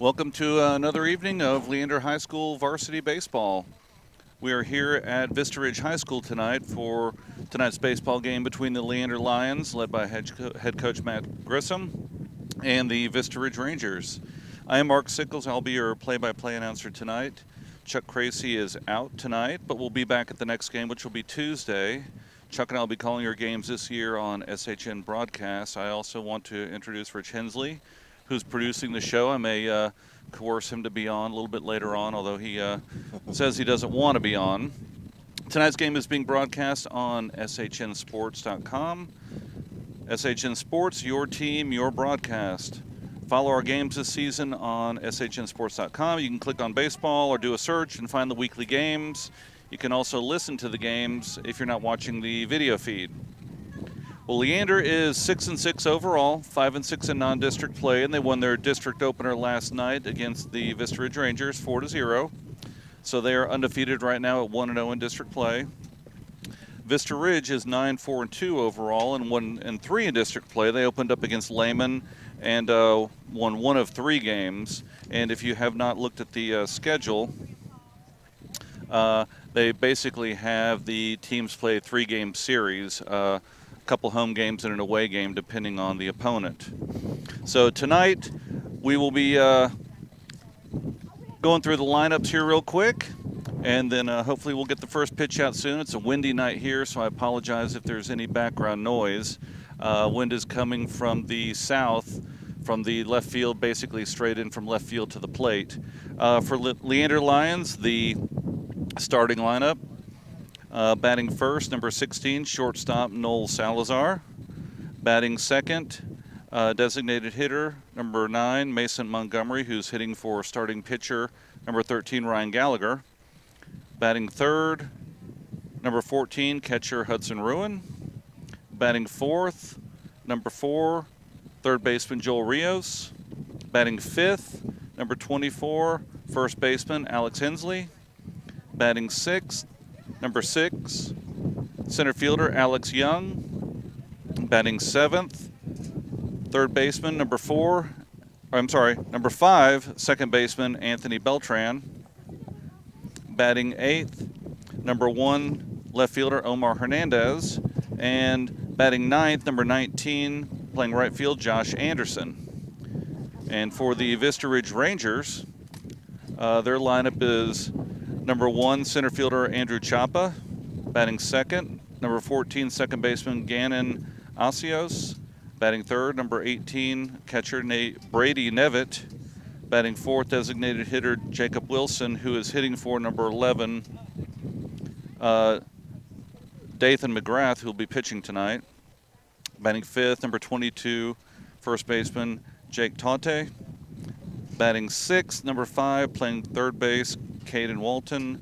Welcome to another evening of Leander High School varsity baseball. We are here at Vista Ridge High School tonight for tonight's baseball game between the Leander Lions, led by head coach Matt Grissom, and the Vista Ridge Rangers. I am Mark Sickles. I'll be your play-by-play announcer tonight. Chuck Kracy is out tonight, but we'll be back at the next game, which will be Tuesday. Chuck and I will be calling your games this year on SHN broadcast. I also want to introduce Rich Hensley, who's producing the show. I may coerce him to be on a little bit later on, although he says he doesn't want to be on. Tonight's game is being broadcast on SHNSports.com. SHN Sports, your team, your broadcast. Follow our games this season on SHNSports.com. You can click on baseball or do a search and find the weekly games. You can also listen to the games if you're not watching the video feed. Well, Leander is 6-6 overall, 5-6 in non-district play, and they won their district opener last night against the Vista Ridge Rangers 4-0. So they are undefeated right now at 1-0 in district play. Vista Ridge is 9-4-2 overall and 1-3 in district play. They opened up against Lehman and won 1 of 3 games. And if you have not looked at the schedule, they basically have the teams play a 3-game series. Couple home games and an away game depending on the opponent. So tonight we will be going through the lineups here real quick, and then hopefully we'll get the first pitch out soon. It's a windy night here, so I apologize if there's any background noise. Wind is coming from the south, from the left field, basically straight in from left field to the plate. For Leander Lions, the starting lineup. Batting first, number 16, shortstop Noel Salazar. Batting second, designated hitter, number 9, Mason Montgomery, who's hitting for starting pitcher, number 13, Ryan Gallagher. Batting third, number 14, catcher Hudson Ruin. Batting fourth, number 4, third baseman Joel Rios. Batting fifth, number 24, first baseman Alex Hensley. Batting sixth, number 6, center fielder Alex Young. Batting 7th, third baseman number 5, second baseman Anthony Beltran. Batting 8th, number 1, left fielder Omar Hernandez. And batting 9th, number 19, playing right field, Josh Anderson. And for the Vista Ridge Rangers, their lineup is number 1, center fielder Andrew Chapa. Batting second, number 14, second baseman Gannon Asios. Batting third, number 18, catcher Brady Nevitt. Batting fourth, designated hitter Jacob Wilson, who is hitting for number 11, Dathan McGrath, who will be pitching tonight. Batting fifth, number 22, first baseman Jake Tate. Batting sixth, number 5, playing third base, Caden Walton.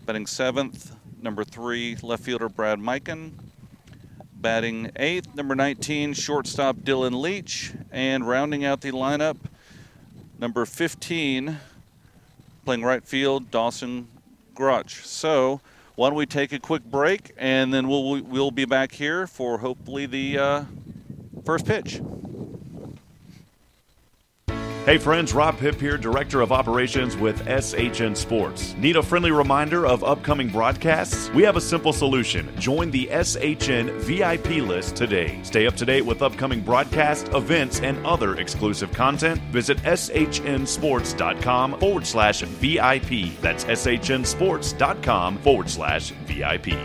Batting 7th, number 3, left fielder Brad Mikan. Batting 8th, number 19, shortstop Dylan Leach. And rounding out the lineup, number 15, playing right field, Dawson Grutch. So why don't we take a quick break, and then we'll be back here for hopefully the first pitch. Hey friends, Rob Hipp here, Director of Operations with SHN Sports. Need a friendly reminder of upcoming broadcasts? We have a simple solution. Join the SHN VIP list today. Stay up to date with upcoming broadcasts, events, and other exclusive content. Visit SHNSports.com/VIP. That's SHNSports.com/VIP.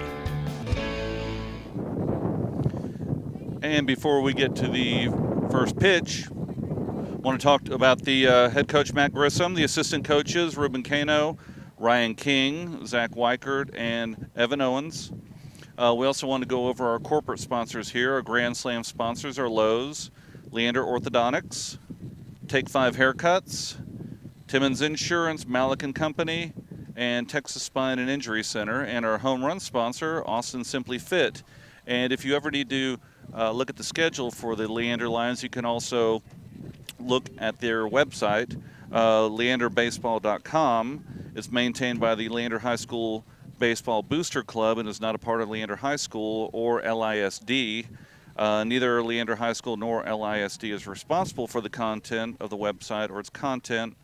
And before we get to the first pitch, I want to talk about the head coach, Matt Grissom, the assistant coaches, Ruben Cano, Ryan King, Zach Weichert, and Evan Owens. We also want to go over our corporate sponsors here. Our Grand Slam sponsors are Lowe's, Leander Orthodontics, Take 5 Haircuts, Timmons Insurance, Malik & Company, and Texas Spine and Injury Center, and our home run sponsor, Austin Simply Fit. And if you ever need to look at the schedule for the Leander Lions, you can also look at their website, leanderbaseball.com. It's maintained by the Leander High School Baseball Booster Club and is not a part of Leander High School or LISD. Neither Leander High School nor LISD is responsible for the content of the website or its content.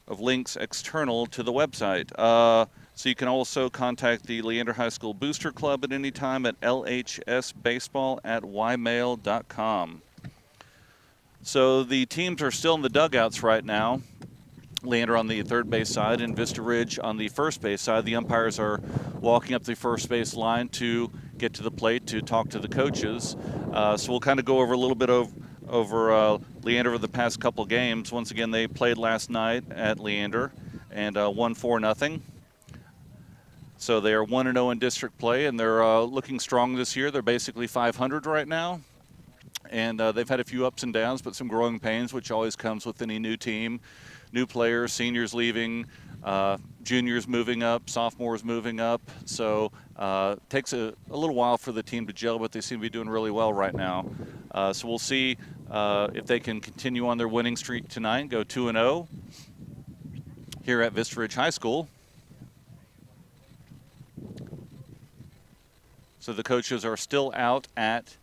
of links external to the website. So you can also contact the Leander High School Booster Club at any time at lhsbaseball@ymail.com. So the teams are still in the dugouts right now. Leander on the third base side and Vista Ridge on the first base side. The umpires are walking up the first base line to get to the plate to talk to the coaches. So we'll kind of go over a little bit over Leander over the past couple games. Once again, they played last night at Leander and won 4-0. So they are 1-0 in district play, and they're looking strong this year. They're basically 500 right now. And they've had a few ups and downs, but some growing pains, which always comes with any new team. New players, seniors leaving, juniors moving up, sophomores moving up. So it takes a little while for the team to gel, but they seem to be doing really well right now. So we'll see if they can continue on their winning streak tonight and go 2-0 here at Vista Ridge High School. So the coaches are still out at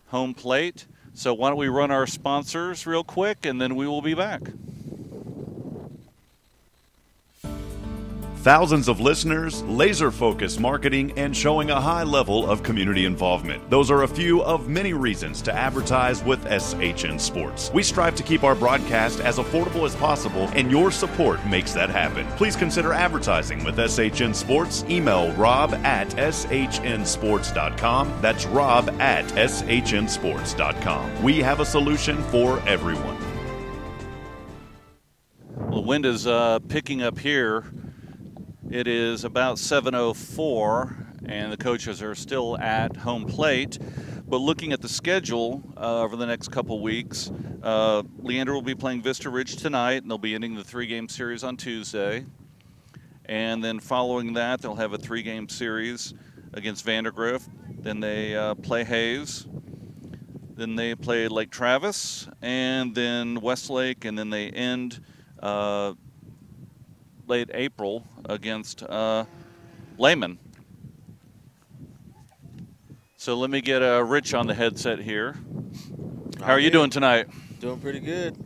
home plate. So why don't we run our sponsors real quick, and then we will be back. Thousands of listeners, laser-focused marketing, and showing a high level of community involvement. Those are a few of many reasons to advertise with SHN Sports. We strive to keep our broadcast as affordable as possible, and your support makes that happen. Please consider advertising with SHN Sports. Email rob@shnsports.com. That's rob@shnsports.com. We have a solution for everyone. Well, the wind is picking up here. It is about 7:04, and the coaches are still at home plate. But looking at the schedule over the next couple weeks, Leander will be playing Vista Ridge tonight, and they'll be ending the 3-game series on Tuesday. And then following that, they'll have a 3-game series against Vandergrift. Then they play Hayes. Then they play Lake Travis, and then Westlake, and then they end late April against Lehman. So let me get Rich on the headset here. How are you doing tonight? Doing pretty good.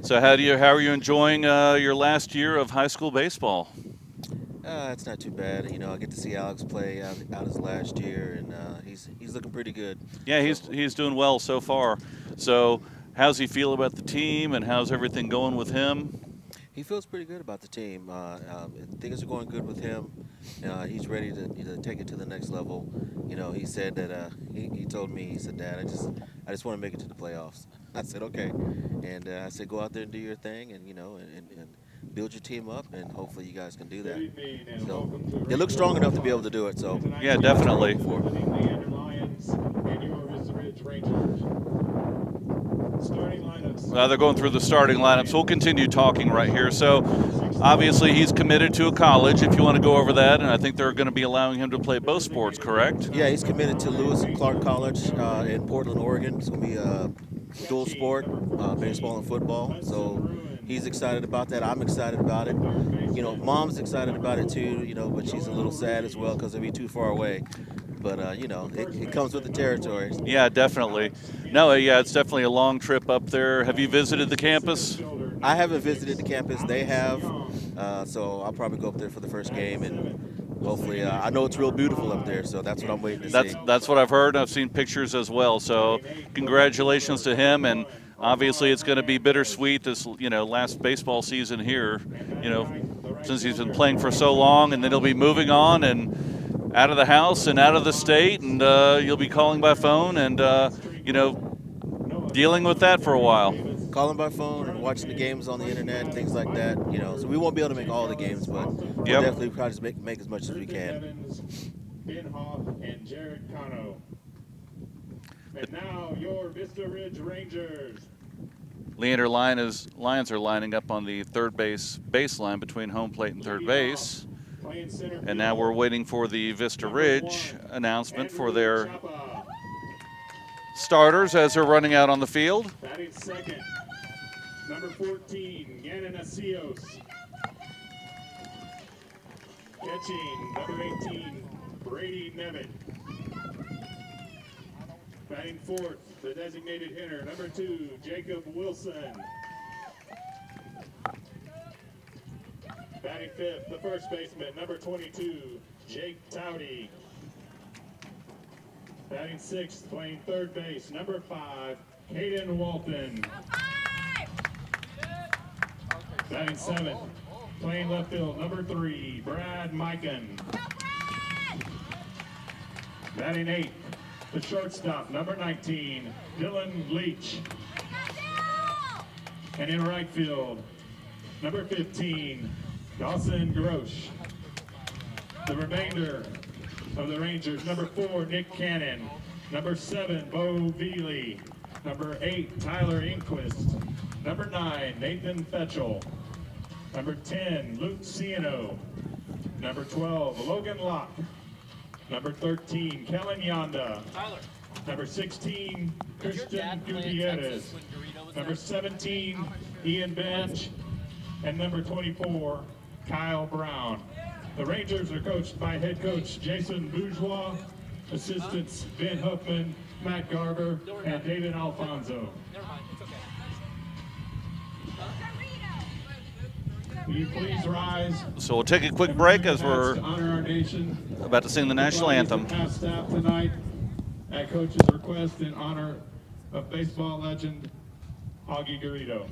So how are you enjoying your last year of high school baseball? It's not too bad. You know, I get to see Alex play out his last year, and he's looking pretty good. Yeah, he's doing well so far. So how's he feel about the team, and how's everything going with him? He feels pretty good about the team. Things are going good with him. He's ready to take it to the next level. You know, he said that he told me, he said, "Dad, I just want to make it to the playoffs." I said, "Okay," and I said, "Go out there and do your thing, and and build your team up, and hopefully you guys can do that." So they look strong enough to be able to do it. So yeah, definitely. They're going through the starting lineups. We'll continue talking right here. So obviously he's committed to a college, if you want to go over that, and I think they're going to be allowing him to play both sports, correct? Yeah, he's committed to Lewis and Clark College in Portland, Oregon. It's going to be a dual sport, baseball and football. So he's excited about that. I'm excited about it. You know, Mom's excited about it too, but she's a little sad as well because it'll be too far away. But, it comes with the territory. Yeah, definitely. No, yeah, it's definitely a long trip up there. Have you visited the campus? I haven't visited the campus. They have. So I'll probably go up there for the first game. And hopefully, I know it's real beautiful up there. So that's what I'm waiting to see. That's what I've heard. I've seen pictures as well. So congratulations to him. And obviously it's going to be bittersweet this, last baseball season here, since he's been playing for so long. And then he'll be moving on and out of the house and out of the state, and you'll be calling by phone and, dealing with that for a while. Calling by phone and watching the games on the internet, things like that, So we won't be able to make all the games, but we'll definitely try to make as much as we can. And Jared Cano. And now your Vista Ridge Rangers. Leander Lions are lining up on the third baseline between home plate and third base. And now we're waiting for the Vista Ridge announcement for their starters as they're running out on the field. Batting second, number 14, Yannin Asios. Catching, number 18, Brady Nevin. Batting fourth, the designated hitter, number 2, Jacob Wilson. Batting fifth, the first baseman, number 22, Jake Towdy. Batting sixth, playing third base, number 5, Hayden Walton. Batting seventh, playing left field, number 3, Brad Mikan. Batting eighth, the shortstop, number 19, Dylan Leach. And in right field, number 15, Dawson Grosh. The remainder of the Rangers, number 4, Nick Cannon. Number 7, Bo Veely. Number 8, Tyler Inquist. Number 9, Nathan Fetchel. Number 10, Luke Ciano. Number 12, Logan Locke. Number 13, Kellen Yonda. Tyler. Number 16, Christian Gutierrez. Number 17, Ian Bench. And number 24, Kyle Brown. The Rangers are coached by head coach Jason Bourgeois, assistants Ben Huffman, Matt Garber, and David Alfonso. Never mind, it's okay. Will you please rise? So we'll take a quick break as we're to honor our nation. about to sing the national anthem. Half staff tonight at coach's request in honor of baseball legend Augie Garrido.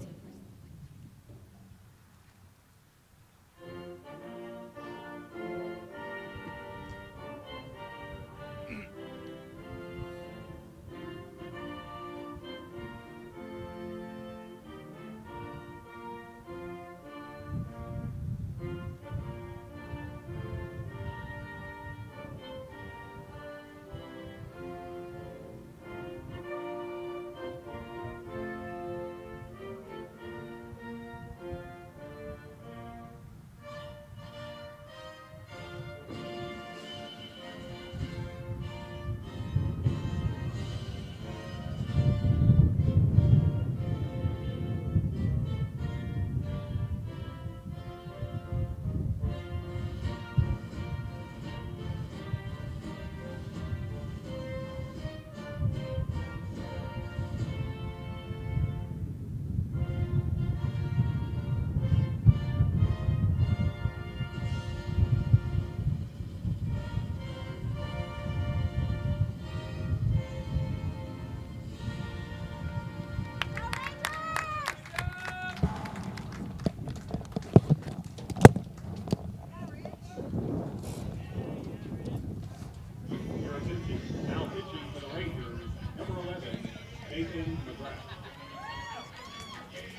Now pitching for the Rangers, number 11, Nathan McGrath.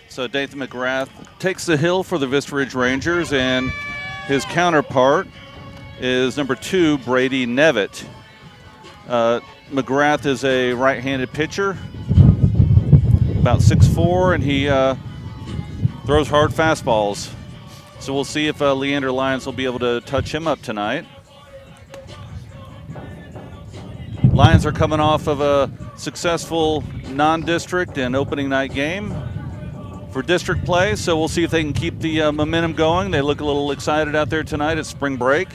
So Nathan McGrath takes the hill for the Vista Ridge Rangers, and his counterpart is number 2, Brady Nevitt. McGrath is a right-handed pitcher, about 6'4", and he throws hard fastballs. So we'll see if Leander Lions will be able to touch him up tonight. Lions are coming off of a successful non-district and opening night game for district play, so we'll see if they can keep the momentum going. They look a little excited out there tonight. It's spring break,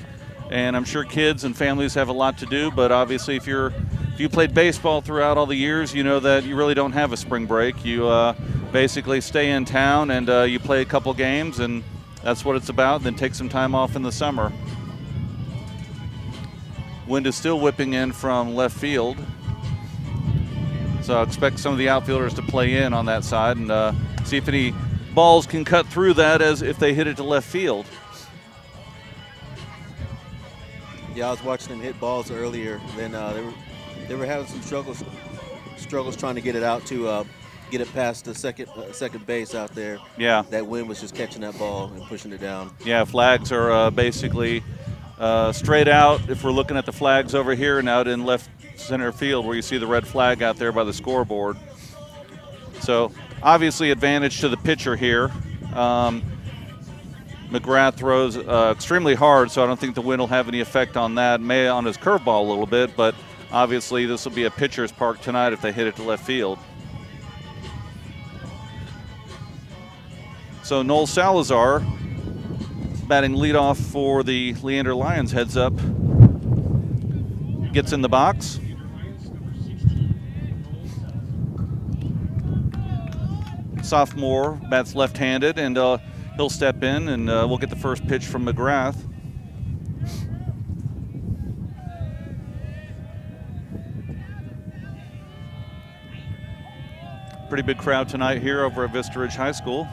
and I'm sure kids and families have a lot to do, but obviously if you played baseball throughout all the years, you know that you really don't have a spring break. You basically stay in town and you play a couple games, and that's what it's about, then take some time off in the summer. Wind is still whipping in from left field, so I expect some of the outfielders to play in on that side and see if any balls can cut through that as if they hit it to left field. Yeah, I was watching them hit balls earlier. Then they were having some struggles trying to get it out to get it past the second base out there. Yeah. That wind was just catching that ball and pushing it down. Yeah, flags are basically straight out. If we're looking at the flags over here and out in left center field where you see the red flag out there by the scoreboard. So obviously advantage to the pitcher here. McGrath throws extremely hard, so I don't think the wind will have any effect on that. May on his curveball a little bit, but obviously this will be a pitcher's park tonight if they hit it to left field. So Noel Salazar, batting leadoff for the Leander Lions, heads up, gets in the box. Sophomore, bats left-handed, and He'll step in, and we'll get the first pitch from McGrath. Pretty big crowd tonight here over at Vista Ridge High School.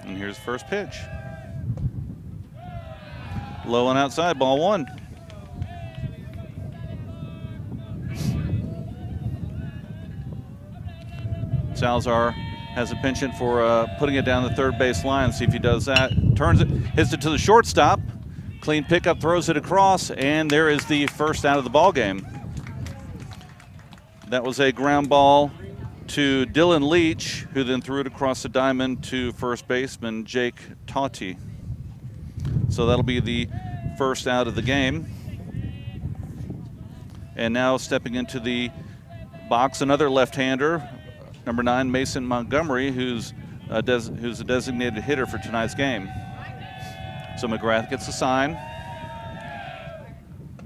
And here's the first pitch. Low and outside, ball one. Salazar has a penchant for putting it down the third base line. See if he does that. Turns it, hits it to the shortstop. Clean pickup, throws it across, and there is the first out of the ball game. That was a ground ball to Dylan Leach, who then threw it across the diamond to first baseman Jake Tauti. So that'll be the first out of the game. And now stepping into the box, another left-hander, number 9, Mason Montgomery, who's a designated hitter for tonight's game. So McGrath gets the sign.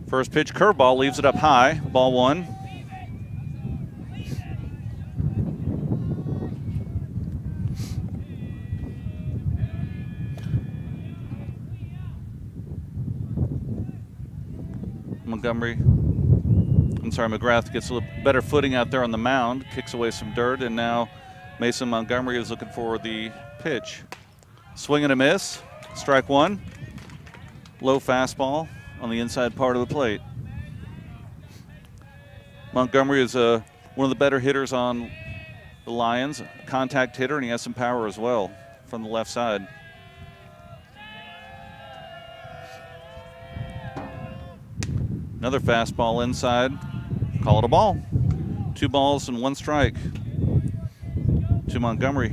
First pitch, curveball, leaves it up high, ball one. McGrath gets a little better footing out there on the mound, kicks away some dirt, and now Mason Montgomery is looking for the pitch. Swing and a miss, strike one. Low fastball on the inside part of the plate. Montgomery is one of the better hitters on the Lions, a contact hitter, and he has some power as well from the left side. Another fastball inside. Call it a ball. 2 balls and 1 strike to Montgomery.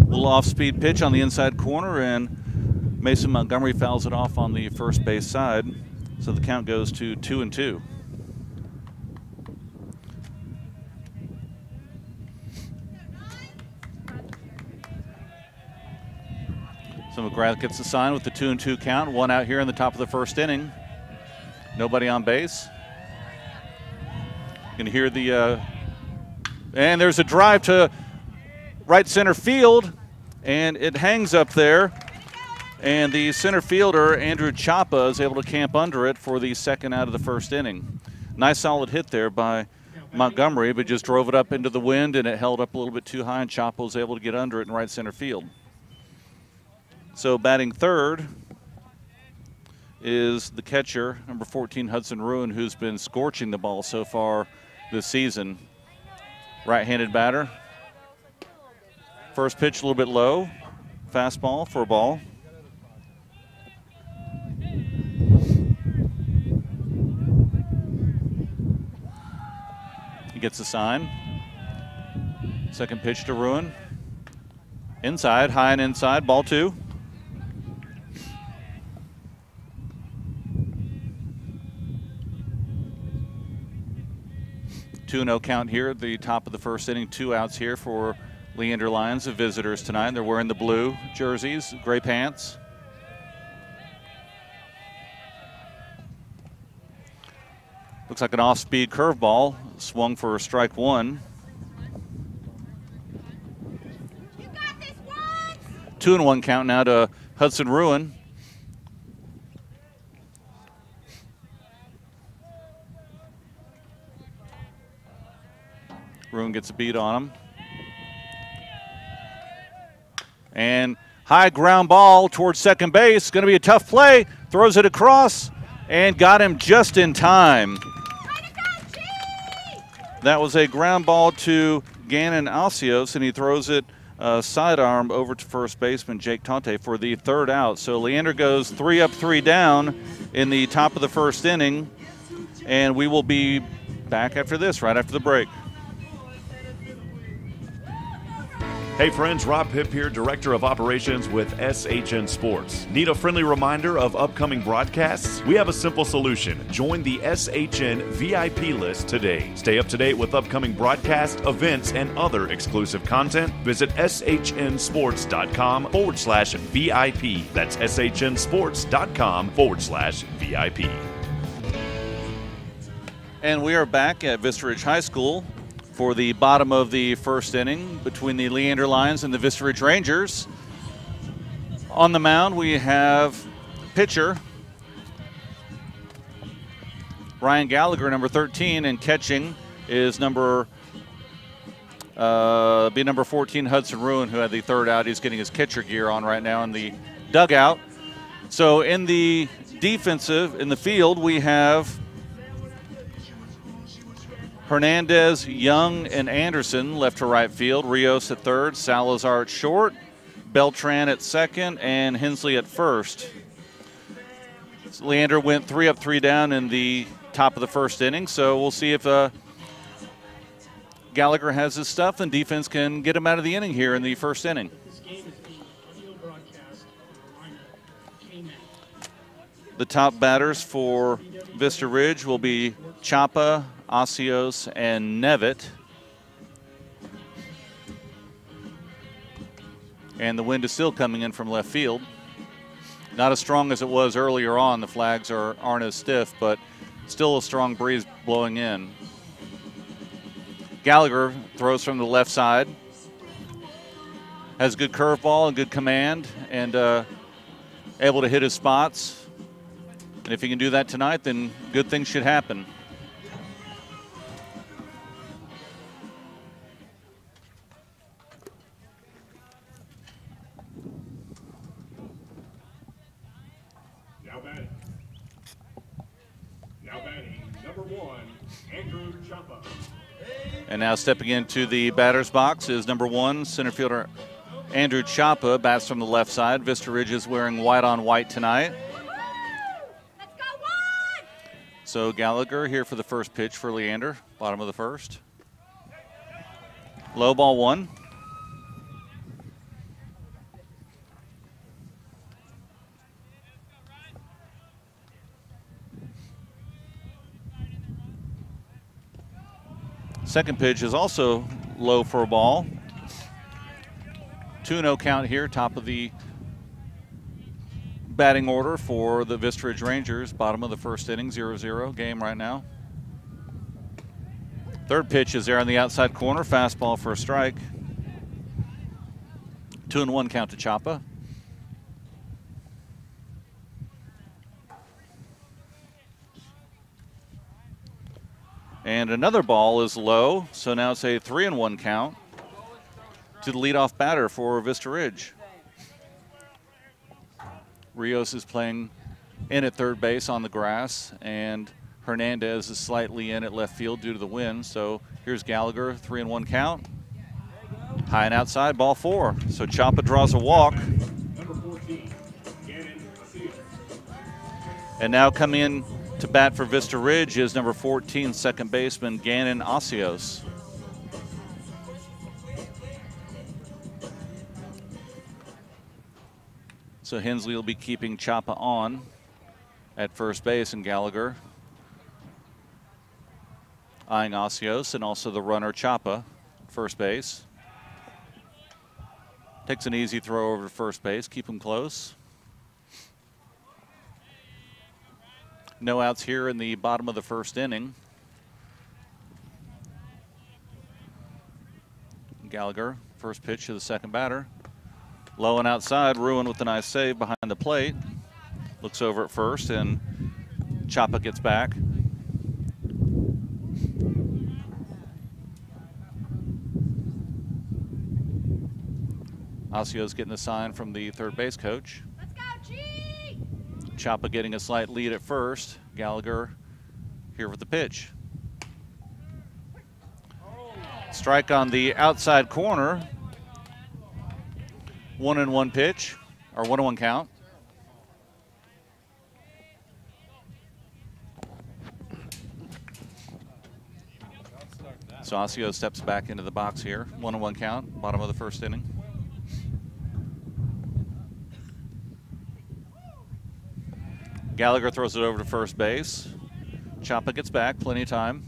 Little off-speed pitch on the inside corner, and Mason Montgomery fouls it off on the first base side. So the count goes to 2-2. So McGrath gets the sign with the 2-2 count. 1 out here in the top of the first inning. Nobody on base. You can hear the, and there's a drive to right center field, and it hangs up there. And the center fielder, Andrew Chapa, is able to camp under it for the second out of the first inning. Nice solid hit there by Montgomery, but just drove it up into the wind, and it held up a little bit too high, and Chapa was able to get under it in right center field. So batting third is the catcher, number 14, Hudson Ruin, who's been scorching the ball so far this season. Right-handed batter. First pitch a little bit low. Fastball for a ball. He gets a sign. Second pitch to Ruin. Inside, high and inside, ball 2. 2-0 count here at the top of the first inning. 2 outs here for Leander Lions, the visitors tonight. They're wearing the blue jerseys, gray pants. Looks like an off-speed curveball, swung for strike 1. 2-1 count now to Hudson Ruin. Ruin gets a beat on him. And high ground ball towards second base. Going to be a tough play. Throws it across and got him just in time. That was a ground ball to Gannon Alcios, and he throws it sidearm over to first baseman Jake Tante for the third out. So Leander goes 3 up, 3 down in the top of the first inning, and we will be back after this, right after the break. Hey friends, Rob Hipp here, Director of Operations with SHN Sports. Need a friendly reminder of upcoming broadcasts? We have a simple solution. Join the SHN VIP list today. Stay up to date with upcoming broadcasts, events, and other exclusive content. Visit shnsports.com/VIP. That's shnsports.com/VIP. And we are back at Vista Ridge High School for the bottom of the first inning between the Leander Lions and the Vista Ridge Rangers. On the mound, we have pitcher Ryan Gallagher, number 13, and catching is number 14, Hudson Ruin, who had the third out. He's getting his catcher gear on right now in the dugout. So in the field, we have Hernandez, Young, and Anderson left to right field. Rios at third, Salazar at short, Beltran at second, and Hensley at first. Leander went 3 up, 3 down in the top of the first inning, so we'll see if Gallagher has his stuff and defense can get him out of the inning here in the first inning. The top batters for Vista Ridge will be Chapa, Asios, and Nevitt. And the wind is still coming in from left field. Not as strong as it was earlier on. The flags aren't as stiff, but still a strong breeze blowing in. Gallagher throws from the left side. Has good curveball and good command, and able to hit his spots. And if he can do that tonight, then good things should happen. And now stepping into the batter's box is number 1, center fielder Andrew Chapa, bats from the left side. Vista Ridge is wearing white on white tonight. Let's go, one! So Gallagher here for the first pitch for Leander, bottom of the first. Low ball 1. Second pitch is also low for a ball. 2-0 count here, top of the batting order for the Vista Ridge Rangers. Bottom of the first inning, 0-0 game right now. Third pitch is there on the outside corner, fastball for a strike. 2-1 count to Chapa. And another ball is low, so now it's a 3-1 count to the leadoff batter for Vista Ridge. Rios is playing in at third base on the grass, and Hernandez is slightly in at left field due to the wind. So here's Gallagher, 3-1 count. High and outside, ball 4. So Chapa draws a walk. And now coming in to bat for Vista Ridge is number 14, second baseman Gannon Asios. So Hensley will be keeping Chapa on at first base, and Gallagher eyeing Asios and also the runner Chapa at first base. Takes an easy throw over to first base, keep him close. No outs here in the bottom of the first inning. Gallagher, first pitch to the second batter. Low and outside, Ruin with a nice save behind the plate. Looks over at first, and Chapa gets back. Asios getting the sign from the third base coach. Let's go, G! Chapa getting a slight lead at first. Gallagher here with the pitch. Strike on the outside corner. 1-1 pitch, or 1-1 count. So Osseo steps back into the box here. 1-1 count, bottom of the first inning. Gallagher throws it over to first base. Chapa gets back, plenty of time.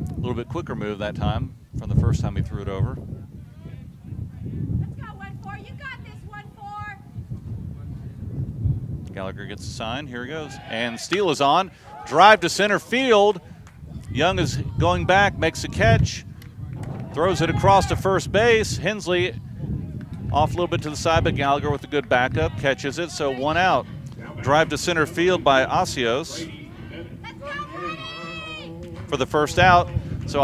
A little bit quicker move that time from the first time he threw it over. Let's go, 1-4. You got this, 1-4. Gallagher gets a sign. Here he goes. And steal is on. Drive to center field. Young is going back, makes a catch. Throws it across to first base. Hensley off a little bit to the side, but Gallagher with a good backup catches it. So 1 out. Drive to center field by Ossios for the first out. So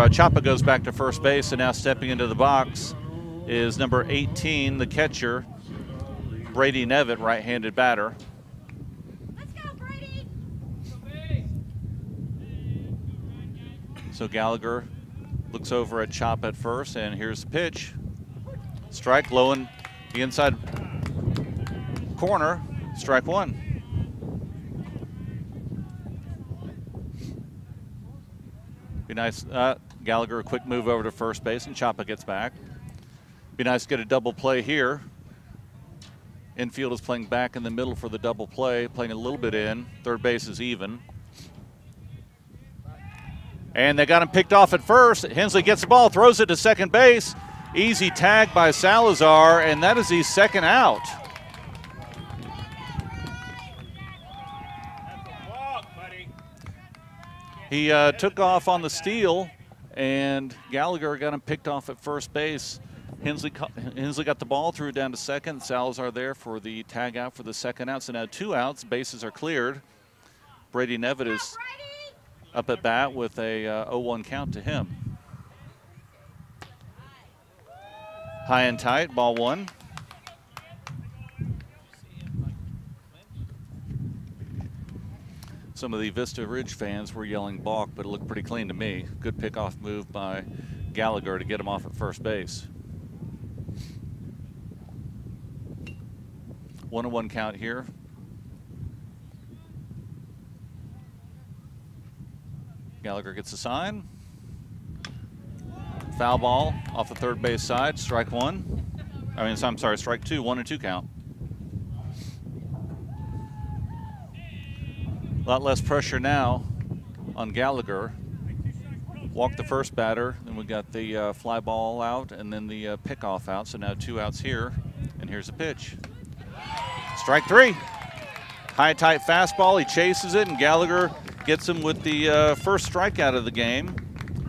Chapa goes back to first base, and now stepping into the box is number 18, the catcher, Brady Nevitt, right-handed batter. Let's go, Brady. So Gallagher looks over at Chapa at first, and here's the pitch. Strike low in the inside corner. Strike 1. Be nice. Gallagher, a quick move over to first base, and Chapa gets back. Be nice to get a double play here. Infield is playing back in the middle for the double play, playing a little bit in. Third base is even. And they got him picked off at first. Hensley gets the ball, throws it to second base. Easy tag by Salazar, and that is his second out. He took off on the steal, and Gallagher got him picked off at first base. Hensley got the ball, threw it down to second. Salazar there for the tag out for the second out. So now 2 outs, bases are cleared. Brady Nevitt is up at bat with a 0-1 count to him. High and tight, ball 1. Some of the Vista Ridge fans were yelling balk, but it looked pretty clean to me. Good pickoff move by Gallagher to get him off at first base. 1-1 count here. Gallagher gets a sign. Foul ball off the third base side, strike 1. I'm sorry, strike 2, 1-2 count. A lot less pressure now on Gallagher. Walked the first batter, then we got the fly ball out and then the pickoff out. So now 2 outs here, and here's the pitch. Strike 3. High tight fastball, he chases it, and Gallagher gets him with the first strikeout of the game,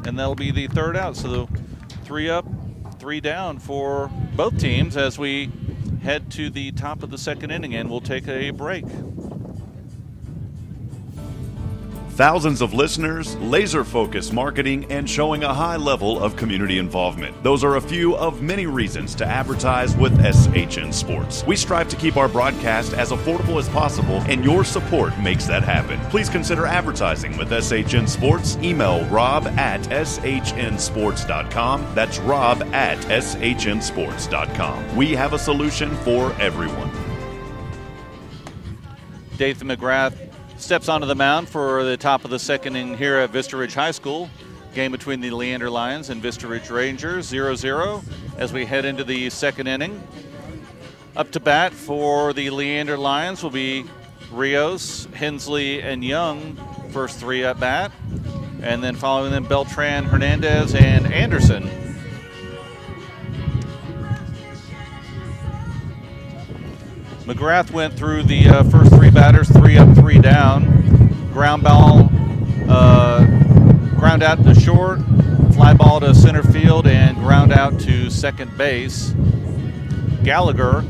and that'll be the third out. So 3 up, 3 down for both teams as we head to the top of the second inning, and we'll take a break. Thousands of listeners, laser-focused marketing, and showing a high level of community involvement. Those are a few of many reasons to advertise with SHN Sports. We strive to keep our broadcast as affordable as possible, and your support makes that happen. Please consider advertising with SHN Sports. Email rob@shnsports.com. That's rob@shnsports.com. We have a solution for everyone. Dathan McGrath steps onto the mound for the top of the second inning here at Vista Ridge High School. Game between the Leander Lions and Vista Ridge Rangers, 0-0 as we head into the second inning. Up to bat for the Leander Lions will be Rios, Hensley, and Young, first 3 at bat. And then following them, Beltran, Hernandez, and Anderson. McGrath went through the first 3 batters, 3 up, 3 down. Ground ball, ground out to short, fly ball to center field, and ground out to second base. Gallagher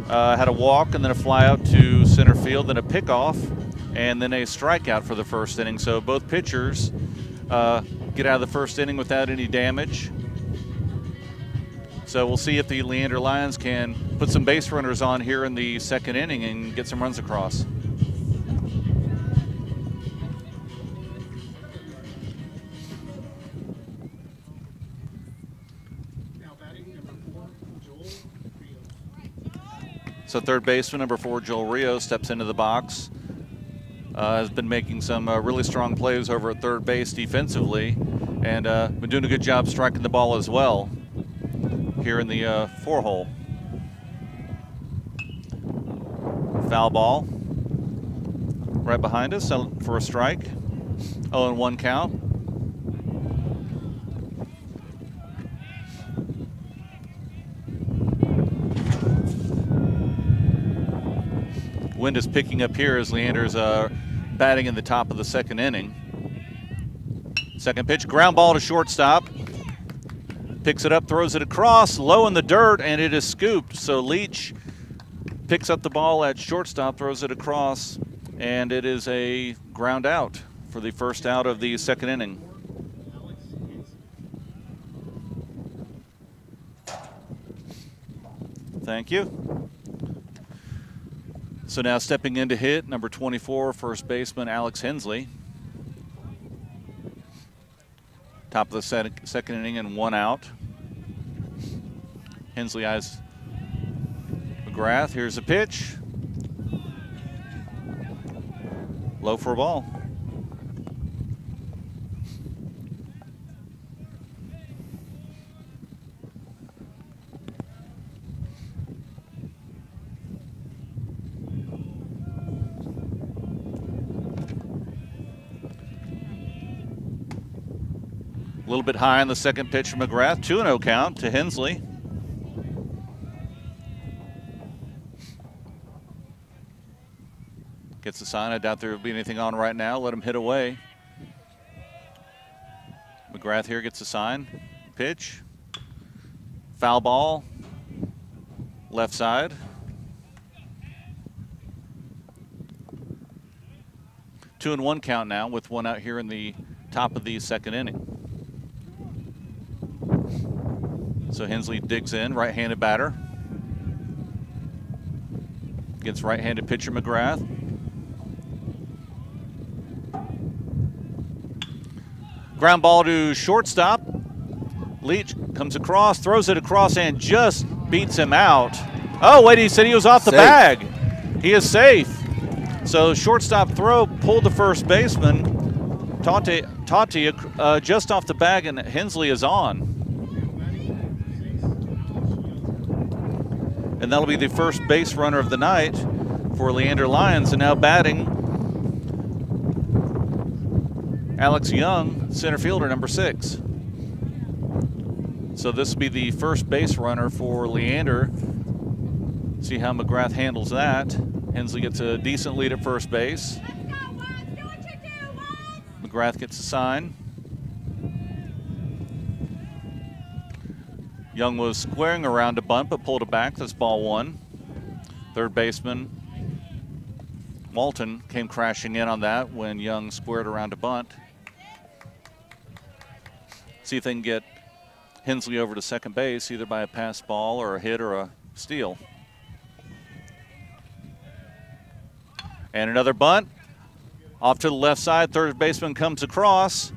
had a walk and then a fly out to center field, then a pickoff, and then a strikeout for the first inning. So both pitchers get out of the first inning without any damage. So we'll see if the Leander Lions can put some base runners on here in the second inning and get some runs across. So third baseman, number 4, Joel Rios, steps into the box. has been making some really strong plays over at third base defensively, and been doing a good job striking the ball as well here in the 4-hole. Foul ball right behind us for a strike. 0-1 count. Wind is picking up here as Leander's batting in the top of the second inning. Second pitch, ground ball to shortstop. Picks it up, throws it across, low in the dirt, and it is scooped. So Leach picks up the ball at shortstop, throws it across, and it is a ground out for the first out of the second inning. Thank you. So now stepping in to hit, number 24, first baseman Alex Hensley. Top of the second inning and 1 out. Hensley eyes McGrath. Here's a pitch. Low for a ball. A little bit high on the second pitch from McGrath. 2-0 count to Hensley. Gets the sign. I doubt there will be anything on right now. Let him hit away. McGrath here gets the sign. Pitch. Foul ball. Left side. Two and 1 count now with 1 out here in the top of the second inning. So Hensley digs in, right-handed batter. Gets right-handed pitcher McGrath. Ground ball to shortstop. Leach comes across, throws it across, and just beats him out. Oh, wait, he said he was off the bag. He is safe. So shortstop throw pulled the first baseman. Tati just off the bag, and Hensley is on. And that'll be the first base runner of the night for Leander Lions. And now batting, Alex Young, center fielder, number 6. So this will be the first base runner for Leander. See how McGrath handles that. Hensley gets a decent lead at first base. McGrath gets a sign. Young was squaring around a bunt, but pulled it back. That's ball 1. Third baseman Walton came crashing in on that when Young squared around a bunt. See if they can get Hensley over to second base, either by a pass ball or a hit or a steal. And another bunt. Off to the left side, third baseman comes across.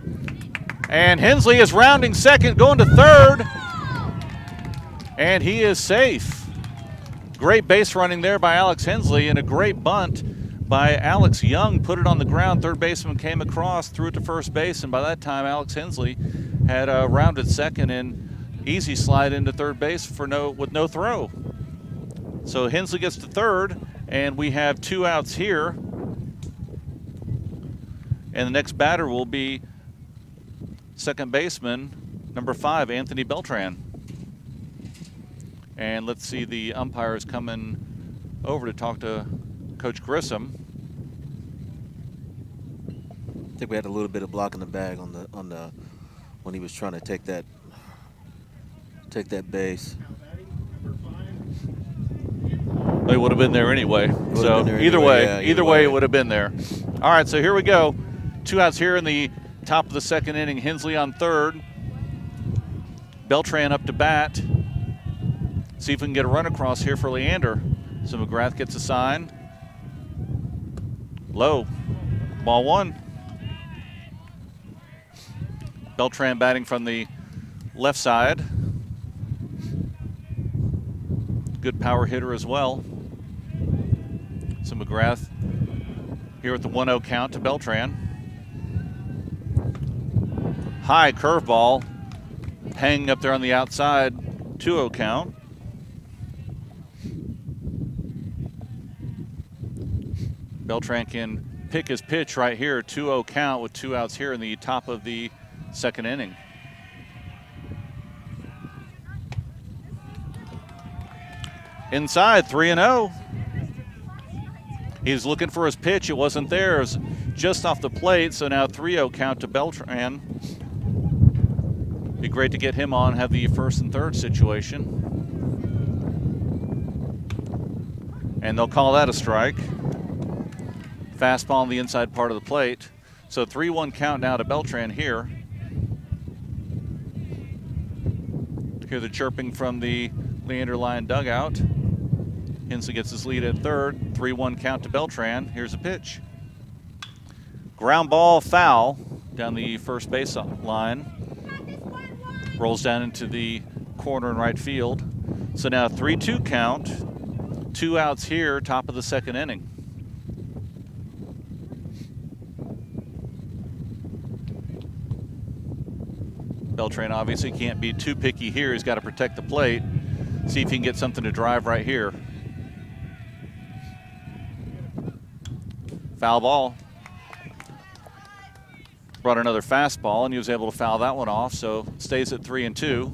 And Hensley is rounding second, going to third. And he is safe. Great base running there by Alex Hensley, and a great bunt by Alex Young. Put it on the ground. Third baseman came across, threw it to first base, and by that time Alex Hensley had rounded second and easy slide into third base with no throw. So Hensley gets to third, and we have 2 outs here. And the next batter will be second baseman, number 5, Anthony Beltran. And let's see, the umpire is coming over to talk to Coach Grissom. I think we had a little bit of block in the bag on the when he was trying to take that base. They would have been there anyway. So either way, it would have been there. All right, so here we go. 2 outs here in the top of the second inning. Hensley on third. Beltran up to bat. See if we can get a run across here for Leander. So McGrath gets a sign. Low. Ball 1. Beltran batting from the left side. Good power hitter as well. So McGrath here with the 1-0 count to Beltran. High curveball, hanging up there on the outside, 2-0 count. Beltran can pick his pitch right here, 2-0 count with 2 outs here in the top of the second inning. Inside, 3-0. He's looking for his pitch. It wasn't there. It was just off the plate, so now 3-0 count to Beltran. Be great to get him on, have the first and third situation. And they'll call that a strike. Fastball on the inside part of the plate. So 3-1 count now to Beltran here. Hear the chirping from the Leander Lion dugout. Hensley gets his lead at third. 3-1 count to Beltran. Here's a pitch. Ground ball foul down the first base line. Rolls down into the corner in right field. So now 3-2 count. 2 outs here, top of the second inning. Beltran obviously can't be too picky here. He's got to protect the plate. See if he can get something to drive right here. Foul ball. Brought another fastball, and he was able to foul that one off, so stays at 3-2.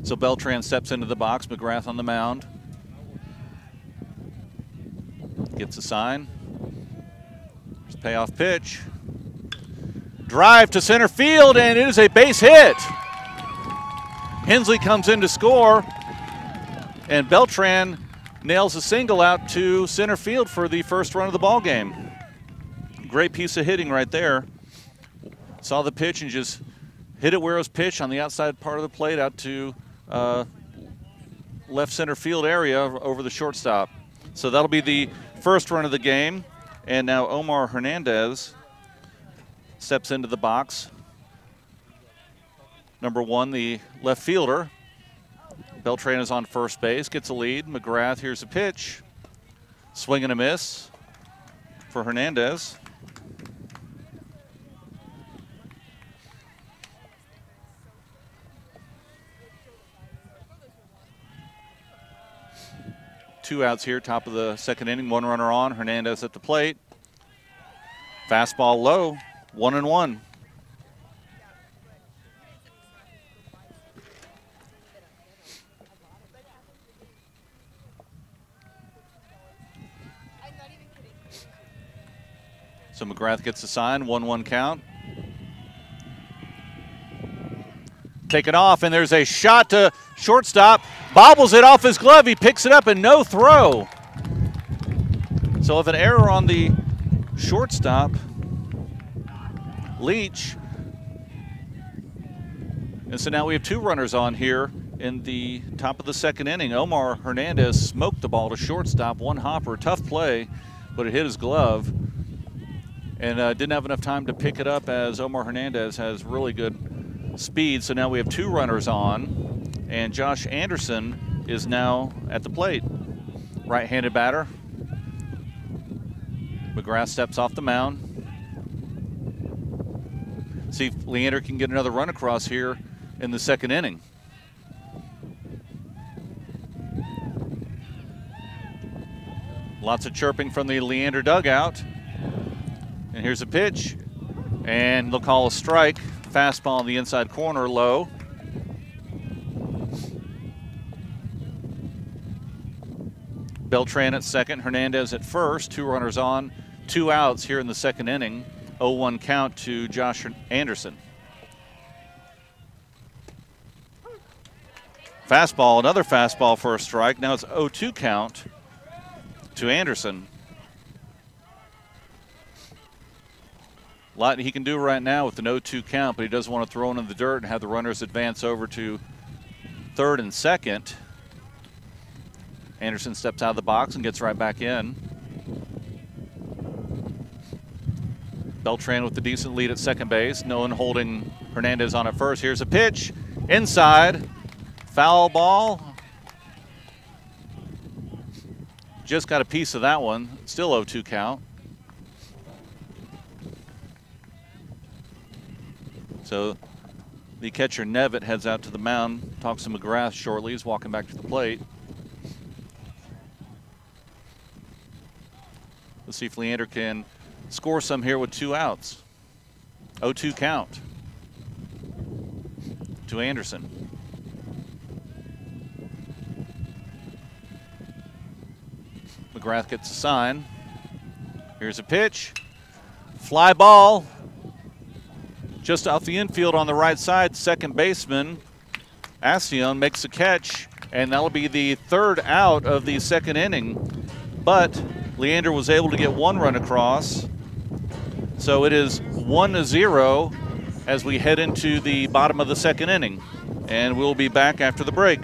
So Beltran steps into the box. McGrath on the mound. Gets a sign. There's a payoff pitch. Drive to center field, and it is a base hit. Hensley comes in to score, and Beltran nails a single out to center field for the first run of the ball game. Great piece of hitting right there. Saw the pitch and just hit it where it was pitched on the outside part of the plate out to left center field area over the shortstop. So that'll be the first run of the game. And now Omar Hernandez steps into the box. Number 1, the left fielder. Beltran is on first base, gets a lead. McGrath, here's a pitch. Swing and a miss for Hernandez. Two outs here, top of the second inning. 1 runner on. Hernandez at the plate. Fastball low, 1-1. So McGrath gets a sign, 1-1 count. Taken off, and there's a shot to shortstop. Bobbles it off his glove. He picks it up, and no throw. So if an error on the shortstop, Leach. And so now we have 2 runners on here in the top of the second inning. Omar Hernandez smoked the ball to shortstop, 1 hopper. Tough play, but it hit his glove. And didn't have enough time to pick it up, as Omar Hernandez has really good speed. So now we have 2 runners on, and Josh Anderson is now at the plate. Right-handed batter. McGrath steps off the mound. See if Leander can get another run across here in the second inning. Lots of chirping from the Leander dugout. And here's a pitch, and they'll call a strike. Fastball in the inside corner, low. Beltran at second, Hernandez at first. 2 runners on, 2 outs here in the second inning. 0-1 count to Josh Anderson. Fastball, another fastball for a strike. Now it's 0-2 count to Anderson. A lot he can do right now with an 0-2 count, but he doesn't want to throw it in the dirt and have the runners advance over to third and second. Anderson steps out of the box and gets right back in. Beltran with the decent lead at second base. No one holding Hernandez on at first. Here's a pitch, Inside, foul ball. Just got a piece of that one. Still 0-2 count. So the catcher Nevitt heads out to the mound, talks to McGrath shortly. He's walking back to the plate. Let's see if Leander can score some here with 2 outs. 0-2 count to Anderson. McGrath gets a sign. Here's a pitch. Fly ball. Just off the infield on the right side, second baseman Astion makes a catch, and that'll be the 3rd out of the 2nd inning. But Leander was able to get 1 run across. So it is 1-0 as we head into the bottom of the 2nd inning. And we'll be back after the break.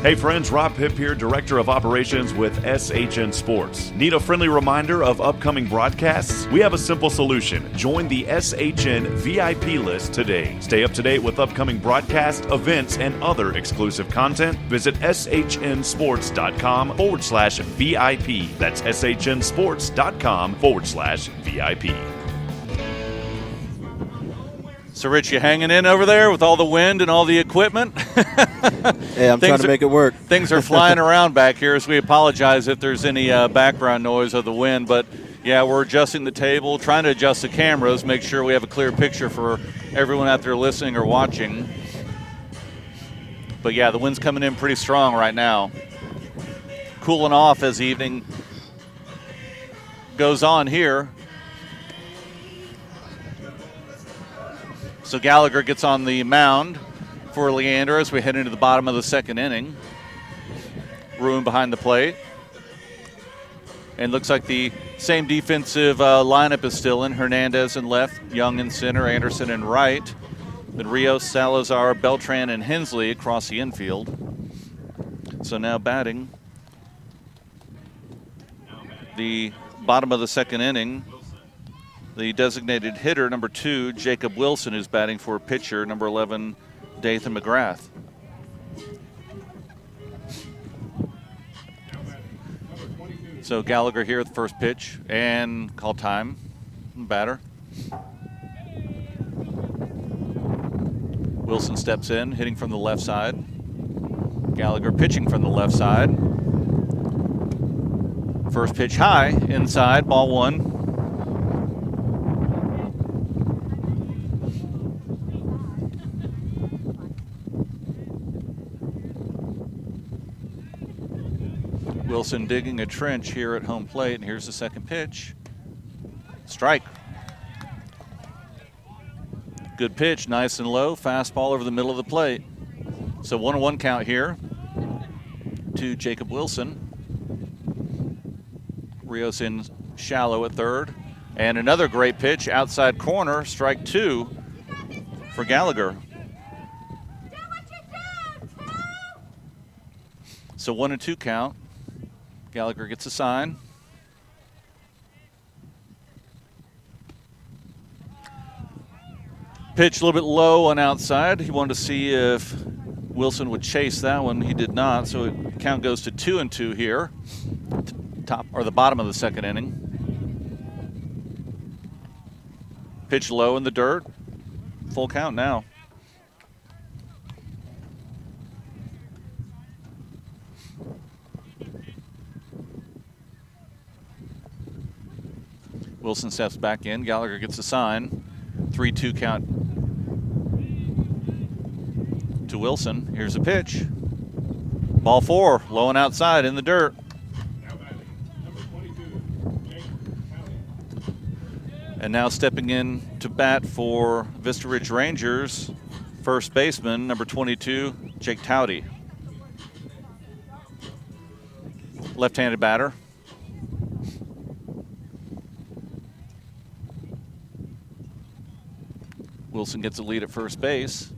Hey friends, Rob Hipp here, Director of Operations with SHN Sports. Need a friendly reminder of upcoming broadcasts? We have a simple solution. Join the SHN VIP list today. Stay up to date with upcoming broadcasts, events, and other exclusive content. Visit shnsports.com/VIP. That's shnsports.com/VIP. So, Rich, you hanging in over there with all the wind and all the equipment? Hey, I'm trying to make it work. Things are flying around back here, so we apologize if there's any background noise of the wind. But, yeah, we're adjusting the table, trying to adjust the cameras, make sure we have a clear picture for everyone out there listening or watching. But, yeah, the wind's coming in pretty strong right now. Cooling off as the evening goes on here. So Gallagher gets on the mound for Leander as we head into the bottom of the 2nd inning. Ruin behind the plate. And looks like the same defensive lineup is still in. Hernandez in left, Young in center, Anderson in right. Then Rios, Salazar, Beltran, and Hensley across the infield. So now batting the bottom of the 2nd inning. The designated hitter, number 2, Jacob Wilson, is batting for pitcher, number 11, Dathan McGrath. So Gallagher here at the first pitch and call time. Batter. Wilson steps in, hitting from the left side. Gallagher pitching from the left side. First pitch high, inside, ball 1. Wilson digging a trench here at home plate, and here's the second pitch. Strike. Good pitch, nice and low, fastball over the middle of the plate. So 1-1 count here to Jacob Wilson. Rios in shallow at third. And another great pitch, outside corner, strike 2 for Gallagher. So 1-2 count. Gallagher gets a sign. Pitch a little bit low on outside. He wanted to see if Wilson would chase that one. He did not, so the count goes to 2-2 here. Top or the bottom of the 2nd inning. Pitch low in the dirt. Full count now. Wilson steps back in. Gallagher gets a sign. 3-2 count to Wilson. Here's a pitch. Ball 4, low and outside in the dirt. And now stepping in to bat for Vista Ridge Rangers, first baseman, number 22, Jake Towdy. Left-handed batter. Wilson gets a lead at first base.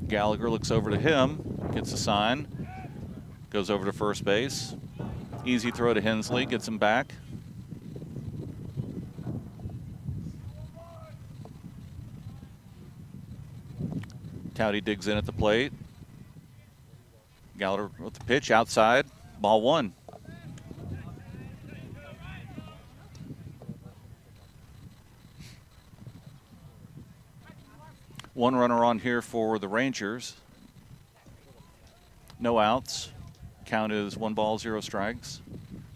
Gallagher looks over to him, gets a sign, goes over to first base. Easy throw to Hensley, gets him back. Towdy digs in at the plate. Gallagher with the pitch outside. Ball 1. One runner on here for the Rangers. No outs. Count is 1 ball, 0 strikes.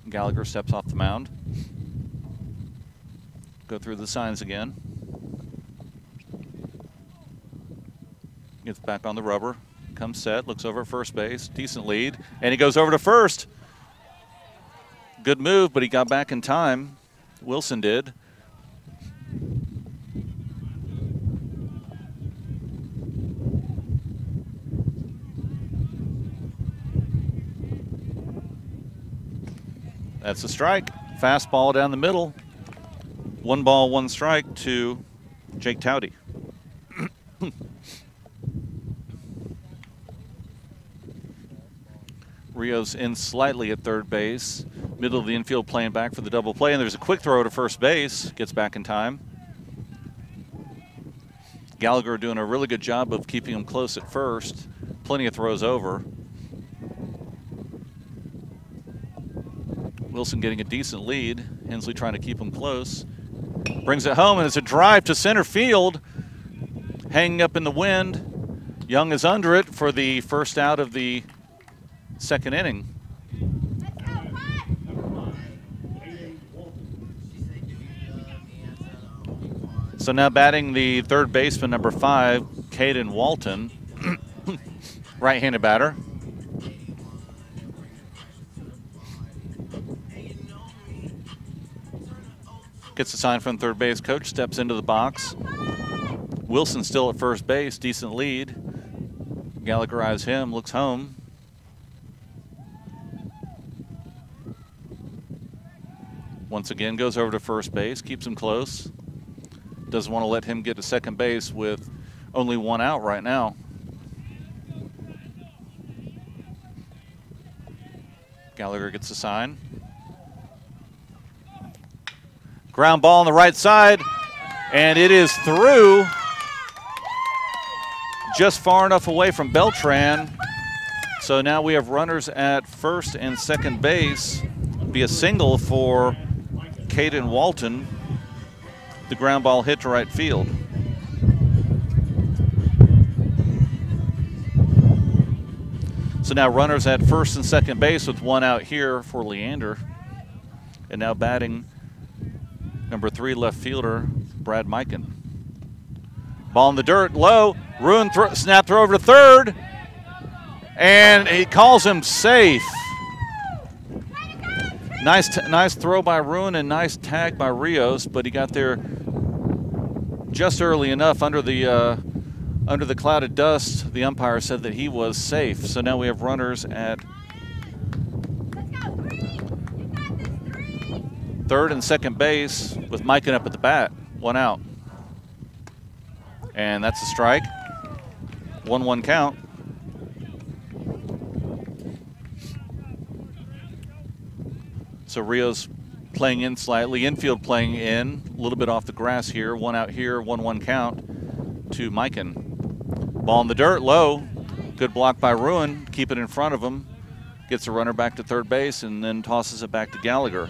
Gallagher steps off the mound. Go through the signs again. Gets back on the rubber. Comes set, looks over at first base. Decent lead. And he goes over to first. Good move, but he got back in time. Wilson did. That's a strike. Fastball down the middle. 1 ball, 1 strike to Jake Towdy. Rios in slightly at third base. Middle of the infield playing back for the double play. And there's a quick throw to first base. Gets back in time. Gallagher doing a really good job of keeping him close at first. Plenty of throws over. Wilson getting a decent lead. Hensley trying to keep him close. Brings it home, and it's a drive to center field. Hanging up in the wind. Young is under it for the first out of the second inning. So now batting the third baseman, number 5, Caden Walton. Right-handed batter. Gets a sign from third base coach, steps into the box. Wilson still at first base, decent lead. Gallagher eyes him, looks home. Once again, goes over to first base, keeps him close. Doesn't want to let him get to second base with only 1 out right now. Gallagher gets a sign. Ground ball on the right side, and it is through. Just far enough away from Beltran. So now we have runners at first and second base. Be a single for Caden Walton. The ground ball hit to right field. So now runners at first and second base with 1 out here for Leander. And now batting number 3 left fielder, Brad Mikan. Ball in the dirt, low. Ruin snap throw over to third. And he calls him safe. Nice throw by Ruin and nice tag by Rios, but he got there just early enough under the cloud of dust. The umpire said that he was safe. So now we have runners at third and second base with Mikan up at the bat. 1 out. And that's a strike. 1-1 count. So Rios playing in slightly, infield playing in, a little bit off the grass here. 1 out here, 1-1 count to Mikan. Ball in the dirt, low. Good block by Ruin, keep it in front of him. Gets the runner back to third base and then tosses it back to Gallagher.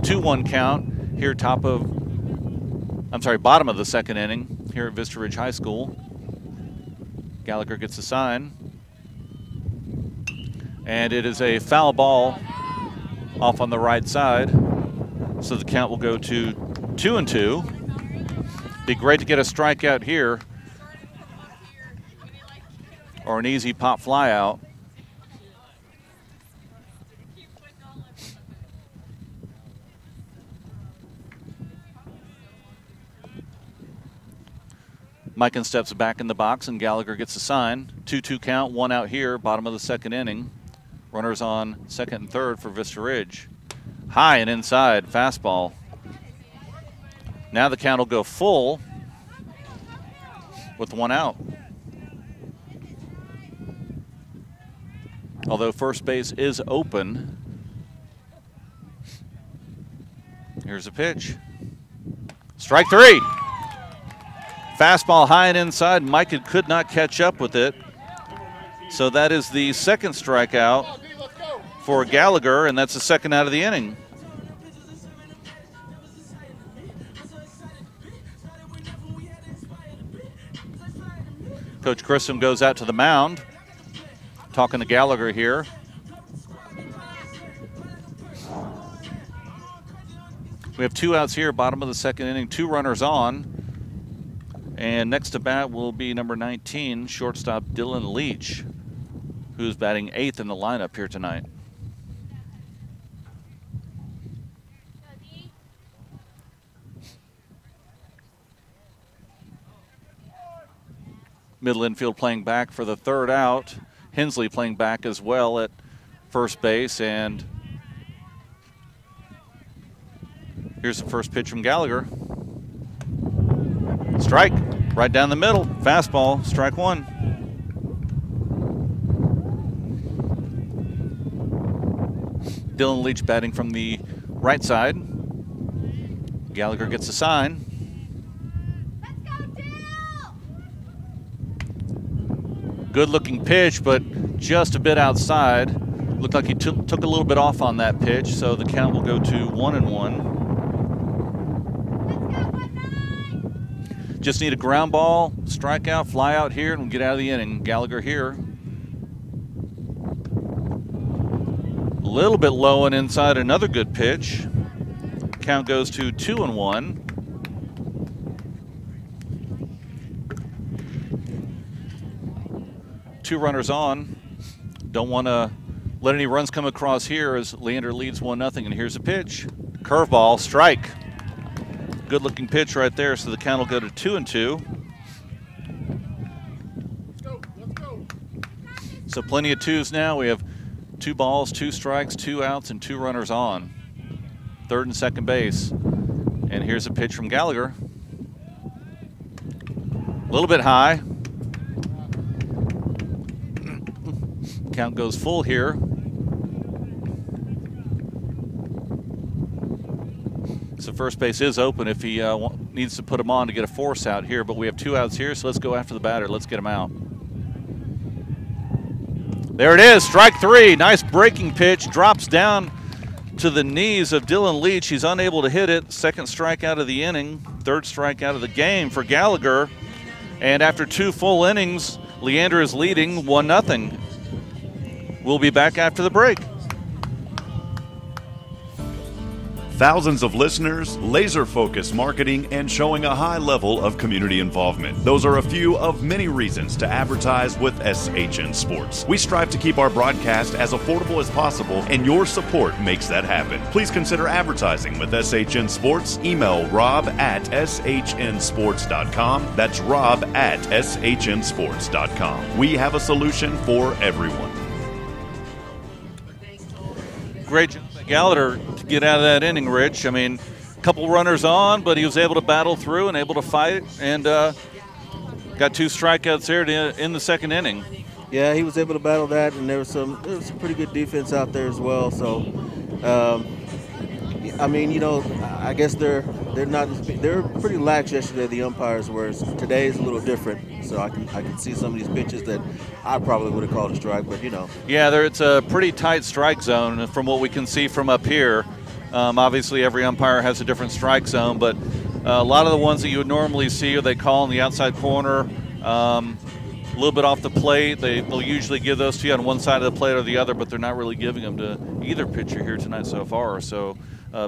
2-1 count here, bottom of the second inning here at Vista Ridge High School. Gallagher gets a sign. And it is a foul ball off on the right side. So the count will go to 2-2. Be great to get a strikeout here or an easy pop fly out. Mikan steps back in the box and Gallagher gets a sign. 2-2 count, 1 out here, bottom of the second inning. Runners on second and third for Vista Ridge. High and inside, fastball. Now the count will go full with 1 out. Although first base is open. Here's a pitch. Strike 3. Fastball high and inside. Micah could not catch up with it. So that is the second strikeout for Gallagher, and that's the second out of the inning. Coach Grissom goes out to the mound, talking to Gallagher here. We have 2 outs here, bottom of the second inning, 2 runners on. And next to bat will be number 19, shortstop Dylan Leach, who's batting 8th in the lineup here tonight. Middle infield playing back for the 3rd out. Hensley playing back as well at first base. And here's the first pitch from Gallagher. Strike, right down the middle. Fastball, strike 1. Dylan Leach batting from the right side. Gallagher gets a sign. Good looking pitch, but just a bit outside. Looked like he took a little bit off on that pitch, so the count will go to 1-1. Just need a ground ball, strikeout, fly out here, and we'll get out of the inning. Gallagher here. A little bit low and inside, another good pitch. Count goes to 2-1. Two runners on. Don't want to let any runs come across here as Leander leads 1-0. And here's a pitch. Curveball, strike. Good looking pitch right there, so the count will go to 2-2. So plenty of 2s now. We have 2 balls, 2 strikes, 2 outs, and 2 runners on. Third and second base. And here's a pitch from Gallagher. A little bit high. Count goes full here. So first base is open if he needs to put him on to get a force out here, but we have 2 outs here, so let's go after the batter. Let's get him out. There it is, strike 3. Nice breaking pitch, drops down to the knees of Dylan Leach. He's unable to hit it. Second strikeout of the inning, 3rd strikeout of the game for Gallagher. And after 2 full innings, Leander is leading 1-0. We'll be back after the break. Thousands of listeners, laser-focused marketing, and showing a high level of community involvement. Those are a few of many reasons to advertise with SHN Sports. We strive to keep our broadcast as affordable as possible, and your support makes that happen. Please consider advertising with SHN Sports. Email rob@shnsports.com. That's rob@shnsports.com. We have a solution for everyone. Great job by Gallagher to get out of that inning, Rich. I mean, a couple runners on, but he was able to battle through and able to fight, and got 2 strikeouts there in the second inning. Yeah, he was able to battle that, and there was some pretty good defense out there as well. So, I mean, you know, I guess they're pretty lax yesterday. The umpires were. Today is a little different. So I can see some of these pitches that I probably would have called a strike, but you know. Yeah, it's a pretty tight strike zone from what we can see from up here. Obviously, every umpire has a different strike zone, but a lot of the ones that you would normally see, they call in the outside corner, a little bit off the plate. They'll usually give those to you on one side of the plate or the other, but they're not really giving them to either pitcher here tonight so far. So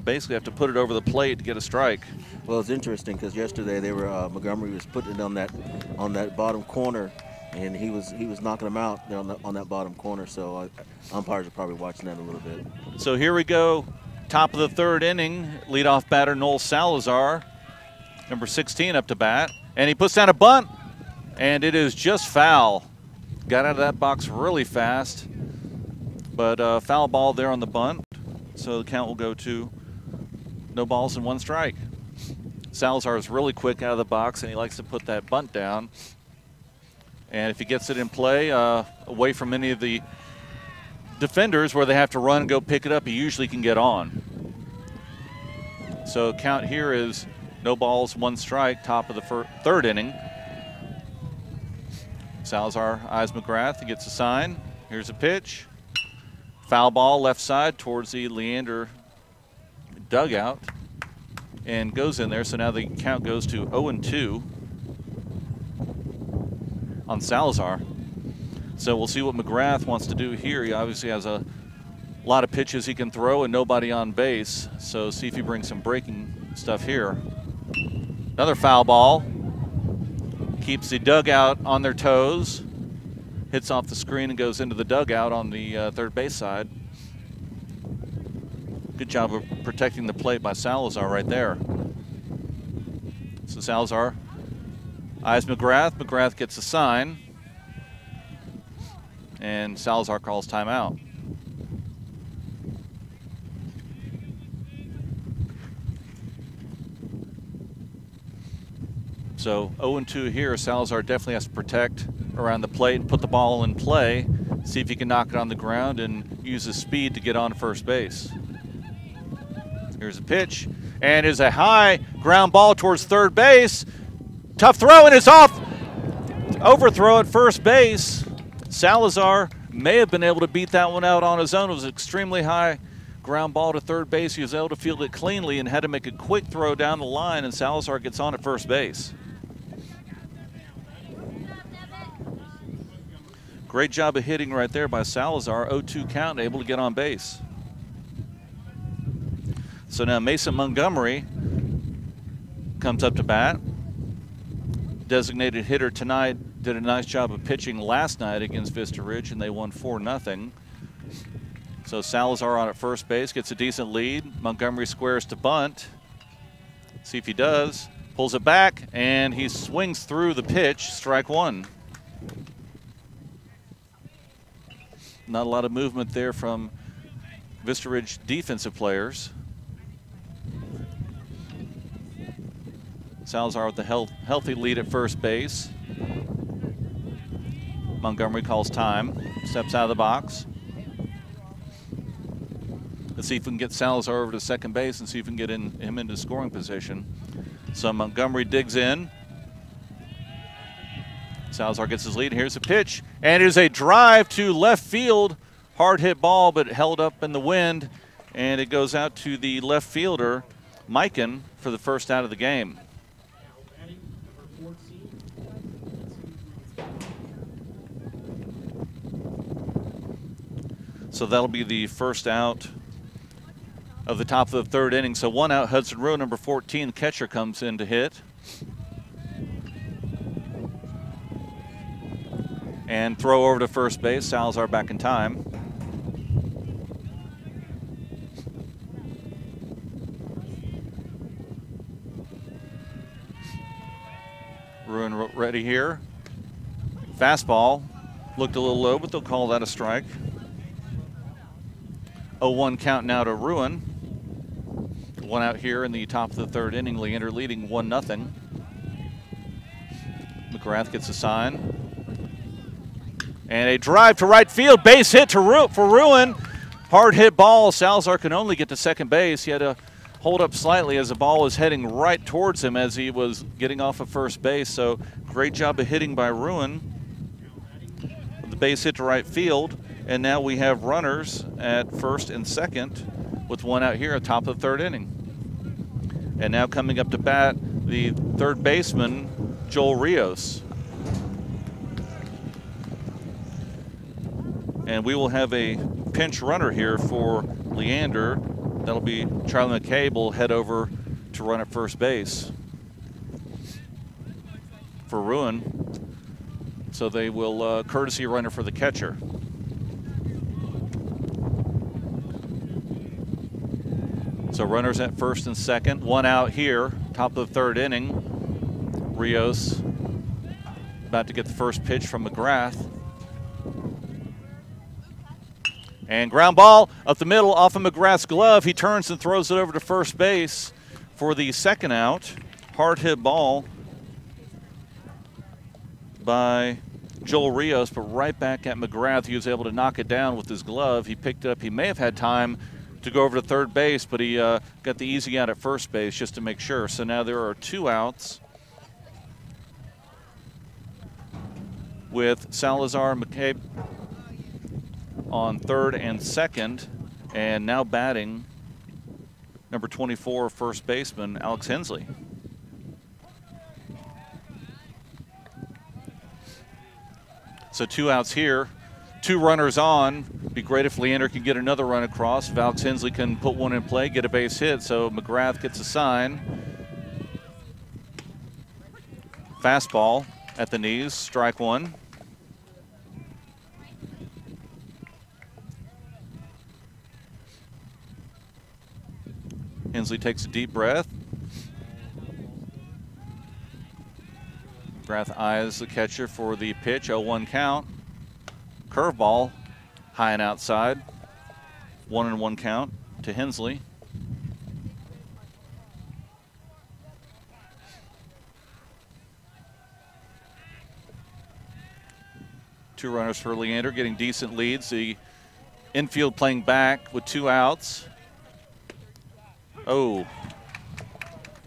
basically have to put it over the plate to get a strike. Well, it's interesting because yesterday they were Montgomery was putting it on that bottom corner, and he was knocking them out there on that bottom corner. So umpires are probably watching that a little bit. So here we go, top of the 3rd inning. Leadoff batter Noel Salazar, number 16, up to bat, and he puts down a bunt, and it is just foul. Got out of that box really fast, but foul ball there on the bunt. So the count will go to no balls and 1 strike. Salazar is really quick out of the box, and he likes to put that bunt down. And if he gets it in play, away from any of the defenders where they have to run and go pick it up, he usually can get on. So count here is No balls, 1 strike, top of the third inning. Salazar eyes McGrath. He gets a sign. Here's a pitch. Foul ball left side towards the Leander dugout and goes in there. So now the count goes to 0-2 on Salazar. So we'll see what McGrath wants to do here. He obviously has a lot of pitches he can throw and nobody on base. So see if he brings some breaking stuff here. Another foul ball. Keeps the dugout on their toes. Hits off the screen and goes into the dugout on the third base side. Good job of protecting the plate by Salazar right there. So Salazar eyes McGrath. McGrath gets a sign. And Salazar calls timeout. So 0-2 here. Salazar definitely has to protect around the plate and put the ball in play. See if he can knock it on the ground and use his speed to get on first base. Here's a pitch, and is a high ground ball towards third base. Tough throw, and it's off. Overthrow at first base. Salazar may have been able to beat that one out on his own. It was an extremely high ground ball to third base. He was able to field it cleanly and had to make a quick throw down the line, and Salazar gets on at first base. Great job of hitting right there by Salazar. 0-2 count, able to get on base. So now Mason Montgomery comes up to bat. Designated hitter tonight, did a nice job of pitching last night against Vista Ridge, and they won 4-0. So Salazar on at first base, gets a decent lead. Montgomery squares to bunt. See if he does. Pulls it back, and he swings through the pitch, strike one. Not a lot of movement there from Vista Ridge defensive players. Salazar with the healthy lead at first base. Montgomery calls time, steps out of the box. Let's see if we can get Salazar over to second base and see if we can get him into scoring position. So Montgomery digs in. Salazar gets his lead. Here's a pitch, and it is a drive to left field. Hard hit ball, but held up in the wind, and it goes out to the left fielder, Mikan, for the first out of the game. So that'll be the first out of the top of the third inning. So one out, Hudson Rowe, number 14, the catcher comes in to hit. And throw over to first base. Salazar back in time. Ruin ready here. Fastball. Looked a little low, but they'll call that a strike. 0-1 count now to Ruin. One out here in the top of the third inning. Leander leading 1-0. McGrath gets a sign. And a drive to right field. Base hit for Ruin. Hard hit ball. Salazar can only get to second base. He had to hold up slightly as the ball was heading right towards him as he was getting off of first base. So great job of hitting by Ruin. The base hit to right field. And now we have runners at first and second with one out here at top of the third inning. And now coming up to bat, the third baseman, Joel Rios. And we will have a pinch runner here for Leander. That'll be Charlie McCabe will head over to run at first base for Ruin. So they will courtesy runner for the catcher. So runners at first and second, one out here, top of the third inning. Rios about to get the first pitch from McGrath. And ground ball up the middle off of McGrath's glove. He turns and throws it over to first base for the second out. Hard hit ball by Joel Rios, but right back at McGrath. He was able to knock it down with his glove. He picked it up. He may have had time to go over to third base, but he got the easy out at first base just to make sure. So now there are 2 outs with Salazar and McCabe on third and second, and now batting number 24, first baseman Alex Hensley. So 2 outs here. 2 runners on. Be great if Leander can get another run across. If Alex Hensley can put one in play, get a base hit. So McGrath gets a sign. Fastball at the knees, strike 1. Hensley takes a deep breath. McGrath eyes the catcher for the pitch, 0-1 count. Curveball, high and outside. 1-1 count to Hensley. Two runners for Leander, getting decent leads. The infield playing back with 2 outs. Oh,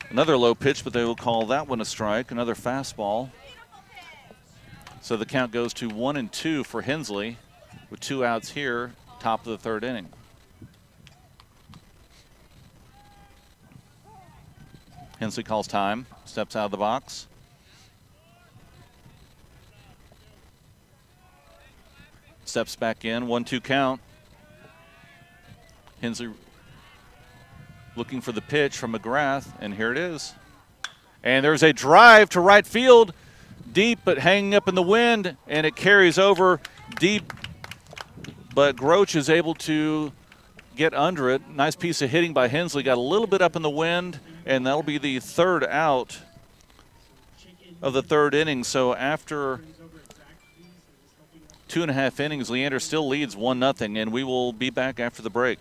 another low pitch, but they will call that one a strike. Another fastball. So the count goes to 1-2 for Hensley with 2 outs here, top of the third inning. Hensley calls time, steps out of the box. Steps back in, 1-2 count. Hensley looking for the pitch from McGrath, and here it is. And there's a drive to right field. Deep, but hanging up in the wind, and it carries over deep, but Groach is able to get under it. Nice piece of hitting by Hensley. Got a little bit up in the wind, and that'll be the 3rd out of the 3rd inning. So after 2.5 innings, Leander still leads 1-0, and we will be back after the break.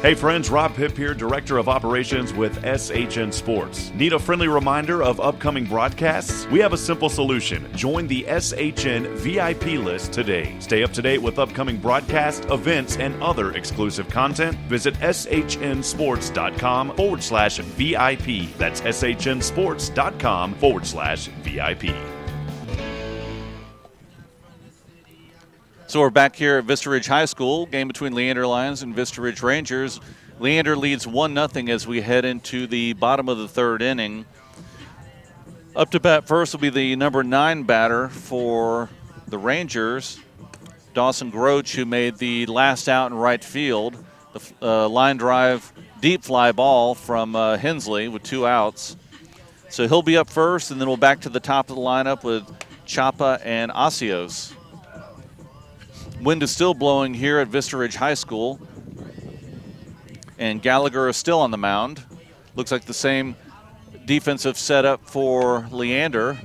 Hey friends, Rob Hipp here, Director of Operations with SHN Sports. Need a friendly reminder of upcoming broadcasts? We have a simple solution. Join the SHN VIP list today. Stay up to date with upcoming broadcasts, events, and other exclusive content. Visit shnsports.com/VIP. That's shnsports.com/VIP. So we're back here at Vista Ridge High School, game between Leander Lions and Vista Ridge Rangers. Leander leads 1-0 as we head into the bottom of the 3rd inning. Up to bat first will be the number 9 batter for the Rangers, Dawson Groach, who made the last out in right field. The line drive, deep fly ball from Hensley with 2 outs. So he'll be up first, and then we'll back to the top of the lineup with Chapa and Asios. Wind is still blowing here at Vista Ridge High School, and Gallagher is still on the mound. Looks like the same defensive setup for Leander.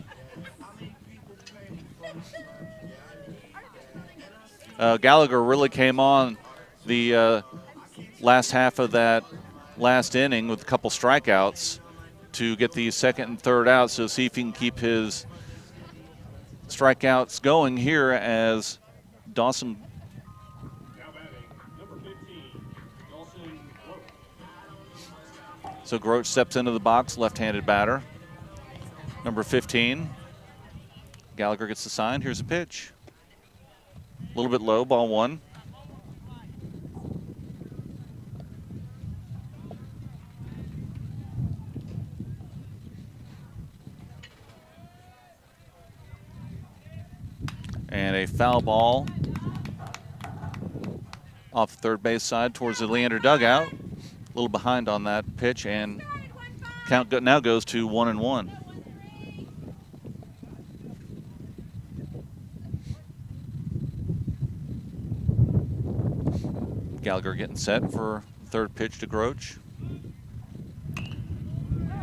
Gallagher really came on the last half of that last inning with a couple strikeouts to get the 2nd and 3rd out, so see if he can keep his strikeouts going here as Dawson. So Groach steps into the box, left-handed batter. Number 15. Gallagher gets the sign. Here's a pitch. A little bit low, ball 1. And a foul ball off the third base side towards the Leander dugout. A little behind on that pitch, and count now goes to 1-1. Gallagher getting set for third pitch to Groach.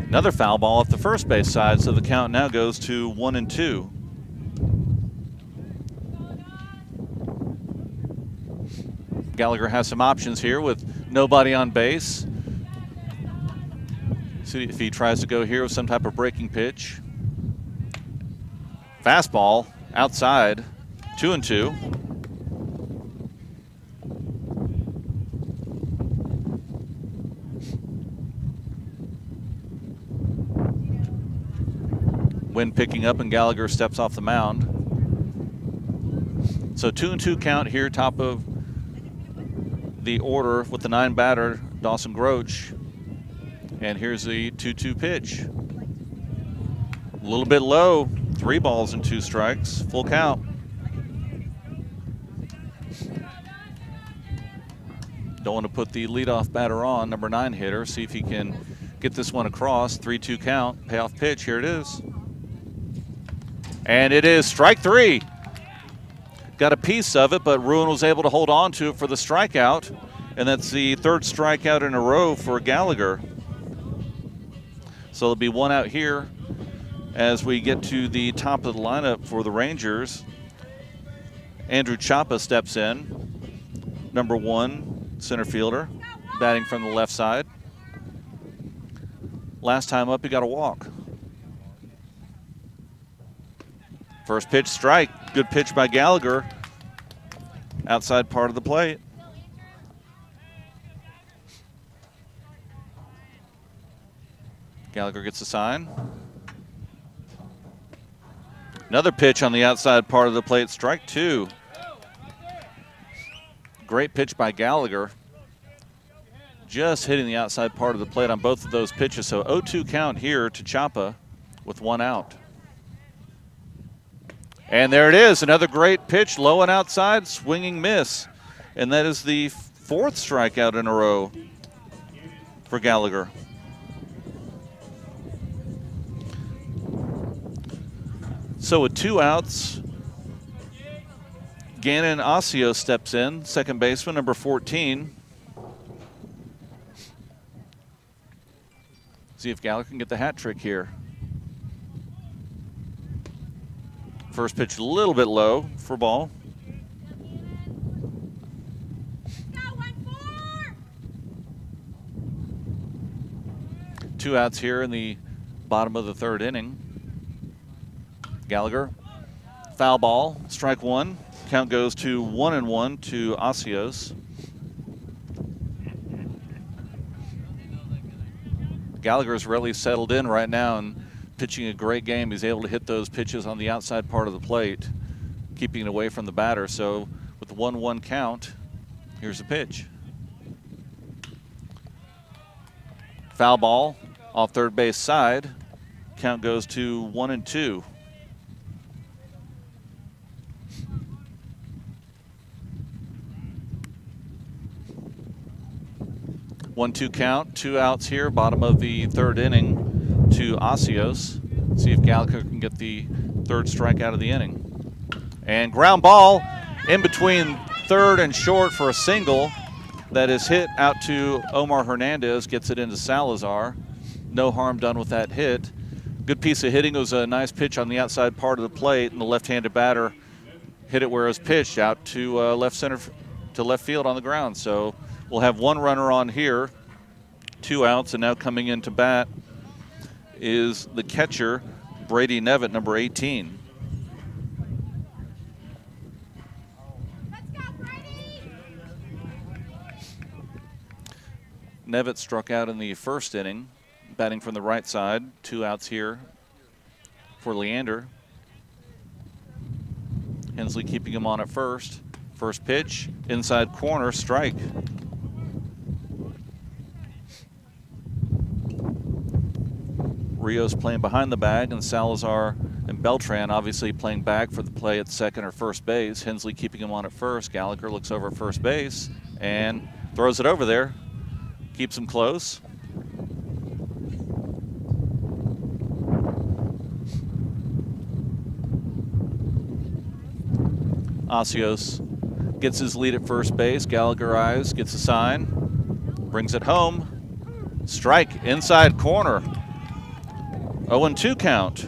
Another foul ball off the first base side, so the count now goes to 1-2. Gallagher has some options here with nobody on base. See if he tries to go here with some type of breaking pitch. Fastball outside, 2-2. Wind picking up, and Gallagher steps off the mound. So 2-2 count here, top of the order with the 9 batter, Dawson Groach. And here's the 2-2 pitch. A little bit low, 3 balls and 2 strikes, full count. Don't want to put the leadoff batter on, number 9 hitter, see if he can get this one across. 3-2 count, payoff pitch, here it is. And it is strike 3. Got a piece of it, but Ruin was able to hold on to it for the strikeout. And that's the 3rd strikeout in a row for Gallagher. So there'll be 1 out here as we get to the top of the lineup for the Rangers. Andrew Chapa steps in, number 1 center fielder, batting from the left side. Last time up, he got a walk. First pitch, strike. Good pitch by Gallagher. Outside part of the plate. Gallagher gets a sign. Another pitch on the outside part of the plate, strike 2. Great pitch by Gallagher. Just hitting the outside part of the plate on both of those pitches. So 0-2 count here to Chapa with 1 out. And there it is, another great pitch, low and outside, swinging miss. And that is the 4th strikeout in a row for Gallagher. So with 2 outs, Gannon Osio steps in, second baseman, number 14. See if Gallagher can get the hat trick here. First pitch a little bit low for ball. Two outs here in the bottom of the 3rd inning. Gallagher, foul ball, strike 1. Count goes to 1-1 to Osios. Gallagher's really settled in right now and pitching a great game. He's able to hit those pitches on the outside part of the plate, keeping it away from the batter. So with the 1-1 count, here's the pitch. Foul ball off third base side. Count goes to 1-2. 1-2 count, 2 outs here, bottom of the 3rd inning to Osios. See if Gallagher can get the 3rd strikeout of the inning. And ground ball in between 3rd and short for a single that is hit out to Omar Hernandez, gets it into Salazar. No harm done with that hit. Good piece of hitting. It was a nice pitch on the outside part of the plate, and the left-handed batter hit it where it was pitched out to left field on the ground. So we'll have 1 runner on here, 2 outs, and now coming in to bat is the catcher, Brady Nevitt, number 18. Let's go, Brady! Nevitt struck out in the 1st inning, batting from the right side. 2 outs here for Leander. Hensley keeping him on at first. First pitch, inside corner, strike. Rios playing behind the bag, and Salazar and Beltran obviously playing back for the play at second or first base. Hensley keeping him on at first. Gallagher looks over at first base and throws it over there. Keeps him close. Osios gets his lead at first base. Gallagher eyes, gets a sign, brings it home. Strike, inside corner. 0-2 count.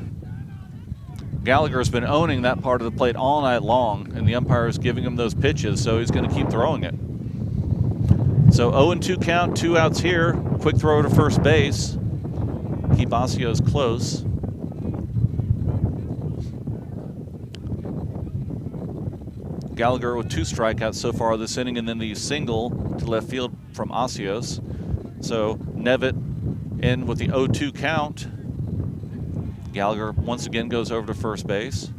Gallagher's been owning that part of the plate all night long, and the umpire is giving him those pitches, so he's going to keep throwing it. So 0-2 count, 2 outs here. Quick throw to first base. Keep Osios close. Gallagher with 2 strikeouts so far this inning, and then the single to left field from Osios. So Nevitt in with the 0-2 count. Gallagher once again goes over to first base.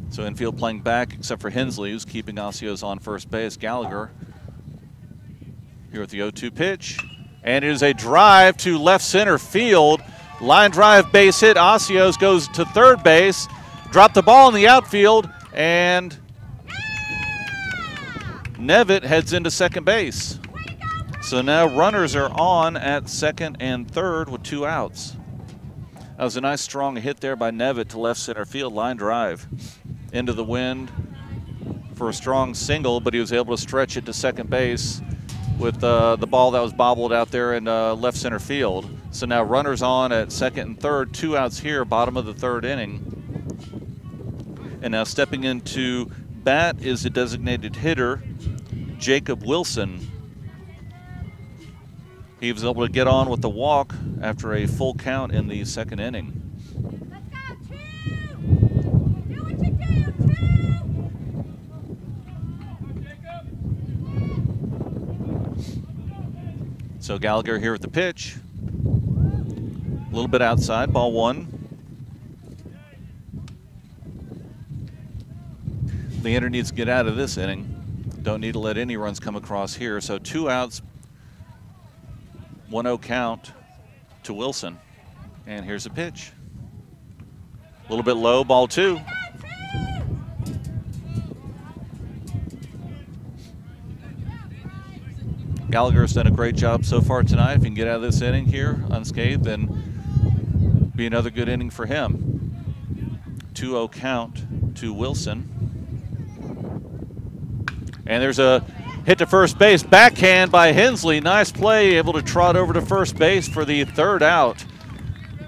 So infield playing back except for Hensley, who's keeping Osios on first base. Gallagher here with the 0-2 pitch. And it is a drive to left center field. Line drive, base hit. Osios goes to third base. Dropped the ball in the outfield, and Nevitt heads into second base. So now runners are on at second and third with 2 outs. That was a nice strong hit there by Nevitt to left center field. Line drive into the wind for a strong single, but he was able to stretch it to second base with the ball that was bobbled out there in left center field. So now runners on at second and third, 2 outs here, bottom of the third inning. And now stepping into bat is the designated hitter, Jacob Wilson. He was able to get on with the walk after a full count in the second inning. So Gallagher here with the pitch. A little bit outside, ball 1. Leander needs to get out of this inning. Don't need to let any runs come across here. So 2 outs, 1-0 count to Wilson. And here's a pitch. A little bit low, ball 2. Gallagher's done a great job so far tonight. If he can get out of this inning here unscathed, then be another good inning for him. 2-0 count to Wilson. And there's a hit to first base, backhand by Hensley. Nice play, able to trot over to first base for the 3rd out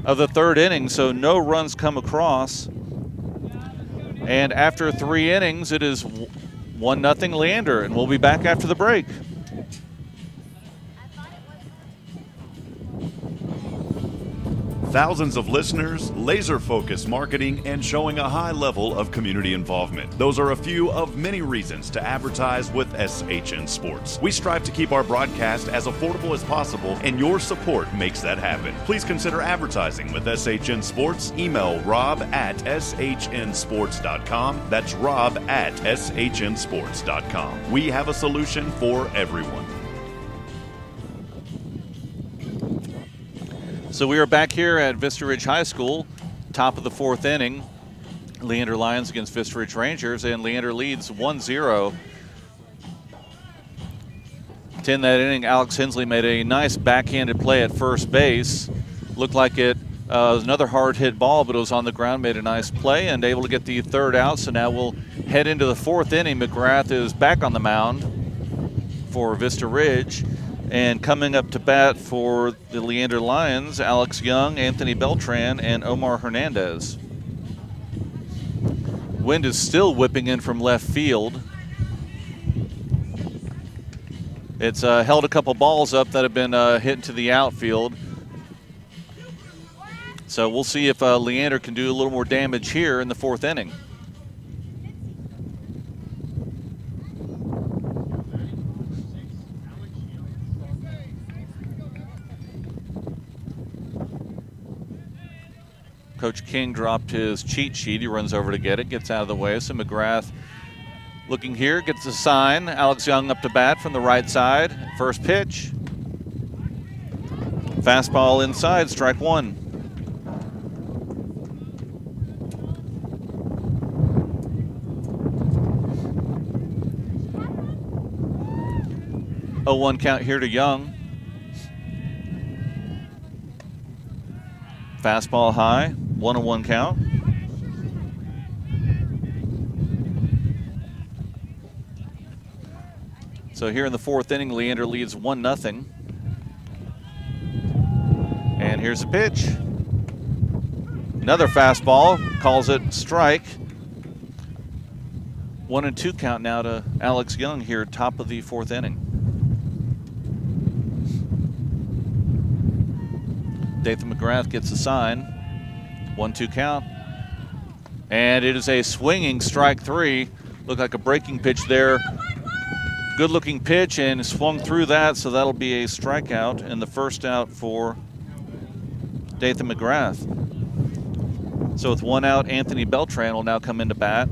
of the 3rd inning. So no runs come across. And after 3 innings, it is 1-0 Leander, and we'll be back after the break. Thousands of listeners, laser-focused marketing, and showing a high level of community involvement. Those are a few of many reasons to advertise with SHN Sports. We strive to keep our broadcast as affordable as possible, and your support makes that happen. Please consider advertising with SHN Sports. Email rob@shnsports.com. That's rob@shnsports.com. We have a solution for everyone. So we are back here at Vista Ridge High School, top of the 4th inning. Leander Lions against Vista Ridge Rangers, and Leander leads 1-0. To end that inning, Alex Hensley made a nice backhanded play at first base. Looked like it was another hard hit ball, but it was on the ground, made a nice play, and able to get the 3rd out. So now we'll head into the 4th inning. McGrath is back on the mound for Vista Ridge. And coming up to bat for the Leander Lions, Alex Young, Anthony Beltran, and Omar Hernandez. Wind is still whipping in from left field. It's held a couple balls up that have been hit into the outfield. So we'll see if Leander can do a little more damage here in the 4th inning. Coach King dropped his cheat sheet. He runs over to get it, gets out of the way. So McGrath looking here, gets a sign. Alex Young up to bat from the right side. First pitch. Fastball inside, strike 1. Oh, 1 count here to Young. Fastball high, 1-1 count. So here in the 4th inning, Leander leads 1-0. And here's the pitch. Another fastball, calls it strike. 1-2 count now to Alex Young here, top of the 4th inning. Dathan McGrath gets a sign. 1-2 count. And it is a swinging strike 3. Looked like a breaking pitch there. good-looking pitch and swung through that, so that'll be a strikeout and the first out for Dathan McGrath. So with 1 out, Anthony Beltran will now come into bat.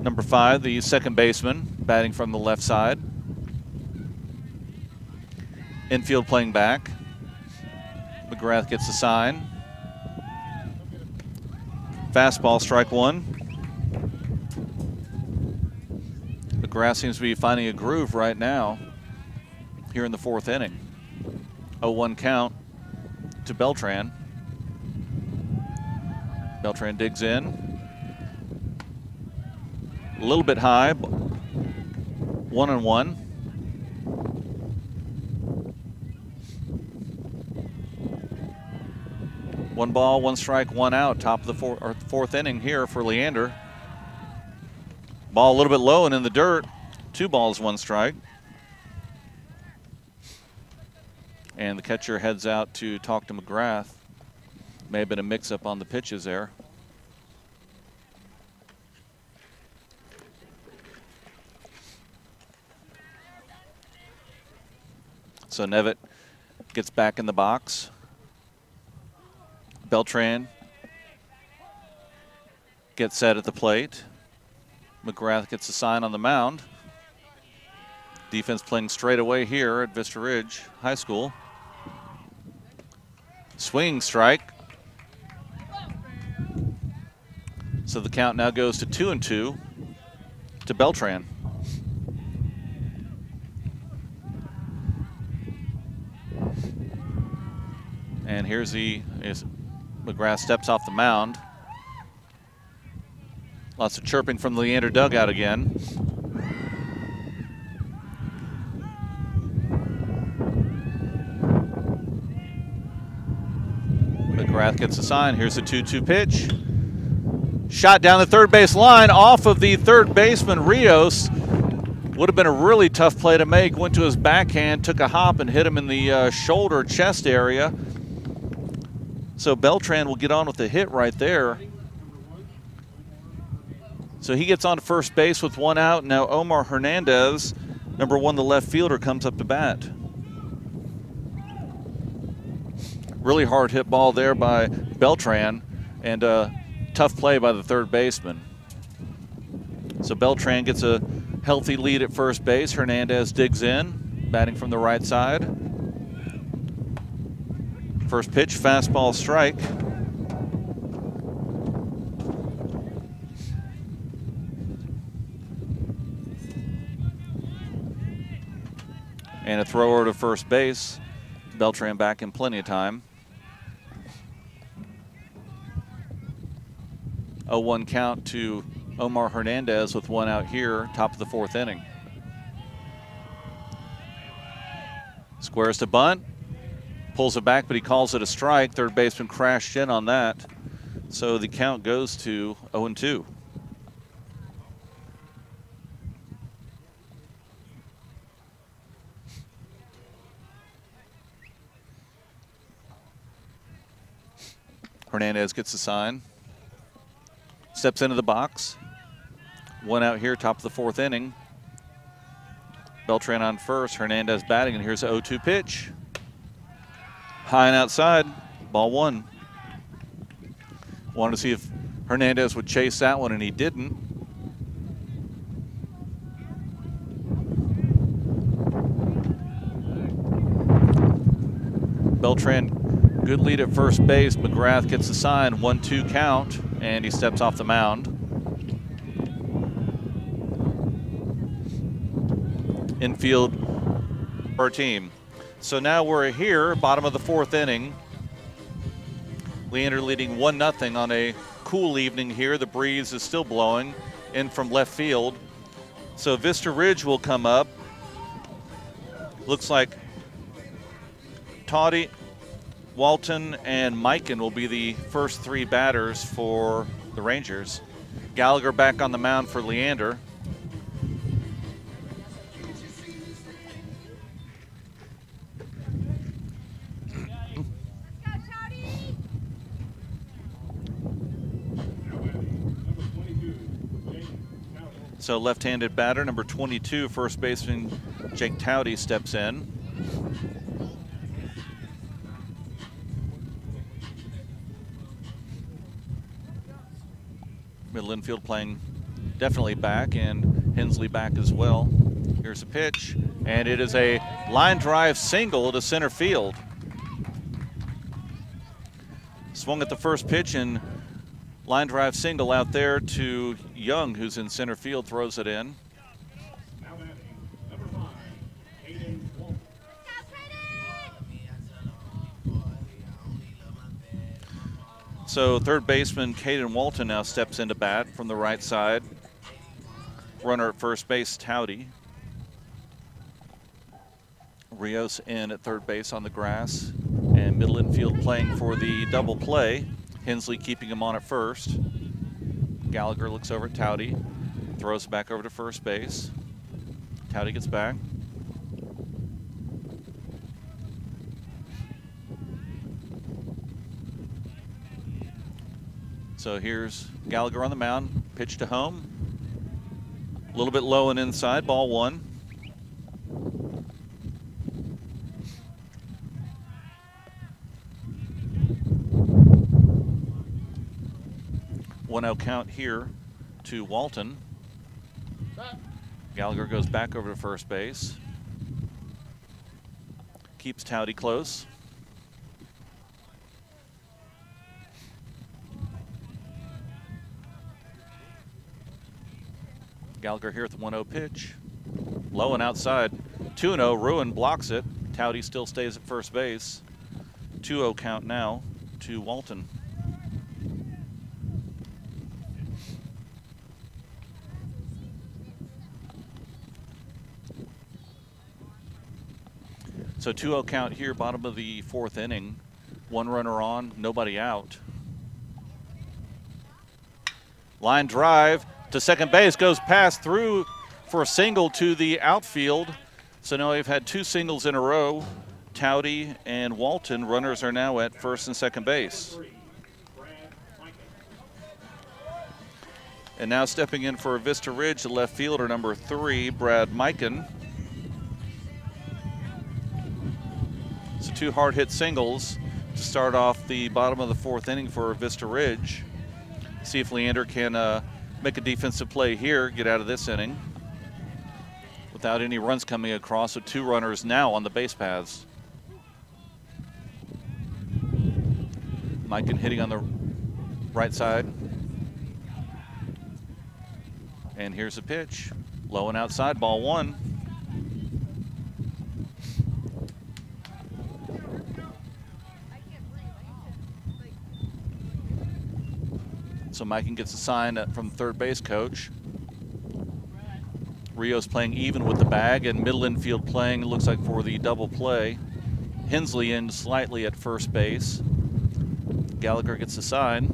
Number 5, the second baseman, batting from the left side. Infield playing back. McGrath gets the sign. Fastball, strike 1. McGrath seems to be finding a groove right now here in the 4th inning. 0-1 count to Beltran. Beltran digs in. A little bit high. 1-1. One ball, 1 strike, 1 out. Top of the 4th inning here for Leander. Ball a little bit low and in the dirt. 2 balls, 1 strike. And the catcher heads out to talk to McGrath. May have been a mix-up on the pitches there. So Nevitt gets back in the box. Beltran gets set at the plate. McGrath gets a sign on the mound. Defense playing straight away here at Vista Ridge High School. Swing strike. So the count now goes to 2-2 to Beltran. And here's McGrath steps off the mound. Lots of chirping from the Leander dugout again. McGrath gets a sign. Here's the 2-2 pitch. Shot down the third base line off of the third baseman, Rios. Would have been a really tough play to make. Went to his backhand, took a hop, and hit him in the shoulder, chest area. So Beltran will get on with the hit right there. So he gets on to first base with 1 out. Now Omar Hernandez, number 1, the left fielder, comes up to bat. Really hard hit ball there by Beltran, and tough play by the third baseman. So Beltran gets a healthy lead at first base. Hernandez digs in, batting from the right side. First pitch, fastball, strike. And a thrower to first base. Beltran back in plenty of time. 0-1 count to Omar Hernandez with 1 out here, top of the 4th inning. Squares to bunt. Pulls it back, but he calls it a strike. Third baseman crashed in on that. So the count goes to 0-2. Hernandez gets the sign. Steps into the box. 1 out here, top of the 4th inning. Beltran on first, Hernandez batting, and here's the 0-2 pitch. High and outside, ball 1. Wanted to see if Hernandez would chase that one, and he didn't. Beltran, good lead at first base. McGrath gets the sign, 1-2 count, and he steps off the mound. Infield for our team. So now we're here, bottom of the 4th inning. Leander leading 1-0 on a cool evening here. The breeze is still blowing in from left field. So Vista Ridge will come up. Looks like Toddy, Walton, and Mikan will be the first 3 batters for the Rangers. Gallagher back on the mound for Leander. So left-handed batter, number 22, first baseman Jake Towdy steps in. Middle infield playing definitely back, and Hensley back as well. Here's a pitch, and it is a line drive single to center field. Swung at the first pitch, and line drive single out there to Young, who's in center field, throws it in. Now batting, number 5, Hayden Walton. So third baseman Caden Walton now steps into bat from the right side. Runner at first base, Towdy. Rios in at third base on the grass. And middle infield playing for the double play. Hensley keeping him on at first. Gallagher looks over at Towdy. Throws it back over to first base. Towdy gets back. So here's Gallagher on the mound. Pitch to home. A little bit low and inside. Ball 1. 1-0 count here to Walton. Gallagher goes back over to first base. Keeps Towdy close. Gallagher here at the 1-0 pitch. Low and outside. 2-0. Ruin blocks it. Towdy still stays at first base. 2-0 count now to Walton. So 2-0 count here, bottom of the 4th inning. 1 runner on, nobody out. Line drive to second base, goes past through for a single to the outfield. So now we've had 2 singles in a row. Towdy and Walton, runners are now at first and second base. And now stepping in for Vista Ridge, the left fielder, number 3, Brad Mikan. So 2 hard hit singles to start off the bottom of the 4th inning for Vista Ridge. See if Leander can make a defensive play here, get out of this inning without any runs coming across, with 2 runners now on the base paths. Mikan hitting on the right side. And here's a pitch. Low and outside, ball 1. So Mikan gets a sign from third base coach. Rios playing even with the bag, and middle infield playing, it looks like, for the double play. Hensley in slightly at first base. Gallagher gets a sign.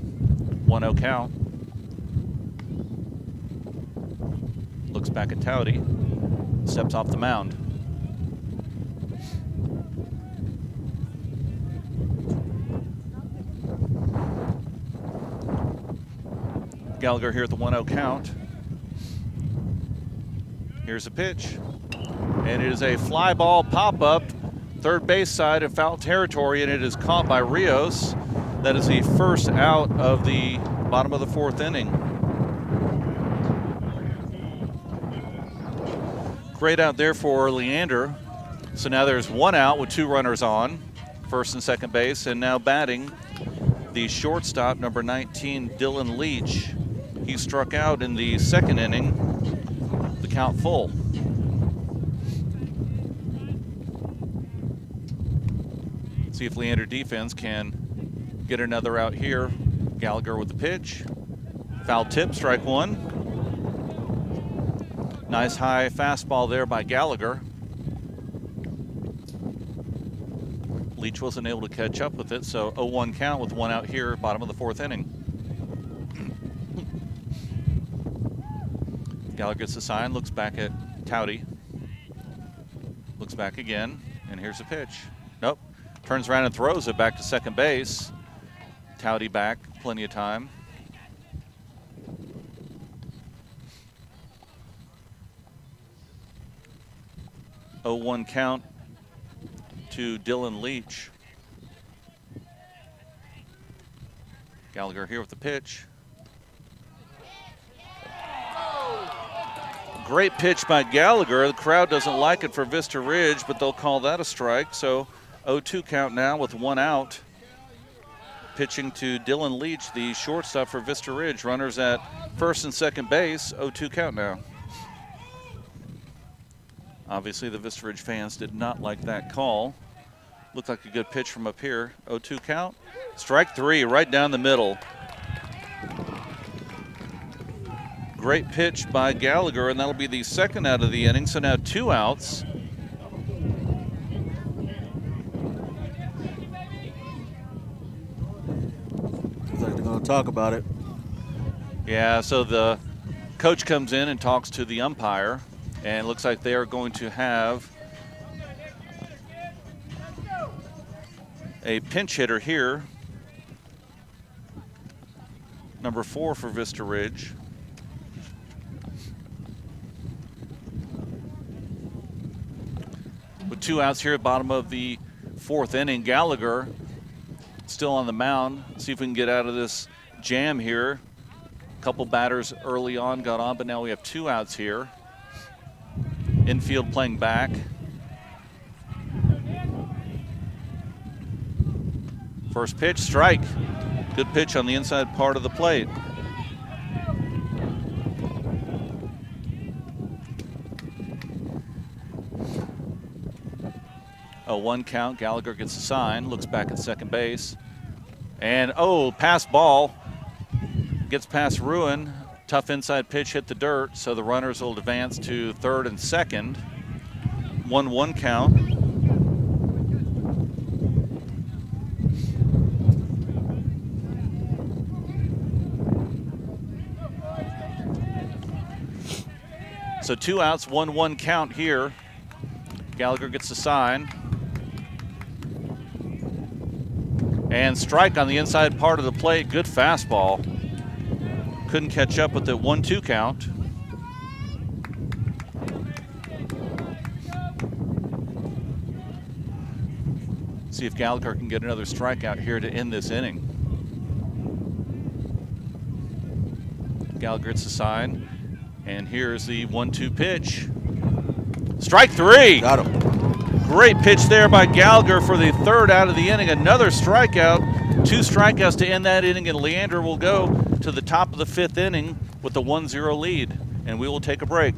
1-0 count. Looks back at Towdy. Steps off the mound. Gallagher here at the 1-0 count. Here's a pitch. And it is a fly ball pop-up, third base side of foul territory, and it is caught by Rios. That is the first out of the bottom of the 4th inning. Great out there for Leander. So now there's 1 out with 2 runners on, first and second base, and now batting the shortstop, number 19, Dylan Leach. He struck out in the 2nd inning, the count full. See if Leander defense can get another out here. Gallagher with the pitch. Foul tip, strike 1. Nice high fastball there by Gallagher. Leach wasn't able to catch up with it, so 0-1 count with 1 out here, bottom of the 4th inning. Gallagher gets the sign, looks back at Towdy. Looks back again, and here's a pitch. Nope. Turns around and throws it back to second base. Towdy back, plenty of time. 0-1 count to Dylan Leach. Gallagher here with the pitch. Great pitch by Gallagher. The crowd doesn't like it for Vista Ridge, but they'll call that a strike. So 0-2 count now with 1 out. Pitching to Dylan Leach, the shortstop for Vista Ridge. Runners at first and second base. 0-2 count now. Obviously, the Vista Ridge fans did not like that call. Looked like a good pitch from up here. 0-2 count. Strike 3 right down the middle. Great pitch by Gallagher, and that'll be the second out of the inning. So now 2 outs. Looks like they're going to talk about it. Yeah, so the coach comes in and talks to the umpire, and it looks like they are going to have a pinch hitter here. Number 4 for Vista Ridge. With 2 outs here at bottom of the 4th inning, Gallagher still on the mound. See if we can get out of this jam here. A couple batters early on got on, but now we have 2 outs here. Infield playing back. First pitch, strike. Good pitch on the inside part of the plate. A 1 count. Gallagher gets a sign, looks back at second base. And pass ball. Gets past Ruin. Tough inside pitch hit the dirt, so the runners will advance to third and second. 1-1 count. So 2 outs, 1-1 count here. Gallagher gets a sign. And strike on the inside part of the plate. Good fastball. Couldn't catch up with the 1-2 count. See if Gallagher can get another strikeout here to end this inning. Gallagher gets a sign. And here's the 1-2 pitch. Strike 3. Got him. Great pitch there by Gallagher for the 3rd out of the inning. Another strikeout. 2 strikeouts to end that inning, and Leander will go to the top of the 5th inning with a 1-0 lead. And we will take a break.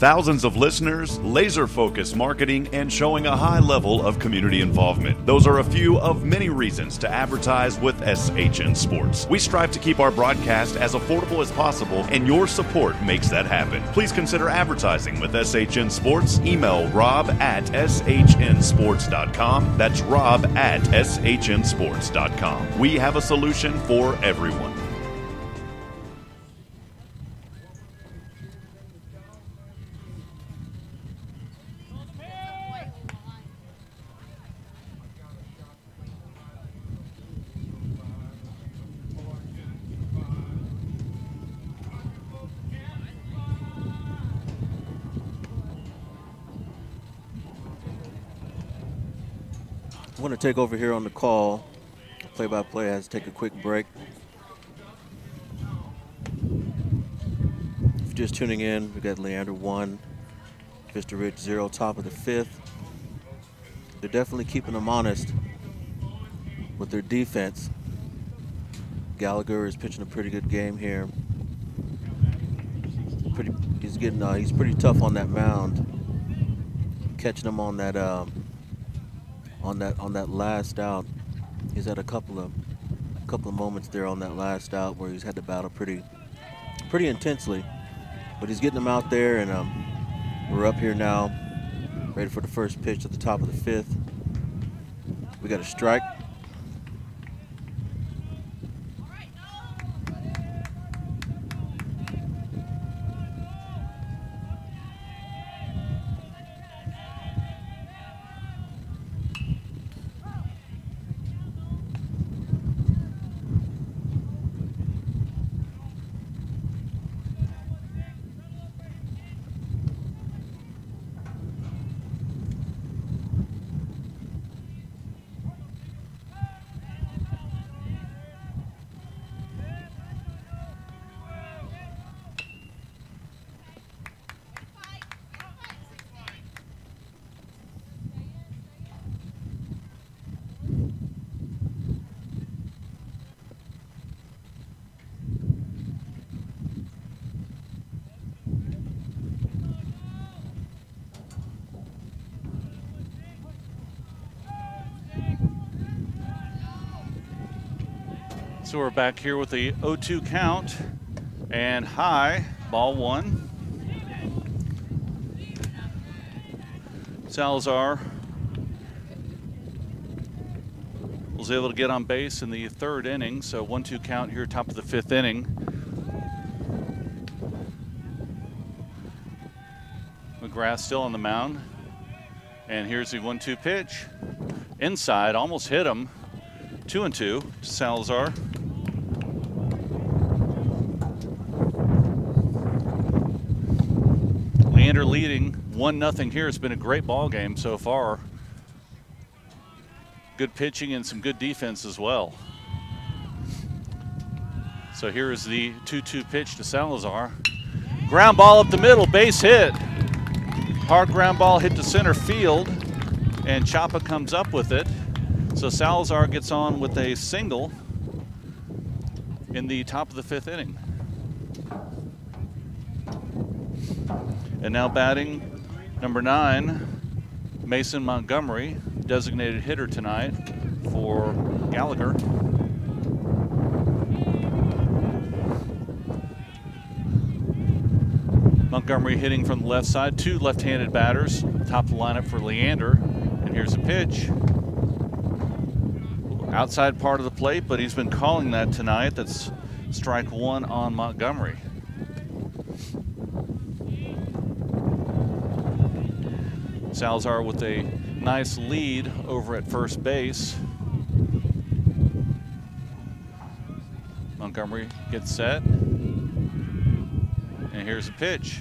Thousands of listeners, laser-focused marketing, and showing a high level of community involvement. Those are a few of many reasons to advertise with SHN Sports. We strive to keep our broadcast as affordable as possible, and your support makes that happen. Please consider advertising with SHN Sports. Email rob@shnsports.com. That's rob@shnsports.com. We have a solution for everyone. I'm going to take over here on the call. Play-by-play has to take a quick break. If you're just tuning in, we got Leander 1, Vista Ridge 0, top of the 5th. They're definitely keeping them honest with their defense. Gallagher is pitching a pretty good game here. He's pretty tough on that mound. Catching him on that last out. He's had a couple of moments there on that last out where he's had to battle pretty intensely, but he's getting them out there, and we're up here now, ready for the first pitch at the top of the 5th. We got a strike. So we're back here with the 0-2 count and high, ball one. Salazar was able to get on base in the third inning, so 1-2 count here, top of the fifth inning. McGrath still on the mound, and here's the 1-2 pitch. Inside, almost hit him. 2-2 to Salazar. Leander leading 1-0 here. It's been a great ball game so far. Good pitching and some good defense as well. So here is the 2-2 pitch to Salazar. Ground ball up the middle, base hit. Hard ground ball hit to center field, and Chapa comes up with it. So Salazar gets on with a single in the top of the fifth inning. And now batting number 9, Mason Montgomery, designated hitter tonight for Gallagher. Montgomery hitting from the left side, 2 left-handed batters, top of the lineup for Leander. And here's a pitch. Outside part of the plate, but he's been calling that tonight. That's strike 1 on Montgomery. Salazar with a nice lead over at first base. Montgomery gets set. And here's a pitch.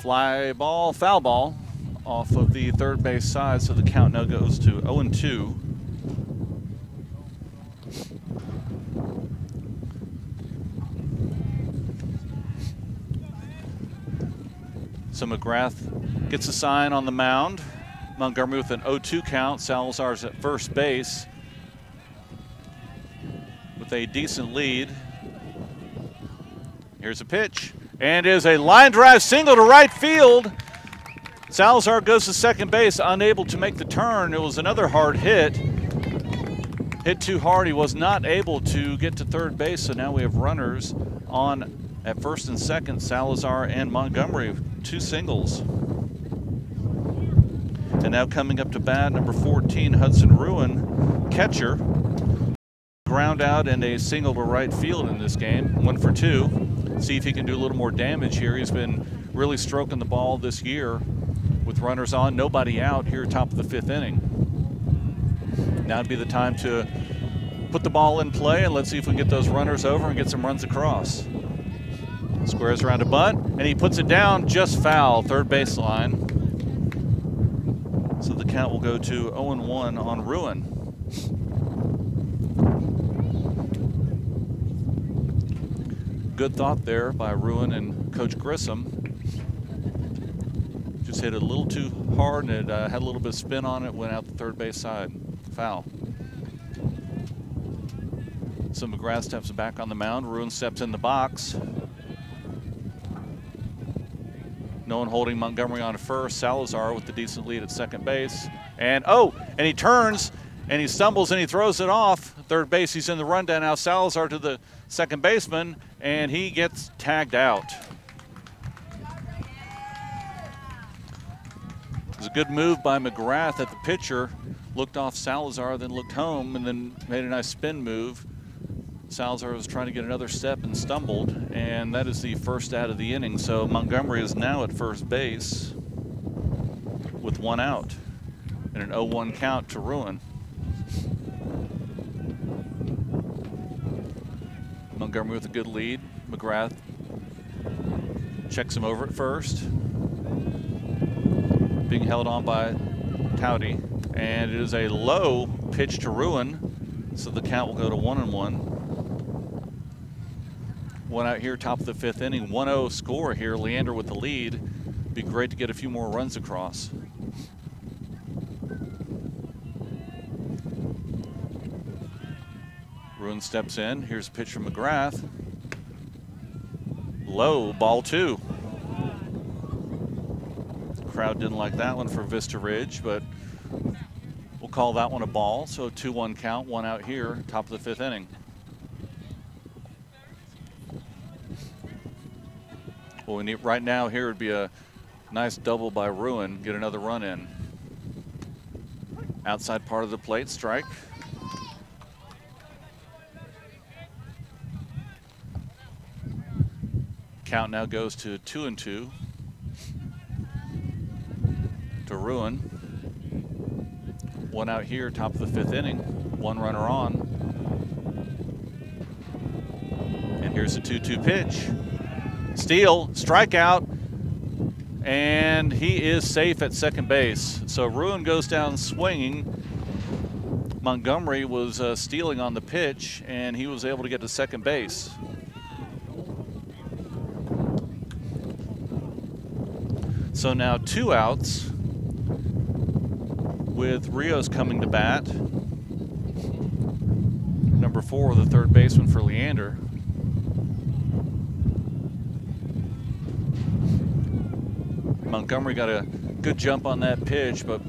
Fly ball, foul ball off of the third base side, so the count now goes to 0-2. So McGrath gets a sign on the mound. Montgomery with an 0-2 count. Salazar's at first base with a decent lead. Here's a pitch, and is a line drive single to right field. Salazar goes to second base, unable to make the turn. It was another hard hit. Hit too hard, he was not able to get to third base, so now we have runners on at first and second, Salazar and Montgomery, 2 singles. And now coming up to bat, number 14, Hudson Ruin, catcher. Ground out and a single to right field in this game, 1 for 2. See if he can do a little more damage here. He's been really stroking the ball this year with runners on, nobody out here, top of the fifth inning. Now would be the time to put the ball in play, and let's see if we can get those runners over and get some runs across. Squares around a bunt, and he puts it down just foul, third baseline. So the count will go to 0-1 on Ruin. Good thought there by Ruin and Coach Grissom. Just hit it a little too hard, and it had a little bit of spin on it, went out the third base side. Foul. So McGrath steps back on the mound. Ruin steps in the box. No one holding Montgomery on first. Salazar with the decent lead at second base. And he turns and he stumbles and he throws it off. Third base, he's in the rundown now. Salazar to the second baseman, and he gets tagged out. It was a good move by McGrath at the pitcher. Looked off Salazar, then looked home, and then made a nice spin move. Salazar was trying to get another step and stumbled, and that is the first out of the inning. So Montgomery is now at first base with 1 out and an 0-1 count to Ruin. Montgomery with a good lead. McGrath checks him over at first. Being held on by Towdy, and it is a low pitch to Ruin, so the count will go to 1-1. 1 out here, top of the fifth inning. 1-0 score here. Leander with the lead. Be great to get a few more runs across. Ruin steps in. Here's a pitch from McGrath. Low, ball 2. The crowd didn't like that one for Vista Ridge, but we'll call that one a ball. So 2-1 count, 1 out here, top of the 5th inning. Well, we need, right now here would be a nice double by Ruin, get another run in. Outside part of the plate, strike. Count now goes to 2-2 to Ruin. 1 out here, top of the 5th inning. 1 runner on. And here's the 2-2 pitch. Steal, strikeout, and he is safe at second base. So Ruin goes down swinging. Montgomery was stealing on the pitch, and he was able to get to second base. So now 2 outs with Rios coming to bat. Number 4, the third baseman for Leander. Montgomery got a good jump on that pitch, but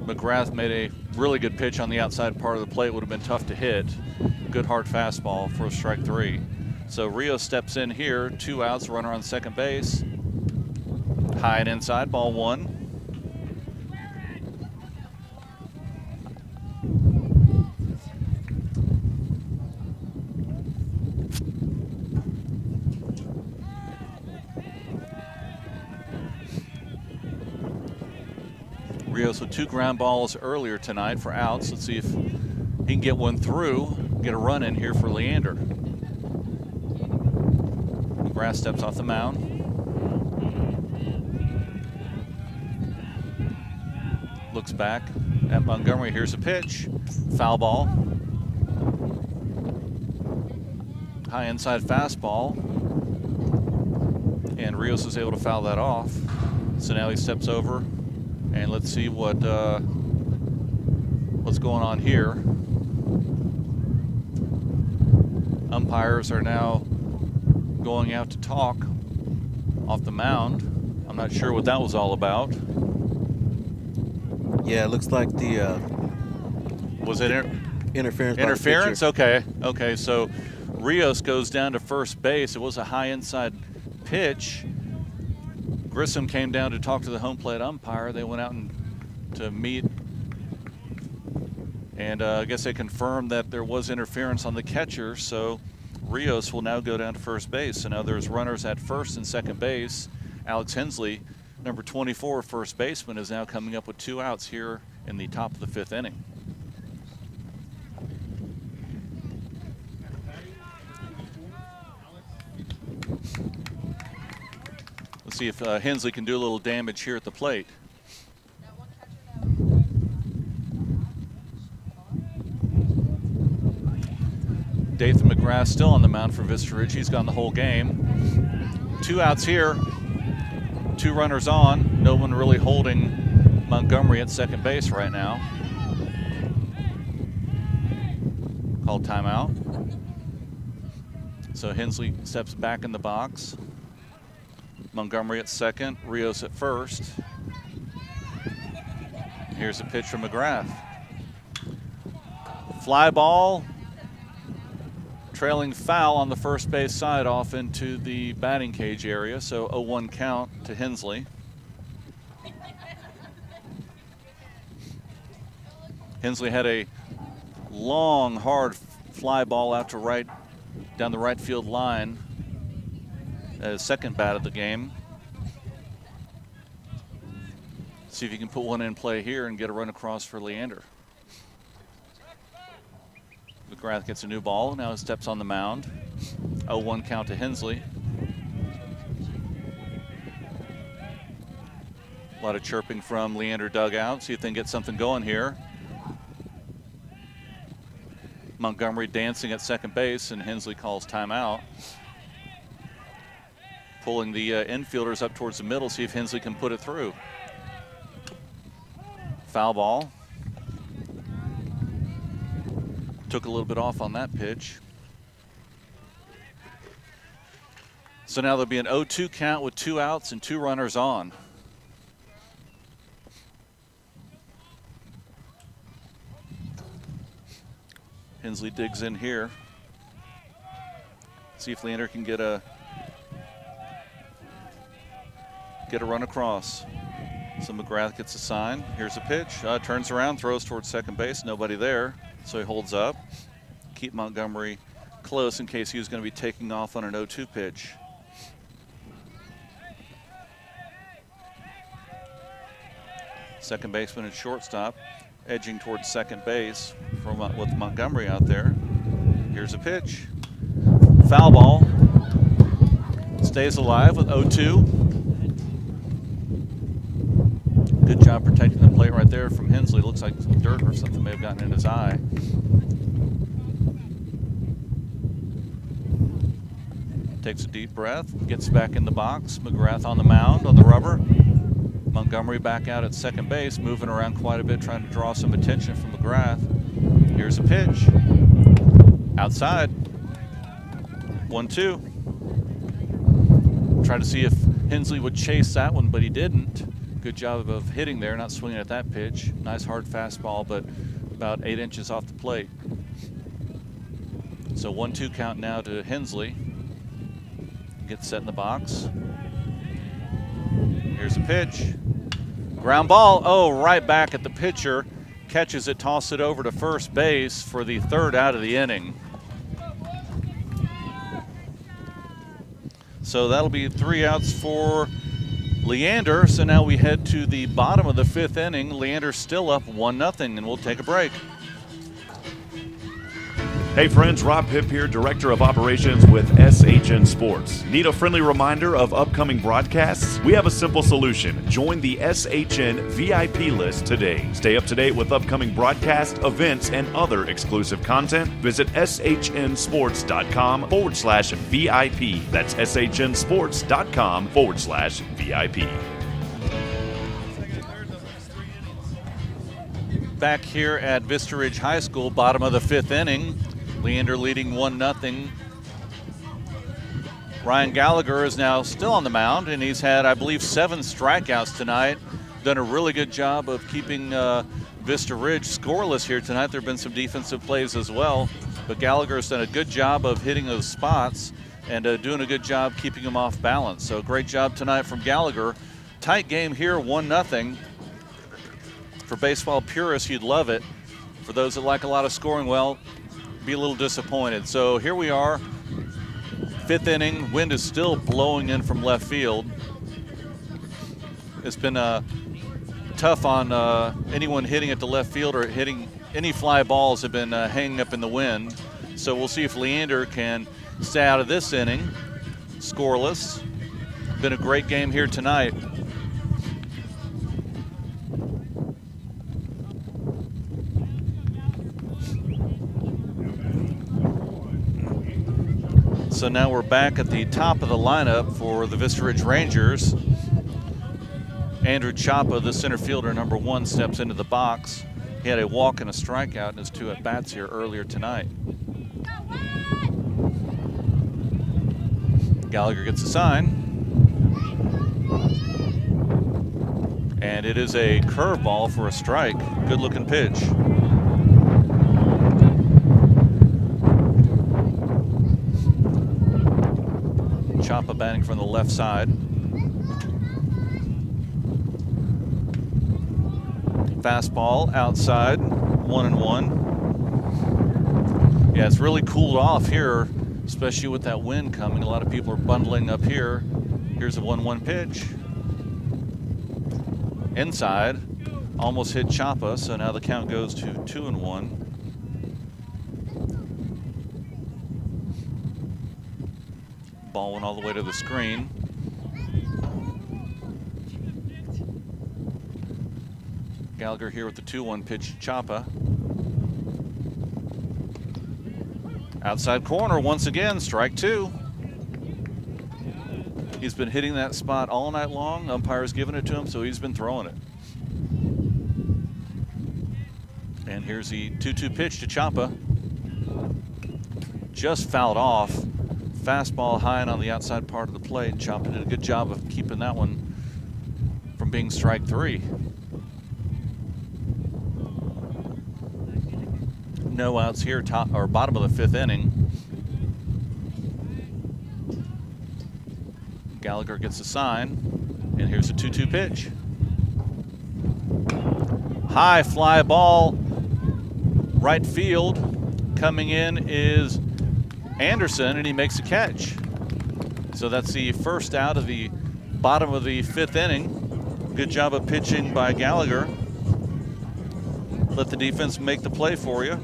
McGrath made a really good pitch on the outside part of the plate. Would have been tough to hit. Good hard fastball for strike 3. So Rios steps in here, 2 outs, runner on second base. High and inside, ball 1. Rios with 2 ground balls earlier tonight for outs. Let's see if he can get one through, get a run in here for Leander. McGrath steps off the mound. Looks back at Montgomery. Here's a pitch. Foul ball. High inside fastball. And Rios is able to foul that off. So now he steps over. And let's see what's going on here. Umpires are now going out to talk off the mound. I'm not sure what that was all about. Yeah, it looks like the was it interference? Interference? Okay. Okay, so Rios goes down to first base. It was a high inside pitch. Grissom came down to talk to the home plate umpire. They went out to meet, and I guess they confirmed that there was interference on the catcher, so Rios will now go down to first base. So now there's runners at first and second base. Alex Hensley, number 24, first baseman, is now coming up with 2 outs here in the top of the 5th inning. Let's see if Hensley can do a little damage here at the plate. Dathan McGrath still on the mound for Vista Ridge. He's gone the whole game. 2 outs here, 2 runners on. No one really holding Montgomery at second base right now. Called timeout. So Hensley steps back in the box. Montgomery at second, Rios at first. Here's a pitch from McGrath. Fly ball, trailing foul on the first base side off into the batting cage area, so 0-1 count to Hensley. Hensley had a long, hard fly ball out to right, down the right field line. His second bat of the game. See if he can put one in play here and get a run across for Leander. McGrath gets a new ball. Now he steps on the mound. 0-1 count to Hensley. A lot of chirping from Leander dugout. See if they can get something going here. Montgomery dancing at second base, and Hensley calls timeout. Pulling the infielders up towards the middle, see if Hensley can put it through. Foul ball. Took a little bit off on that pitch. So now there'll be an 0-2 count with 2 outs and 2 runners on. Hensley digs in here. See if Leander can get a run across. So McGrath gets a sign. Here's a pitch. Turns around, throws towards second base. Nobody there, so he holds up. Keep Montgomery close in case he was going to be taking off on an 0-2 pitch. Second baseman and shortstop edging towards second base with Montgomery out there. Here's a pitch. Foul ball. Stays alive with 0-2. Good job protecting the plate right there from Hensley. Looks like dirt or something may have gotten in his eye. Takes a deep breath, gets back in the box. McGrath on the mound, on the rubber. Montgomery back out at second base, moving around quite a bit, trying to draw some attention from McGrath. Here's a pitch. Outside. 1-2. Tried to see if Hensley would chase that one, but he didn't. Good job of hitting there, not swinging at that pitch. Nice hard fastball, but about 8 inches off the plate. So 1-2 count now to Hensley. Gets set in the box. Here's a pitch. Ground ball. Oh, right back at the pitcher. Catches it, tosses it over to first base for the 3rd out of the inning. So that'll be 3 outs for Leander. So now we head to the bottom of the 5th inning. Leander's still up 1-0, and we'll take a break. Hey friends, Rob Hipp here, Director of Operations with SHN Sports. Need a friendly reminder of upcoming broadcasts? We have a simple solution. Join the SHN VIP list today. Stay up to date with upcoming broadcasts, events, and other exclusive content. Visit shnsports.com/VIP. That's shnsports.com/VIP. Back here at Vista Ridge High School, bottom of the 5th inning. Leander leading 1-0. Ryan Gallagher is now still on the mound, and he's had, I believe, 7 strikeouts tonight. Done a really good job of keeping Vista Ridge scoreless here tonight. There have been some defensive plays as well, but Gallagher's done a good job of hitting those spots and doing a good job keeping them off balance. So great job tonight from Gallagher. Tight game here, 1-0. For baseball purists, you'd love it. For those that like a lot of scoring, well, be a little disappointed. So here we are, 5th inning. Wind is still blowing in from left field. It's been tough on anyone hitting at the left field or hitting any fly balls have been hanging up in the wind. So we'll see if Leander can stay out of this inning scoreless. Been a great game here tonight. So now we're back at the top of the lineup for the Vista Ridge Rangers. Andrew Chapa, the center fielder, number 1, steps into the box. He had a walk and a strikeout in his 2 at-bats here earlier tonight. Gallagher gets a sign. And it is a curveball for a strike. Good-looking pitch. Chapa batting from the left side. Fastball outside, 1-1. Yeah, it's really cooled off here, especially with that wind coming. A lot of people are bundling up here. Here's a 1-1 pitch. Inside, almost hit Chapa, so now the count goes to 2-1. Ball went all the way to the screen. Gallagher here with the 2-1 pitch to Chapa. Outside corner once again, strike 2. He's been hitting that spot all night long. Umpire's giving it to him, so he's been throwing it. And here's the 2-2 pitch to Chapa. Just fouled off. Fastball high and on the outside part of the plate. Chapa did a good job of keeping that one from being strike 3. no outs here, top or bottom of the 5th inning. Gallagher gets a sign, and here's a 2-2 pitch. High fly ball, right field. Coming in is Anderson, and he makes a catch. So that's the first out of the bottom of the 5th inning. Good job of pitching by Gallagher. Let the defense make the play for you.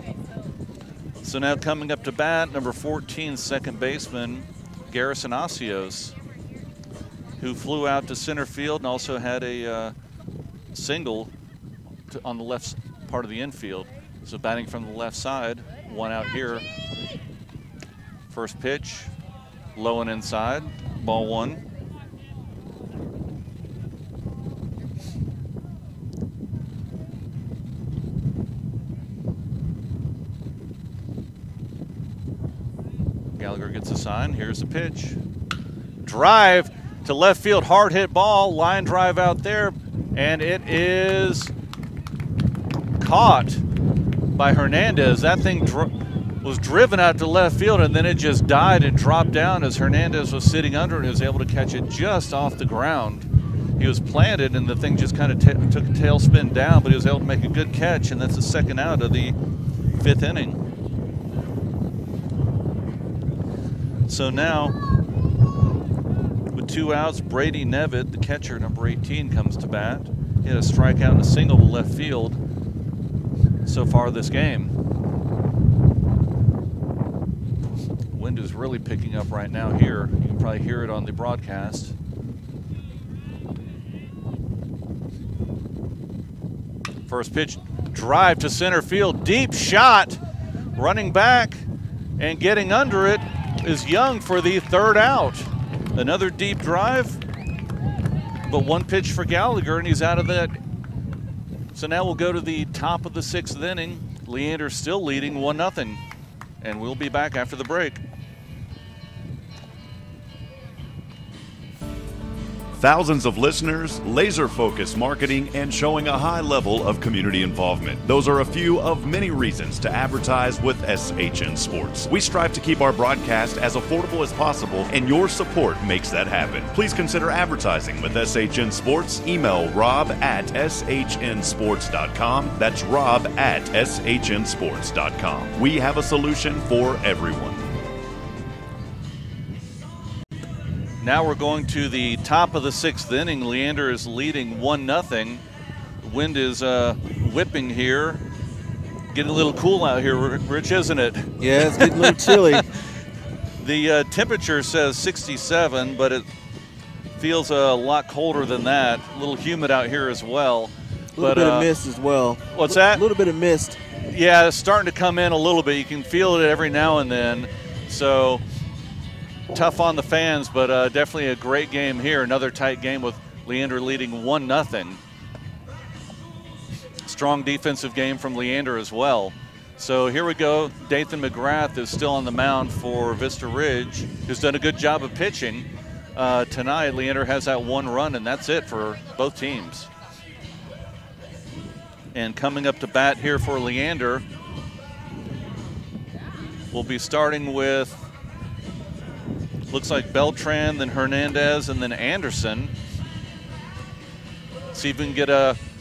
So now coming up to bat, number 14, second baseman, Garrison Asios, who flew out to center field and also had a single on the left part of the infield. So batting from the left side, one out here. First pitch, low and inside, ball 1. Gallagher gets a sign, here's the pitch. Drive to left field, hard hit ball, line drive out there, and it is caught by Hernandez. That thing was driven out to left field, and then it just died and dropped down as Hernandez was sitting under it and was able to catch it just off the ground. He was planted, and the thing just kind of took a tailspin down, but he was able to make a good catch, and that's the second out of the 5th inning. So now, with 2 outs, Brady Nevitt, the catcher, number 18, comes to bat. He had a strikeout and a single to left field so far this game. Wind is really picking up right now here. You can probably hear it on the broadcast. First pitch, drive to center field, deep shot, running back and getting under it is Young for the 3rd out. Another deep drive, but 1 pitch for Gallagher, and he's out of that. So now we'll go to the top of the 6th inning. Leander still leading 1-0, and we'll be back after the break. Thousands of listeners, laser-focused marketing, and showing a high level of community involvement. Those are a few of many reasons to advertise with SHN Sports. We strive to keep our broadcast as affordable as possible, and your support makes that happen. Please consider advertising with SHN Sports. Email rob@shnsports.com. That's rob@shnsports.com. We have a solution for everyone. Now we're going to the top of the 6th inning. Leander is leading 1-0. The wind is whipping here. Getting a little cool out here, Rich, isn't it? Yeah, it's getting a little chilly. The temperature says 67, but it feels a lot colder than that. A little humid out here as well. A little bit of mist as well. What's that? A little bit of mist. Yeah, it's starting to come in a little bit. You can feel it every now and then. So tough on the fans, but definitely a great game here. Another tight game with Leander leading 1-0. Strong defensive game from Leander as well. So here we go. Dathan McGrath is still on the mound for Vista Ridge, who's done a good job of pitching. Tonight, Leander has that 1 run, and that's it for both teams. And coming up to bat here for Leander, we'll be starting with, looks like Beltran, then Hernandez, and then Anderson. See if we can get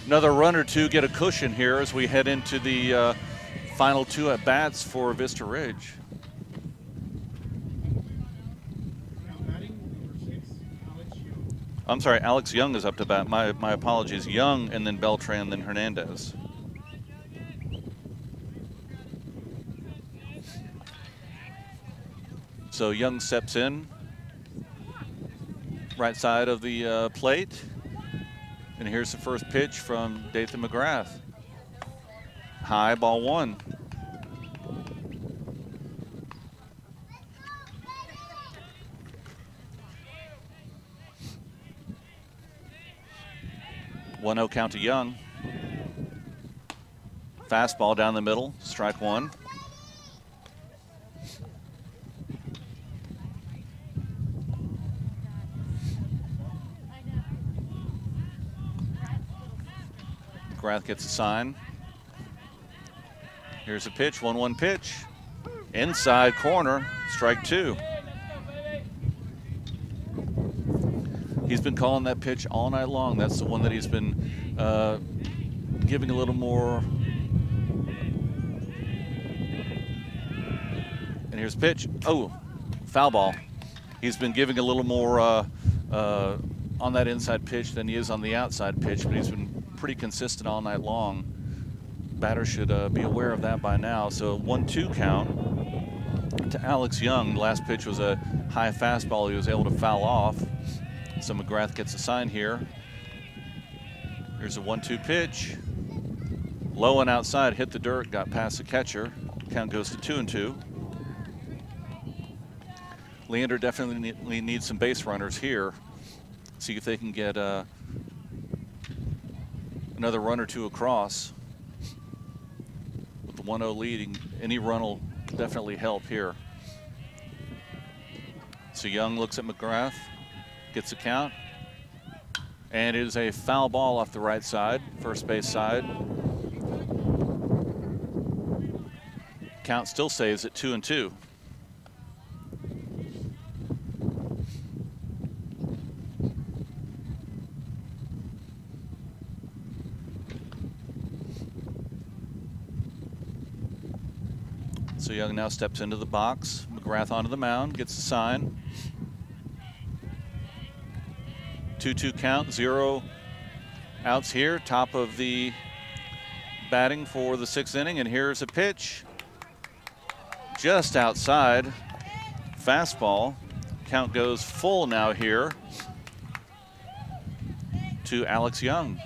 another run or two, get a cushion here as we head into the final 2 at-bats for Vista Ridge. I'm sorry, Alex Young is up to bat. My apologies. Young, and then Beltran, then Hernandez. So Young steps in, right side of the plate. And here's the first pitch from Dathan McGrath. High, ball 1. One 0 count to Young. Fastball down the middle, strike 1. McGrath gets a sign. Here's a pitch, 1-1 pitch. Inside corner, strike 2. He's been calling that pitch all night long. That's the one that he's been giving a little more. And here's a pitch. Oh, foul ball. He's been giving a little more on that inside pitch than he is on the outside pitch, but he's been pretty consistent all night long. Batter should be aware of that by now. So 1-2 count to Alex Young. Last pitch was a high fastball he was able to foul off. So McGrath gets a sign here. Here's a 1-2 pitch. Low and outside, hit the dirt, got past the catcher. Count goes to 2-2. Leander definitely needs some base runners here. See if they can get another run or two across. With the 1-0 leading, any run will definitely help here. So Young looks at McGrath, gets a count, and it is a foul ball off the right side, first base side. Count still stays at 2-2. So Young now steps into the box. McGrath onto the mound, gets the sign. 2-2 count, 0 outs here. Top of the batting for the 6th inning, and here's a pitch. Just outside, fastball. Count goes full now here to Alex Young.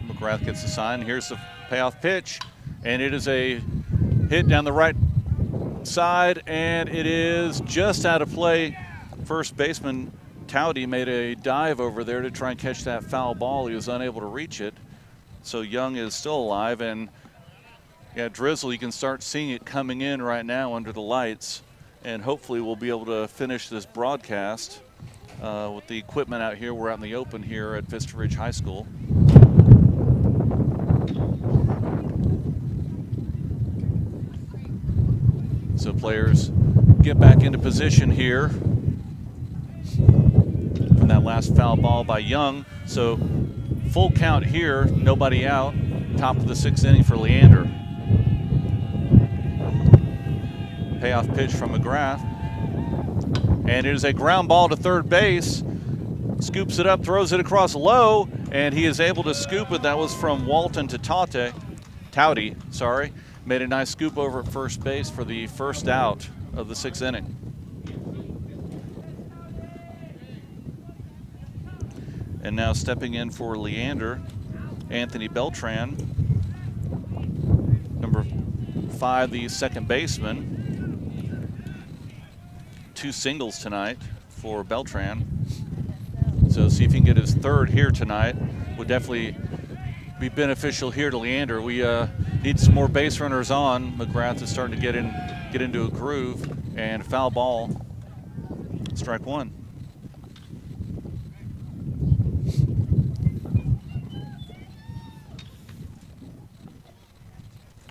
McGrath gets the sign. Here's the payoff pitch, and it is a hit down the right side, and it is just out of play. First baseman Towdy made a dive over there to try and catch that foul ball. He was unable to reach it. So Young is still alive, and yeah, drizzle, you can start seeing it coming in right now under the lights, and hopefully we'll be able to finish this broadcast with the equipment out here. We're out in the open here at Vista Ridge High School. So players get back into position here from that last foul ball by Young. So full count here, nobody out. Top of the 6th inning for Leander. Payoff pitch from McGrath. And it is a ground ball to third base. Scoops it up, throws it across low, and he is able to scoop it. That was from Walton to Towdy, sorry. Made a nice scoop over at first base for the first out of the 6th inning. And now stepping in for Leander, Anthony Beltran, number 5, the second baseman. 2 singles tonight for Beltran. So see if he can get his 3rd here tonight. Would definitely be beneficial here to Leander. We need some more base runners on. McGrath is starting to get into a groove, and foul ball, strike 1.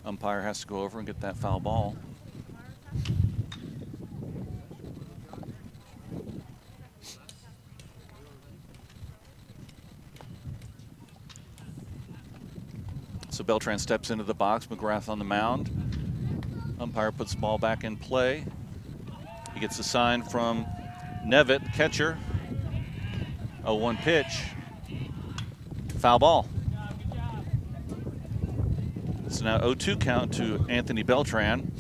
Umpire has to go over and get that foul ball. So Beltran steps into the box, McGrath on the mound. Umpire puts the ball back in play. He gets a sign from Nevitt, catcher. 0-1 pitch. Foul ball. So now 0-2 count to Anthony Beltran.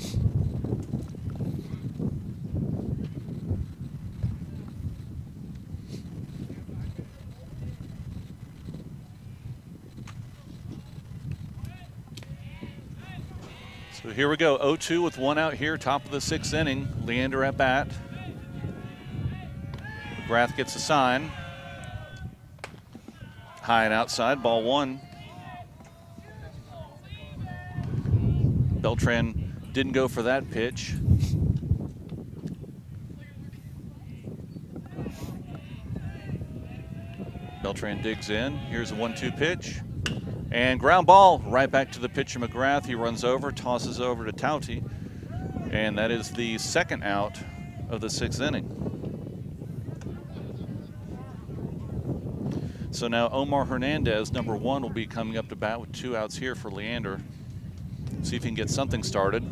So here we go, 0-2 with 1 out here, top of the 6th inning. Leander at bat. McGrath gets a sign. High and outside, ball 1. Beltran didn't go for that pitch. Beltran digs in. Here's a 1-2 pitch. And ground ball right back to the pitcher McGrath. He runs over, tosses over to Tauti. And that is the second out of the 6th inning. So now Omar Hernandez, number 1, will be coming up to bat with 2 outs here for Leander. See if he can get something started.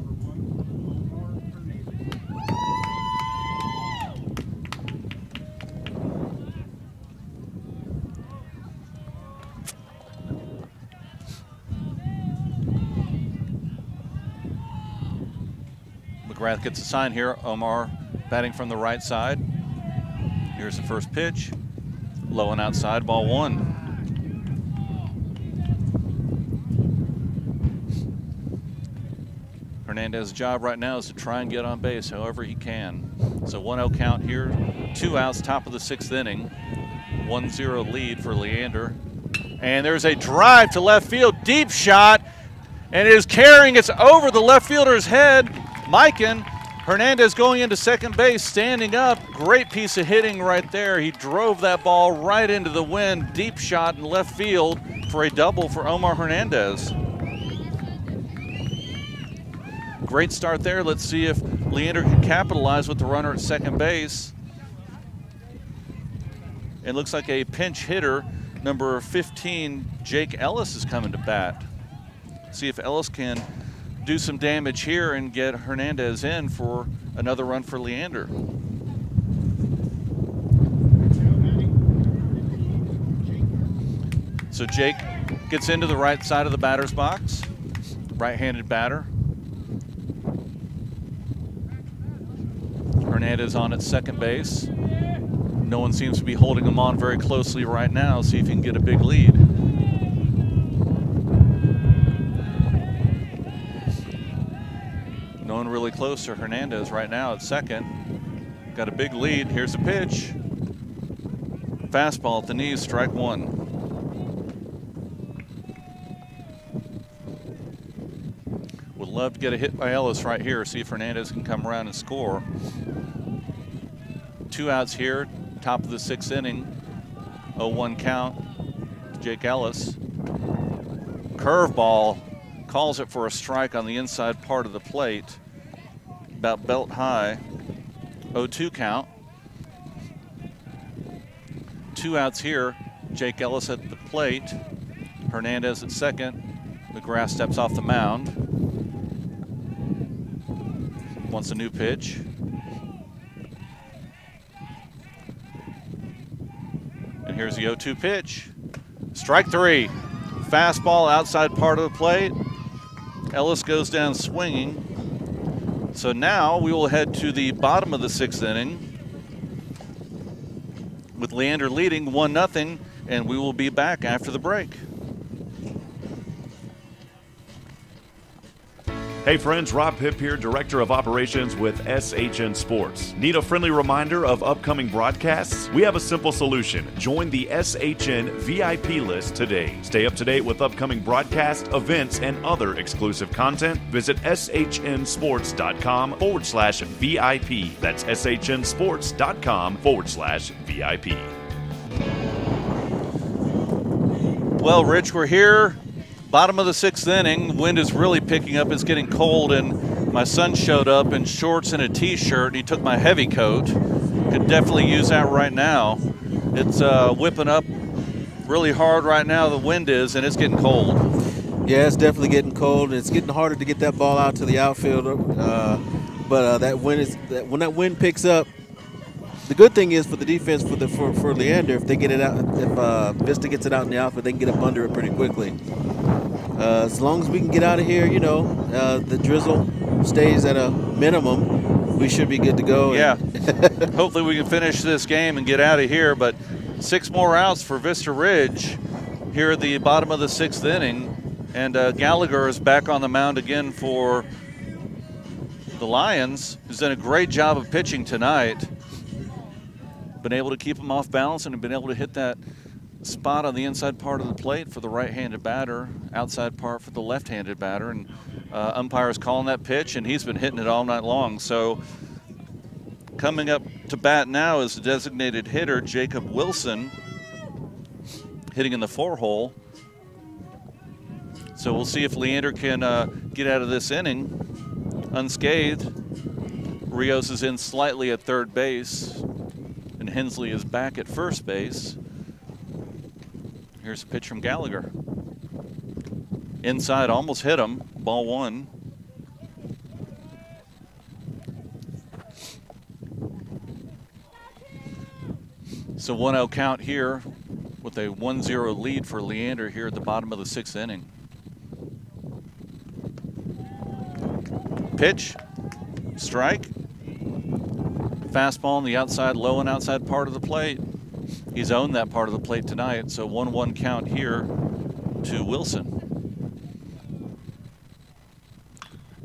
McGrath gets a sign here. Omar batting from the right side. Here's the first pitch. Low and outside, ball 1. Hernandez's job right now is to try and get on base however he can. So 1-0 count here, 2 outs, top of the 6th inning. 1-0 lead for Leander. And there's a drive to left field, deep shot, and it is carrying, it's over the left fielder's head. Mikan. Hernandez going into second base, standing up. Great piece of hitting right there. He drove that ball right into the wind. Deep shot in left field for a double for Omar Hernandez. Great start there. Let's see if Leander can capitalize with the runner at second base. It looks like a pinch hitter, number 15, Jake Ellis, is coming to bat. See if Ellis can do some damage here and get Hernandez in for another run for Leander. So Jake gets into the right side of the batter's box, right-handed batter. Hernandez on at second base. No one seems to be holding him on very closely right now. See if he can get a big lead. No one really close to Hernandez right now at second. Got a big lead. Here's a pitch. Fastball at the knees, strike 1. Would love to get a hit by Ellis right here. See if Hernandez can come around and score. 2 outs here, top of the 6th inning. 0-1 count to Jake Ellis. Curveball. Calls it for a strike on the inside part of the plate, about belt high. 0-2 count. 2 outs here. Jake Ellis at the plate. Hernandez at second. McGrath steps off the mound. Wants a new pitch. And here's the 0-2 pitch. Strike 3. Fastball outside part of the plate. Ellis goes down swinging. So now we will head to the bottom of the 6th inning with Leander leading 1-0, and we will be back after the break. Hey friends, Rob Hipp here, Director of Operations with SHN Sports. Need a friendly reminder of upcoming broadcasts? We have a simple solution. Join the SHN VIP list today. Stay up to date with upcoming broadcasts, events, and other exclusive content. Visit shnsports.com/VIP. That's shnsports.com/VIP. Well, Rich, we're here. Bottom of the 6th inning. Wind is really picking up. It's getting cold, and my son showed up in shorts and a t-shirt, and he took my heavy coat. Could definitely use that right now. It's whipping up really hard right now, the wind is, and it's getting cold. Yeah, it's definitely getting cold, and it's getting harder to get that ball out to the outfielder. But that wind is when that wind picks up. The good thing is for the defense for Leander, if they get it out, if Vista gets it out in the outfield, they can get up under it pretty quickly. As long as we can get out of here, you know, the drizzle stays at a minimum, we should be good to go. Yeah. Hopefully we can finish this game and get out of here. But 6 more outs for Vista Ridge here at the bottom of the 6th inning. And Gallagher is back on the mound again for the Lions, who's done a great job of pitching tonight. Been able to keep them off balance and been able to hit that spot on the inside part of the plate for the right-handed batter, outside part for the left-handed batter, and umpire's calling that pitch, and he's been hitting it all night long. So coming up to bat now is the designated hitter, Jacob Wilson. hitting in the 4-hole. So we'll see if Leander can get out of this inning unscathed. Rios is in slightly at third base, and Hensley is back at first base. Here's a pitch from Gallagher. Inside, almost hit him. Ball 1. So 1-0 count here with a 1-0 lead for Leander here at the bottom of the 6th inning. Pitch, strike, fastball on the outside, low and outside part of the plate. He's owned that part of the plate tonight, so 1-1 count here to Wilson.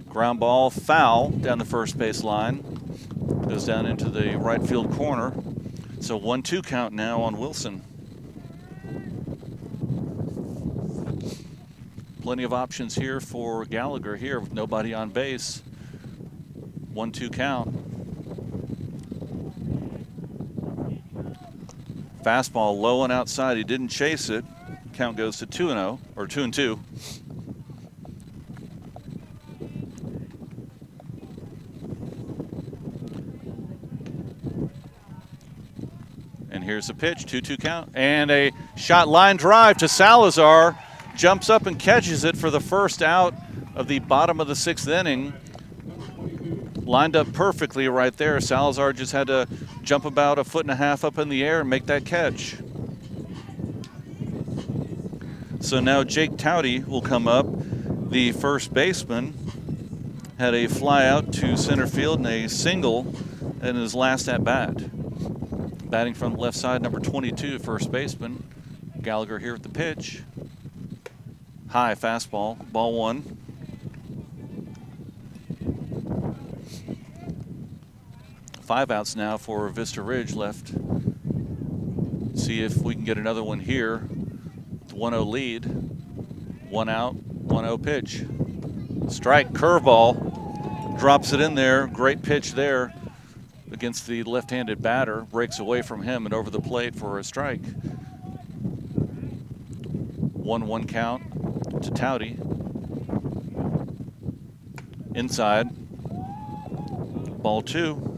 Ground ball foul down the first base line. Goes down into the right field corner. So 1-2 count now on Wilson. Plenty of options here for Gallagher here with nobody on base. 1-2 count. Fastball low and outside. He didn't chase it. Count goes to 2-0 or 2-2. And here's the pitch, 2-2 count. And a shot line drive to Salazar. Jumps up and catches it for the first out of the bottom of the 6th inning. Lined up perfectly right there. Salazar just had to jump about 1.5 feet up in the air and make that catch. So now Jake Towdy will come up. The first baseman had a fly out to center field and a single in his last at bat. Batting from the left side, number 22, first baseman. Gallagher here with the pitch. High fastball, ball 1. Five outs now for Vista Ridge left. See if we can get another one here. 1-0 lead. 1 out, 1-0 pitch. Strike, curveball. Drops it in there. Great pitch there against the left-handed batter. Breaks away from him and over the plate for a strike. 1-1 count to Towdy. Inside. Ball 2.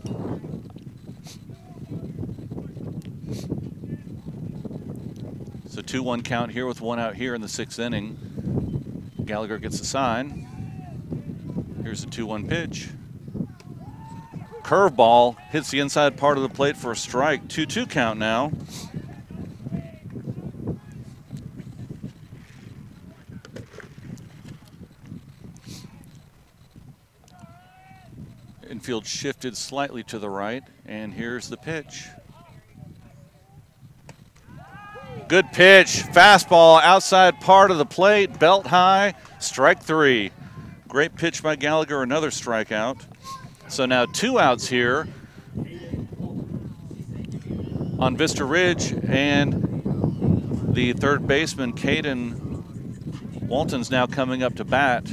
So 2-1 count here with 1 out here in the 6th inning. Gallagher gets a sign. Here's a 2-1 pitch. Curveball hits the inside part of the plate for a strike. 2-2 count now. Infield shifted slightly to the right, and here's the pitch. Good pitch, fastball outside part of the plate, belt high, strike 3. Great pitch by Gallagher, another strikeout. So now 2 outs here on Vista Ridge, and the third baseman, Caden Walton's now coming up to bat.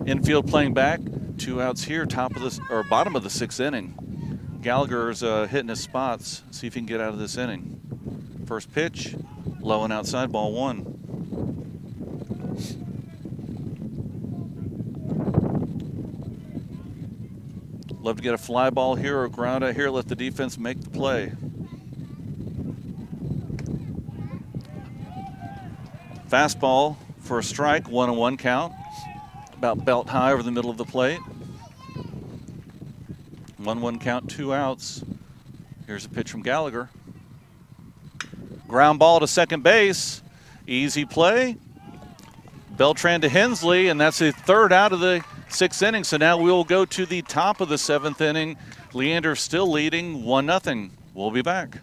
Infield playing back, 2 outs here, bottom of the 6th inning. Gallagher's hitting his spots. See if he can get out of this inning. First pitch, low and outside, ball 1. Love to get a fly ball here or ground out here. Let the defense make the play. Fastball for a strike, 1-1 count. About belt high over the middle of the plate. 1-1 count, 2 outs. Here's a pitch from Gallagher. Ground ball to second base. Easy play. Beltran to Hensley, and that's the 3rd out of the 6th inning. So now we'll go to the top of the 7th inning. Leander still leading 1-0. We'll be back.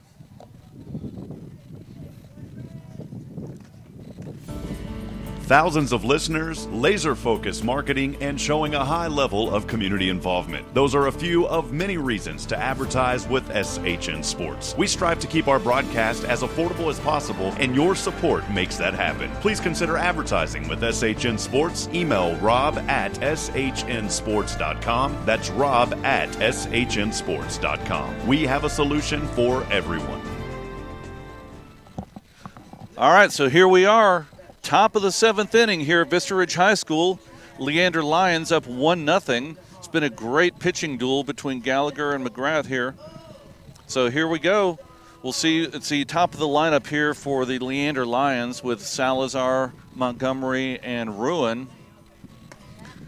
Thousands of listeners, laser-focused marketing, and showing a high level of community involvement. Those are a few of many reasons to advertise with SHN Sports. We strive to keep our broadcast as affordable as possible, and your support makes that happen. Please consider advertising with SHN Sports. Email rob@shnsports.com. That's rob@shnsports.com. We have a solution for everyone. All right, so here we are. Top of the 7th inning here at Vista Ridge High School. Leander Lions up 1-0. It's been a great pitching duel between Gallagher and McGrath here. So here we go. We'll see top of the lineup here for the Leander Lions with Salazar, Montgomery, and Ruin.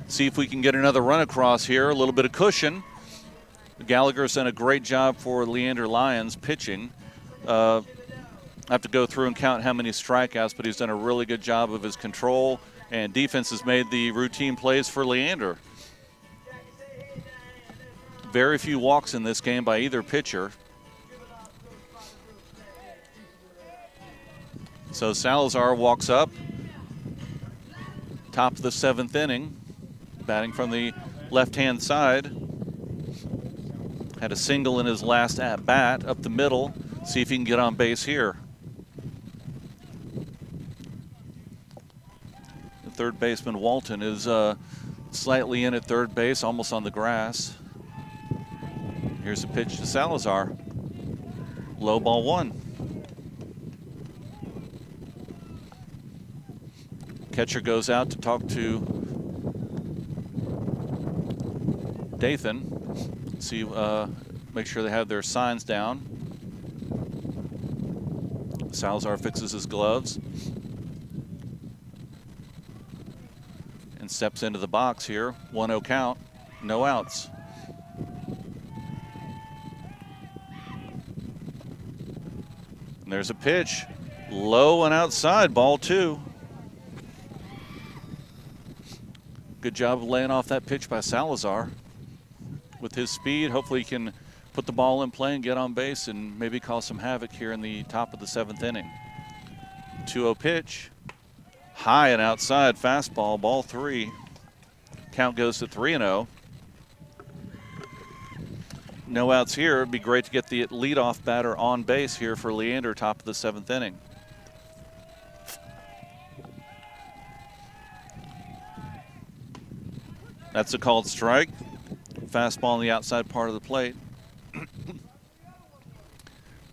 See if we can get another run across here. A little bit of cushion. Gallagher's done a great job for Leander Lions pitching. I have to go through and count how many strikeouts, but he's done a really good job of his control, and defense has made the routine plays for Leander. Very few walks in this game by either pitcher. So Salazar walks up. Top of the 7th inning, batting from the left-hand side. Had a single in his last at-bat up the middle. See if he can get on base here. Third baseman Walton is slightly in at third base, almost on the grass. Here's a pitch to Salazar. Low ball 1. Catcher goes out to talk to Dathan. See, make sure they have their signs down. Salazar fixes his gloves and steps into the box here. 1-0 count, no outs. And there's a pitch, low and outside, ball 2. Good job of laying off that pitch by Salazar. With his speed, hopefully he can put the ball in play and get on base and maybe cause some havoc here in the top of the 7th inning. 2-0 pitch. High and outside fastball, ball 3. Count goes to 3-0. No outs here. It'd be great to get the leadoff batter on base here for Leander, top of the 7th inning. That's a called strike. Fastball on the outside part of the plate.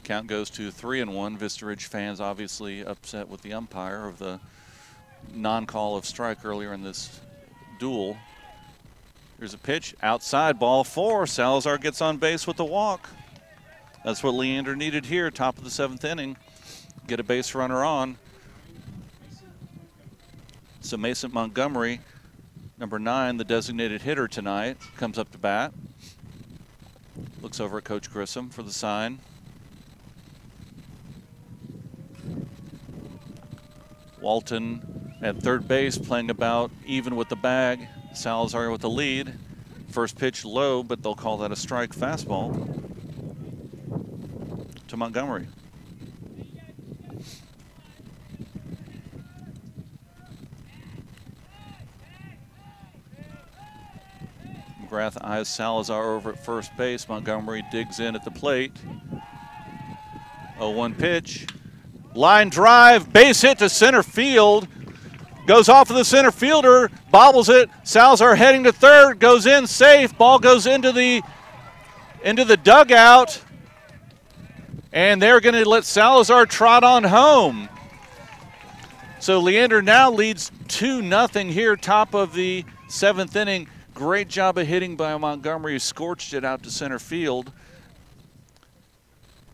Count goes to 3-1. Vista Ridge fans obviously upset with the umpire of the non-call of strike earlier in this duel. Here's a pitch, outside, ball 4. Salazar gets on base with the walk. That's what Leander needed here, top of the 7th inning. Get a base runner on. So Mason Montgomery, number 9, the designated hitter tonight, comes up to bat. Looks over at Coach Grissom for the sign. Walton at third base, playing about even with the bag. Salazar with the lead. First pitch low, but they'll call that a strike. Fastball to Montgomery. McGrath eyes Salazar over at first base. Montgomery digs in at the plate. 0-1 pitch. Line drive, base hit to center field. Goes off of the center fielder, bobbles it. Salazar heading to third, goes in safe. Ball goes into the dugout. And they're going to let Salazar trot on home. So Leander now leads 2-0 here, top of the 7th inning. Great job of hitting by Montgomery, who scorched it out to center field.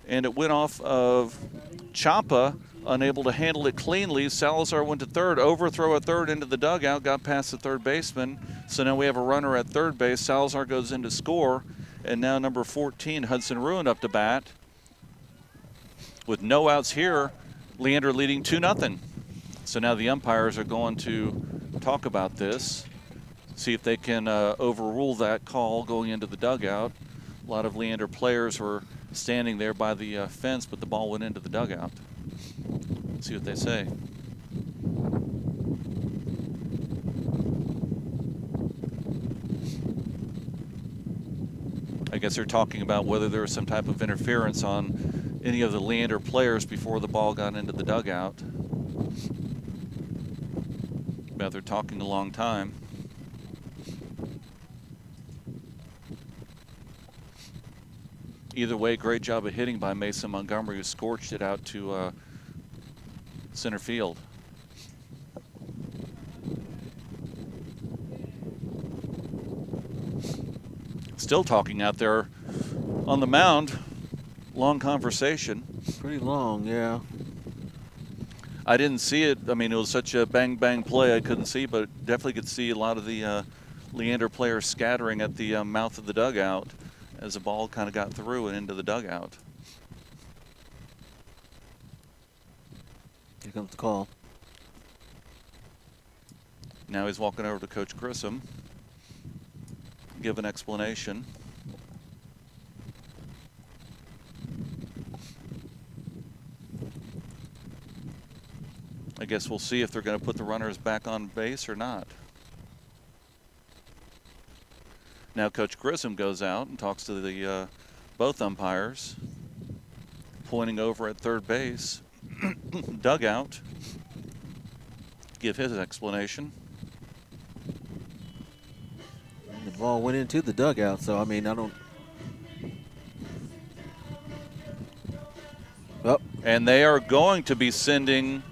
And it went off of Champa, unable to handle it cleanly. Salazar went to third, overthrow at third into the dugout, got past the third baseman. So now we have a runner at third base. Salazar goes in to score. And now number 14, Hudson Ruin, up to bat. With no outs here, Leander leading 2-0. So now the umpires are going to talk about this, see if they can overrule that call going into the dugout. A lot of Leander players were standing there by the fence, but the ball went into the dugout. Let's see what they say. guess they're talking about whether there was some type of interference on any of the Leander players before the ball got into the dugout. But they're talking a long time. Either way, great job of hitting by Mason Montgomery, who scorched it out to center field. Still talking out there on the mound. Long conversation. Pretty long, yeah. I didn't see it. I mean, it was such a bang play I couldn't see, but definitely could see a lot of the Leander players scattering at the mouth of the dugout as the ball kind of got through and into the dugout. Here comes the call. Now he's walking over to Coach Grissom, give an explanation. I guess we'll see if they're going to put the runners back on base or not. Now Coach Grissom goes out and talks to the both umpires, pointing over at third base, dugout, give his explanation. The ball went into the dugout, so I mean, I don't. Oh. And they are going to be sending.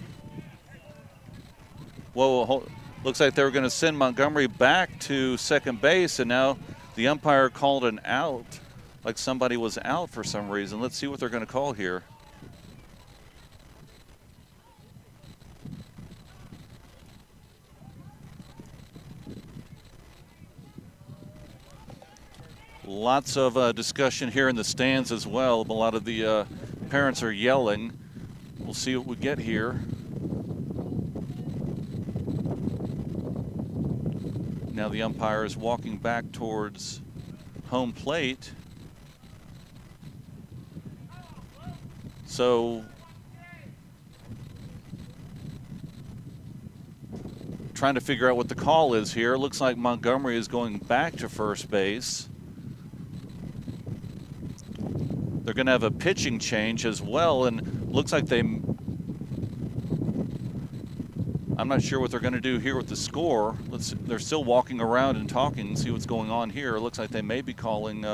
Whoa, looks like they were going to send Montgomery back to second base, and now the umpire called an out, like somebody was out for some reason. Let's see what they're going to call here. Lots of discussion here in the stands as well. A lot of the parents are yelling. We'll see what we get here. Now the umpire is walking back towards home plate. So trying to figure out what the call is here. It looks like Montgomery is going back to first base. They're going to have a pitching change as well, and looks like I'm not sure what they're going to do here with the score. They're still walking around and talking and see what's going on here. It looks like they may be calling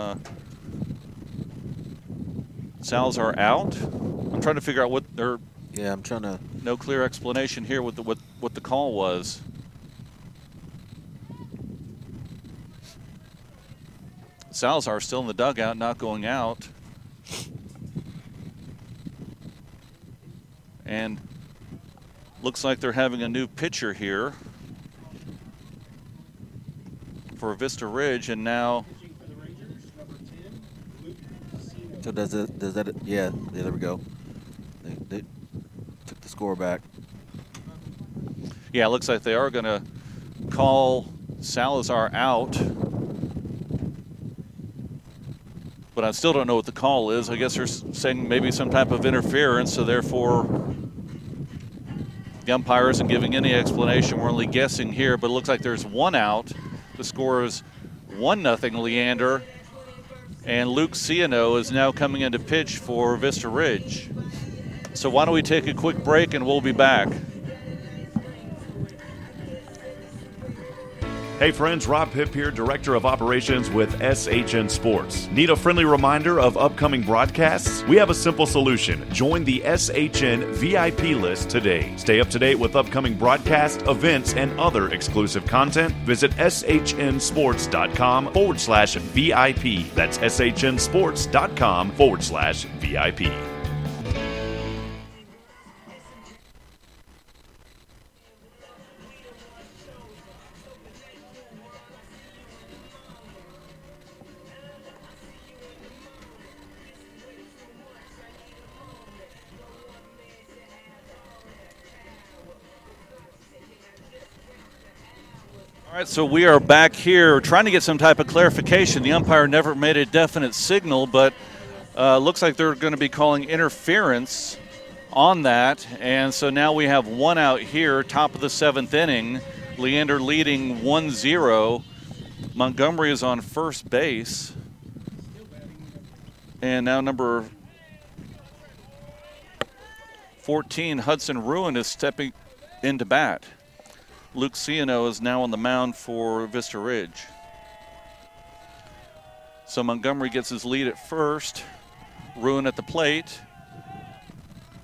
Salazar out. I'm trying to figure out what they're. Yeah, I'm trying to. No clear explanation here what the call was. Salazar still in the dugout, not going out. And looks like they're having a new pitcher here for Vista Ridge, and now. So does that? Yeah, there we go. They took the score back. Yeah, it looks like they are going to call Salazar out. But I still don't know what the call is. I guess they're saying maybe some type of interference, so therefore the umpire isn't giving any explanation. We're only guessing here, but it looks like there's one out. The score is 1-0 Leander, and Luke Ciano is now coming in to pitch for Vista Ridge. So why don't we take a quick break and we'll be back. Hey friends, Rob Hipp here, Director of Operations with SHN Sports. Need a friendly reminder of upcoming broadcasts? We have a simple solution. Join the SHN VIP list today. Stay up to date with upcoming broadcasts, events, and other exclusive content. Visit shnsports.com/VIP. That's shnsports.com/VIP. All right, so we are back here trying to get some type of clarification. The umpire never made a definite signal, but looks like they're going to be calling interference on that. And so now we have one out here, top of the 7th inning. Leander leading 1-0. Montgomery is on first base. And now number 14, Hudson Ruin, is stepping into bat. Luke Ciano is now on the mound for Vista Ridge. So Montgomery gets his lead at first. Ruin at the plate.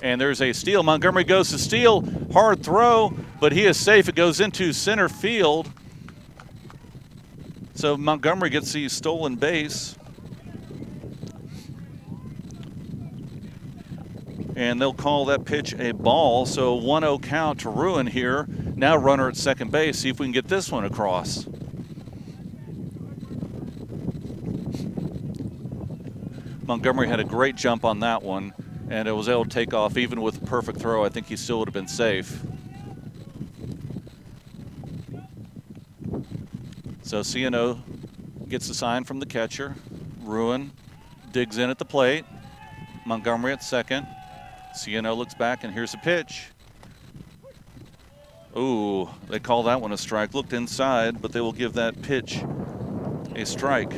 And there's a steal. Montgomery goes to steal. Hard throw, but he is safe. It goes into center field. So Montgomery gets the stolen base. And they'll call that pitch a ball. So 1-0 count to Ruin here. Now runner at second base. See if we can get this one across. Montgomery had a great jump on that one, and it was able to take off. Even with a perfect throw, I think he still would have been safe. So Ciano gets the sign from the catcher. Ruin digs in at the plate. Montgomery at second. Ciano looks back, and here's a pitch. Ooh, they call that one a strike. Looked inside, but they will give that pitch a strike.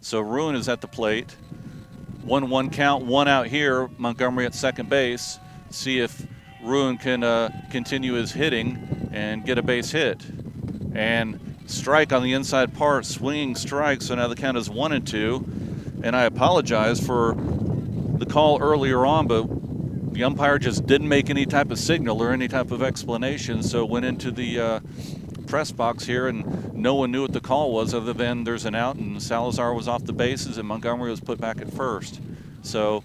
So Ruin is at the plate. 1-1 count, one out here. Montgomery at second base. See if Ruin can continue his hitting and get a base hit. And strike on the inside part, swinging strike. So now the count is 1-2. And I apologize for the call earlier on, but the umpire just didn't make any type of signal or any type of explanation. So went into the press box here, and no one knew what the call was other than there's an out, and Salazar was off the bases, and Montgomery was put back at first. So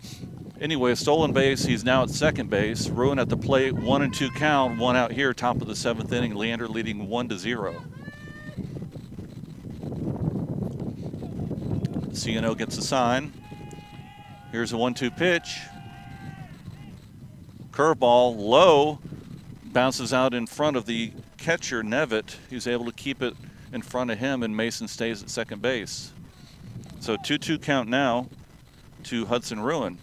anyway, stolen base. He's now at second base. Ruin at the plate. 1-2 count. One out here. Top of the seventh inning. Leander leading 1-0. Ciano gets a sign. Here's a 1-2 pitch. Curveball low. Bounces out in front of the catcher, Nevitt. He's able to keep it in front of him, and Mason stays at second base. So 2-2 count now to Hudson Ruin.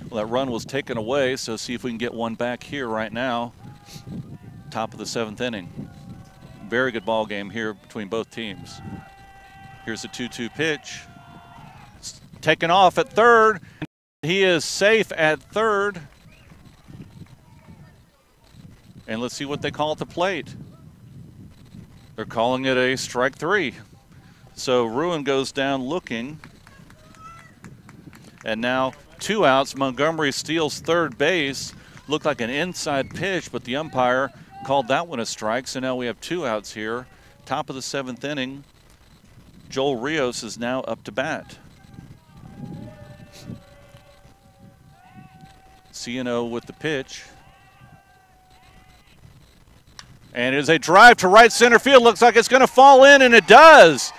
Well, that run was taken away, so see if we can get one back here right now. Top of the seventh inning. Very good ball game here between both teams. Here's a 2-2 pitch. It's taken off at third. He is safe at third. And let's see what they call at the plate. They're calling it a strike three. So Ruin goes down looking. And now 2 outs. Montgomery steals third base. Looked like an inside pitch, but the umpire called that one a strike. So now we have 2 outs here. Top of the seventh inning. Joel Rios is now up to bat. Ciano with the pitch. And it is a drive to right center field. Looks like it's going to fall in, and it does.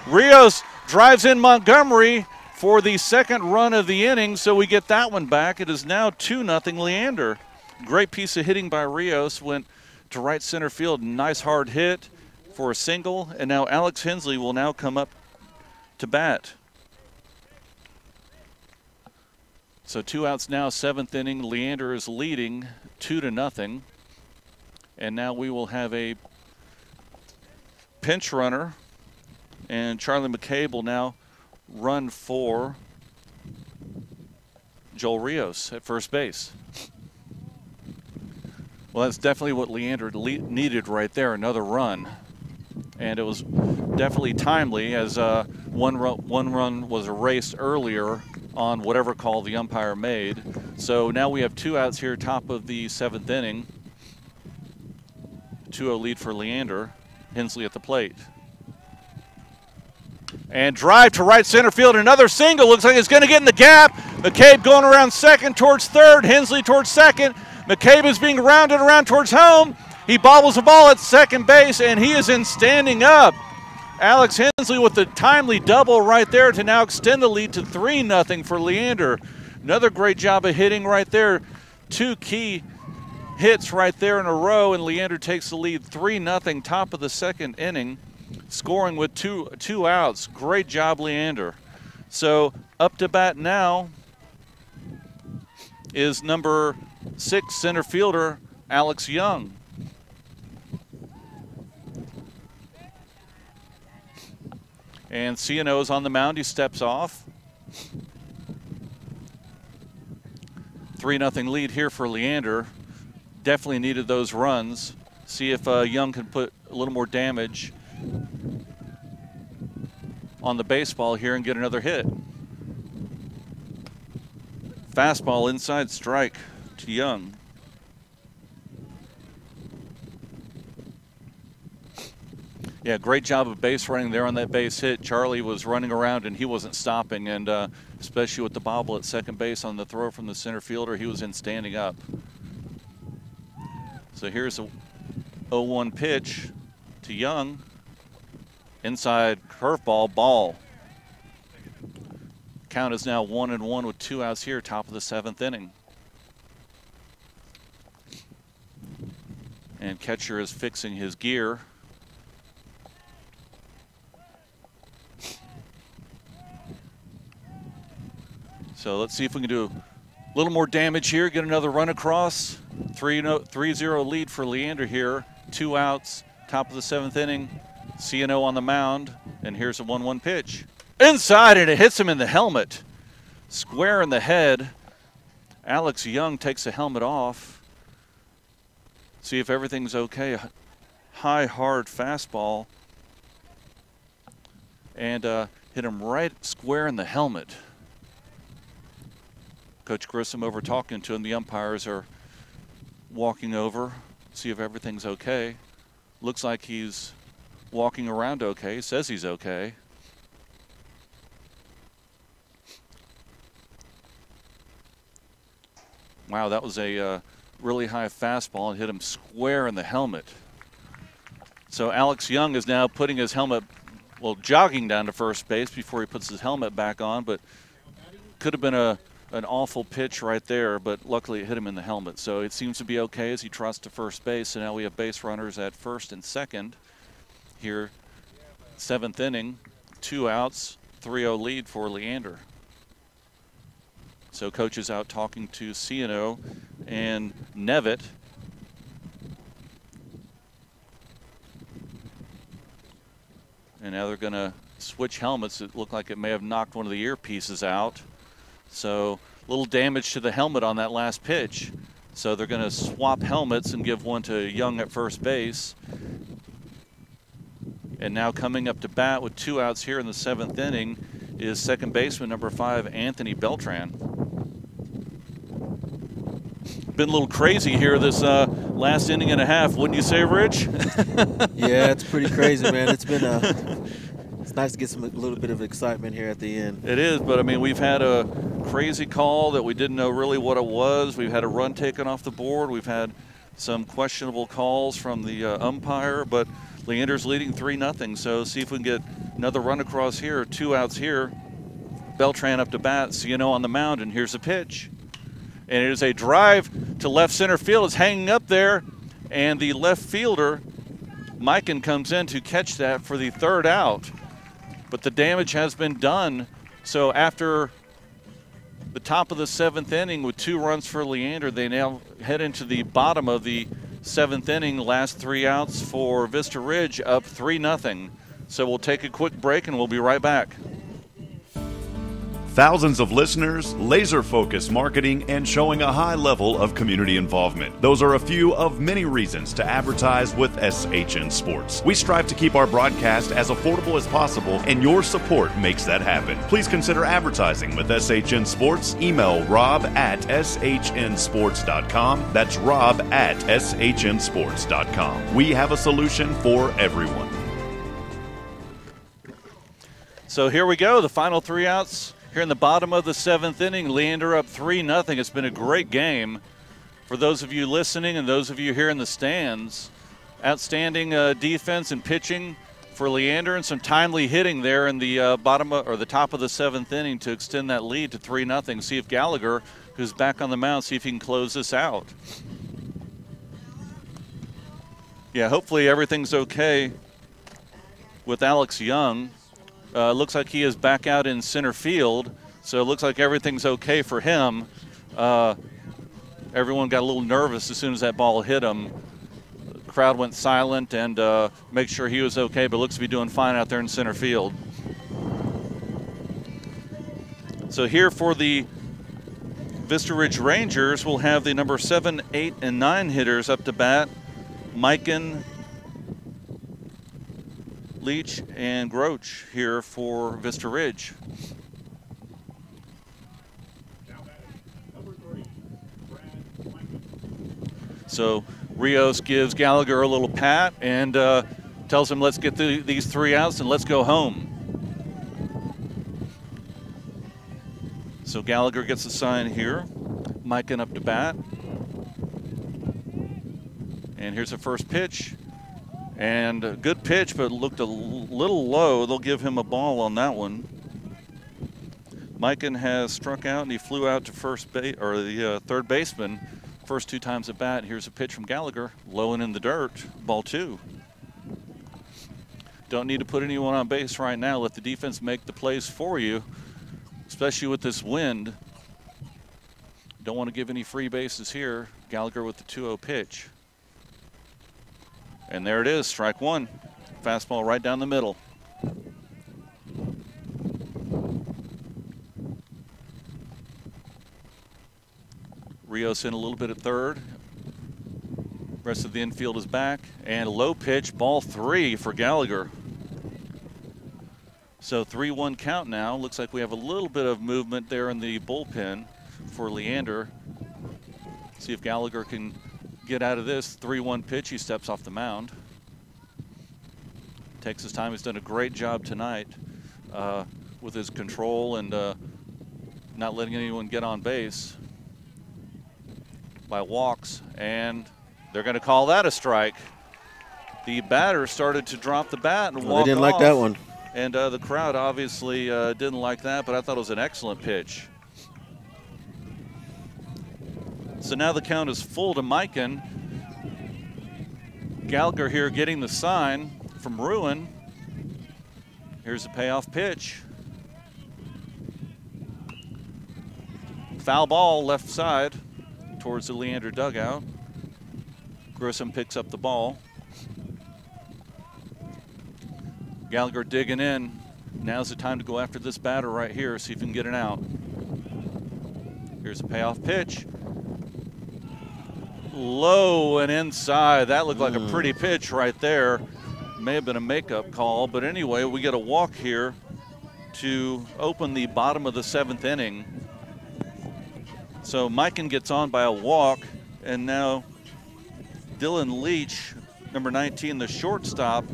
Rios drives in Montgomery for the second run of the inning, so we get that one back. It is now 2-0 Leander. Great piece of hitting by Rios. Went to right center field. Nice hard hit for a single. And now Alex Hensley will now come up to bat. So 2 outs now, seventh inning. Leander is leading 2-0. And now we will have a pinch runner. And Charlie McCabe will now run for Joel Rios at first base. Well, that's definitely what Leander needed right there, another run. And it was definitely timely, as one run was erased earlier on whatever call the umpire made. So now we have 2 outs here, top of the seventh inning. 2-0 lead for Leander. Hensley at the plate. And drive to right center field. Another single. Looks like it's going to get in the gap. McCabe going around second towards third. Hensley towards second. McCabe is being rounded around towards home. He bobbles the ball at second base, and he is in standing up. Alex Hensley with the timely double right there to now extend the lead to 3-0 for Leander. Another great job of hitting right there. 2 key hits right there in a row, and Leander takes the lead 3-0, top of the second inning, scoring with two outs. Great job, Leander. So up to bat now is number 6, center fielder Alex Young. And C&O is on the mound. He steps off. 3-0 lead here for Leander. Definitely needed those runs. See if Young can put a little more damage on the baseball here and get another hit. Fastball inside strike to Young. Yeah, great job of base running there on that base hit. Charlie was running around and he wasn't stopping, and especially with the bobble at second base on the throw from the center fielder, he was in standing up. So here's a 0-1 pitch to Young. Inside curveball, ball. Count is now 1-1 with 2 outs here, top of the 7th inning. And catcher is fixing his gear. So let's see if we can do a little more damage here, get another run across. 3-0 lead for Leander here. 2 outs, top of the 7th inning. C&O on the mound, and here's a 1-1 pitch. Inside, and it hits him in the helmet. Square in the head. Alex Young takes the helmet off. See if everything's okay. High, hard fastball. And hit him right square in the helmet. Coach Grissom over talking to him. The umpires are walking over, see if everything's okay. Looks like he's walking around okay, says he's okay. Wow, that was a really high fastball and hit him square in the helmet. So Alex Young is now putting his helmet, well, jogging down to first base before he puts his helmet back on, but could have been an awful pitch right there, but luckily it hit him in the helmet. So it seems to be okay as he trots to first base. So now we have base runners at first and second here. 7th inning, 2 outs, 3-0 lead for Leander. So coach is out talking to C&O and Nevitt. And now they're going to switch helmets. It looked like it may have knocked one of the earpieces out. So a little damage to the helmet on that last pitch. So they're going to swap helmets and give one to Young at first base. And now coming up to bat with 2 outs here in the 7th inning is second baseman number 5, Anthony Beltran. Been a little crazy here this last inning and a half, wouldn't you say, Rich? Yeah, it's pretty crazy, man. It's been it's nice to get a little bit of excitement here at the end. It is, but I mean, we've had a crazy call that we didn't know really what it was. We've had a run taken off the board. We've had some questionable calls from the umpire, but Leander's leading 3-0. So see if we can get another run across here. 2 outs here. Beltran up to bat. C&O on the mound, and here's a pitch. And it is a drive to left center field. It's hanging up there, and the left fielder, Mikan, comes in to catch that for the 3rd out. But the damage has been done. So after the top of the 7th inning with 2 runs for Leander, they now head into the bottom of the 7th inning. Last 3 outs for Vista Ridge, up 3-0. So we'll take a quick break and we'll be right back. Thousands of listeners, laser-focused marketing, and showing a high level of community involvement. Those are a few of many reasons to advertise with SHN Sports. We strive to keep our broadcast as affordable as possible, and your support makes that happen. Please consider advertising with SHN Sports. Email rob@shnsports.com. That's rob@shnsports.com. We have a solution for everyone. So here we go, the final 3 outs. Here in the bottom of the 7th inning, Leander up 3-0. It's been a great game. For those of you listening and those of you here in the stands, outstanding defense and pitching for Leander, and some timely hitting there in the the top of the 7th inning to extend that lead to 3-0. See if Gallagher, who's back on the mound, see if he can close this out. Yeah, hopefully everything's okay with Alex Young. Looks like he is back out in center field, so it looks like everything's okay for him. everyone got a little nervous as soon as that ball hit him. The crowd went silent and make sure he was okay, but looks to be doing fine out there in center field. So here for the Vista Ridge Rangers, we'll have the number 7, 8, and 9 hitters up to bat. Mikan, Leach, and Groach here for Vista Ridge. So Rios gives Gallagher a little pat and tells him, let's get these 3 outs and let's go home. So Gallagher gets a sign here. Mikan up to bat. And here's the first pitch. And a good pitch, but looked a little low. They'll give him a ball on that one. Mikan has struck out and he flew out to first base, or the third baseman. First 2 times at bat. Here's a pitch from Gallagher, low and in the dirt, ball 2. Don't need to put anyone on base right now. Let the defense make the plays for you, especially with this wind. Don't want to give any free bases here. Gallagher with the 2-0 pitch. And there it is, strike 1. Fastball right down the middle. Rios in a little bit at third. Rest of the infield is back. And a low pitch, ball 3 for Gallagher. So 3-1 count now. Looks like we have a little bit of movement there in the bullpen for Leander. See if Gallagher can get out of this. 3-1 pitch, he steps off the mound. Takes his time, he's done a great job tonight with his control and not letting anyone get on base by walks, and they're going to call that a strike. The batter started to drop the bat and walk off. They didn't like that one. And the crowd obviously didn't like that, but I thought it was an excellent pitch. So now the count is full to Mikan. Gallagher here getting the sign from Ruin. Here's a payoff pitch. Foul ball left side towards the Leander dugout. Grissom picks up the ball. Gallagher digging in. Now's the time to go after this batter right here, see if he can get it out. Here's a payoff pitch. Low and inside. That looked like a pretty pitch right there. May have been a makeup call, but anyway, we get a walk here to open the bottom of the 7th inning. So Mikan gets on by a walk, and now Dylan Leach, number 19, the shortstop,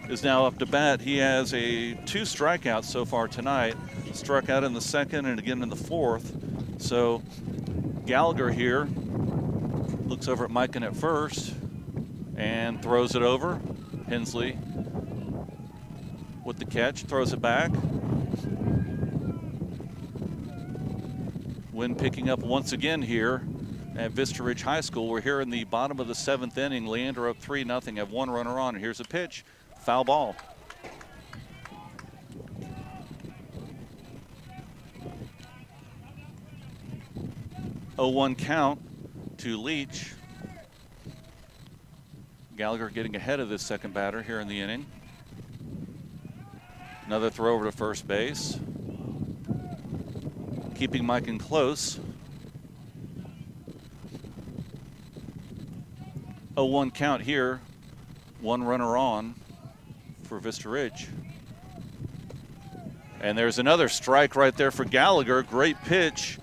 is now up to bat. He has 2 strikeouts so far tonight. Struck out in the 2nd and again in the 4th. So Gallagher here looks over at Mikan at first and throws it over. Hensley with the catch, throws it back. Wind picking up once again here at Vista Ridge High School. We're here in the bottom of the 7th inning. Leander up 3-0, have 1 runner on. And here's a pitch, foul ball. Oh, 1 count to Leach. Gallagher getting ahead of this second batter here in the inning. Another throw over to first base. Keeping Mikan close. 0-1 count here. 1 runner on for Vista Ridge. And there's another strike right there for Gallagher. Great pitch.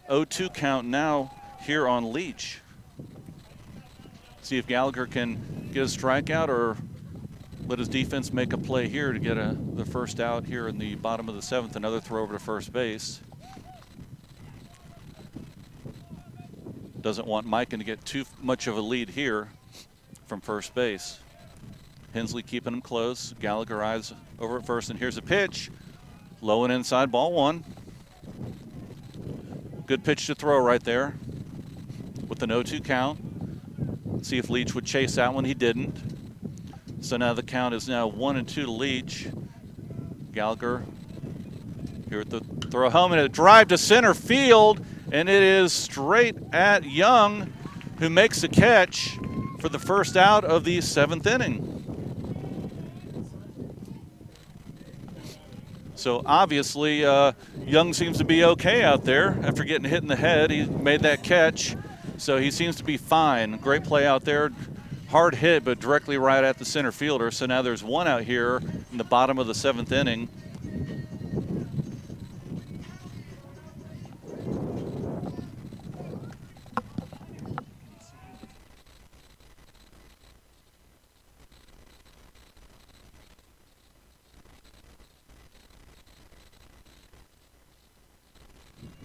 0-2 count now here on Leach. See if Gallagher can get a strikeout or let his defense make a play here to get the first out here in the bottom of the 7th. Another throw over to first base. Doesn't want Mikan to get too much of a lead here from first base. Hensley keeping him close. Gallagher eyes over at first, and here's a pitch. Low and inside, ball 1. Good pitch to throw right there with an 0-2 count. See if Leach would chase that one. He didn't. So now the count is now 1-2 to Leach. Gallagher here at the throw home, and a drive to center field, and it is straight at Young, who makes the catch for the first out of the 7th inning. So obviously, Young seems to be okay out there after getting hit in the head. He made that catch, so he seems to be fine. Great play out there. Hard hit, but directly right at the center fielder. So now there's one out here in the bottom of the 7th inning.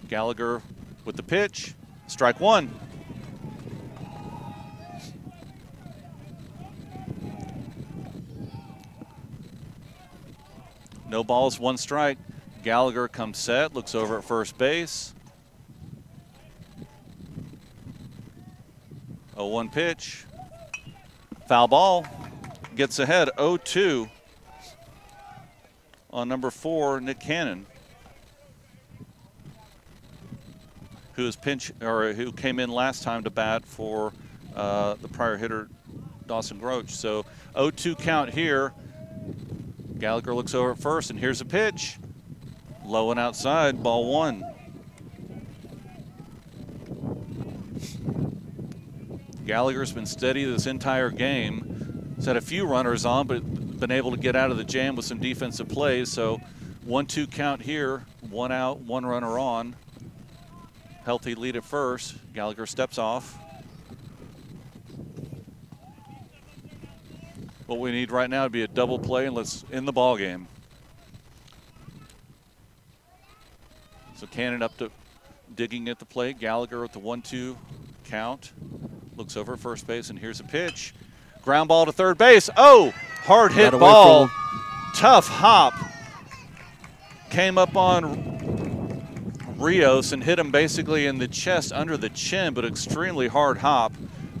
Gallagher with the pitch, strike one. No balls, one strike. Gallagher comes set, looks over at first base. 0-1 pitch. Foul ball. Gets ahead 0-2 on number 4, Nick Cannon, who came in last time to bat for the prior hitter, Dawson Groach. So 0-2 count here. Gallagher looks over at first, and here's a pitch. Low and outside, ball one. Gallagher's been steady this entire game. He's had a few runners on, but been able to get out of the jam with some defensive plays. So 1-2 count here, one out, one runner on. Healthy lead at first. Gallagher steps off. What we need right now would be a double play, and let's end the ball game. So Cannon up to digging at the plate. Gallagher at the 1-2 count. Looks over at first base, and here's a pitch. Ground ball to third base. Oh, hard hit ball. Tough hop. Came up on Rios and hit him basically in the chest under the chin, but extremely hard hop.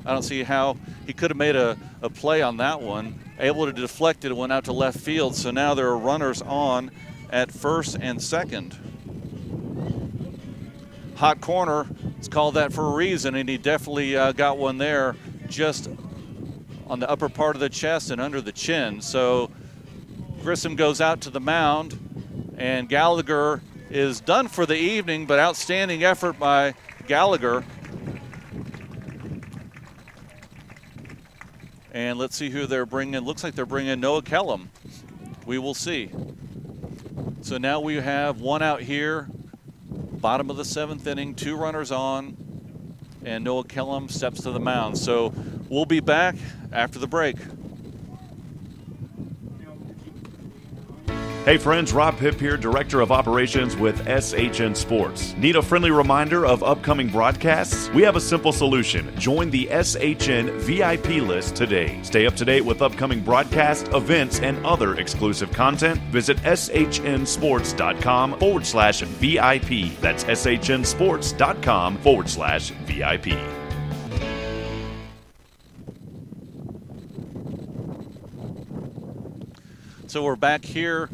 I don't see how he could have made a play on that one. Able to deflect it, went out to left field. So now there are runners on at first and second. Hot corner, it's called that for a reason, and he definitely got one there just on the upper part of the chest and under the chin. So Grissom goes out to the mound, and Gallagher is done for the evening, but outstanding effort by Gallagher. And let's see who they're bringing. Looks like they're bringing Noah Kellum. We will see. So now we have one out here, bottom of the 7th inning, 2 runners on, and Noah Kellum steps to the mound. So we'll be back after the break. Hey friends, Rob Hipp here, Director of Operations with SHN Sports. Need a friendly reminder of upcoming broadcasts? We have a simple solution. Join the SHN VIP list today. Stay up to date with upcoming broadcasts, events, and other exclusive content. Visit shnsports.com/VIP. That's shnsports.com/VIP. So we're back here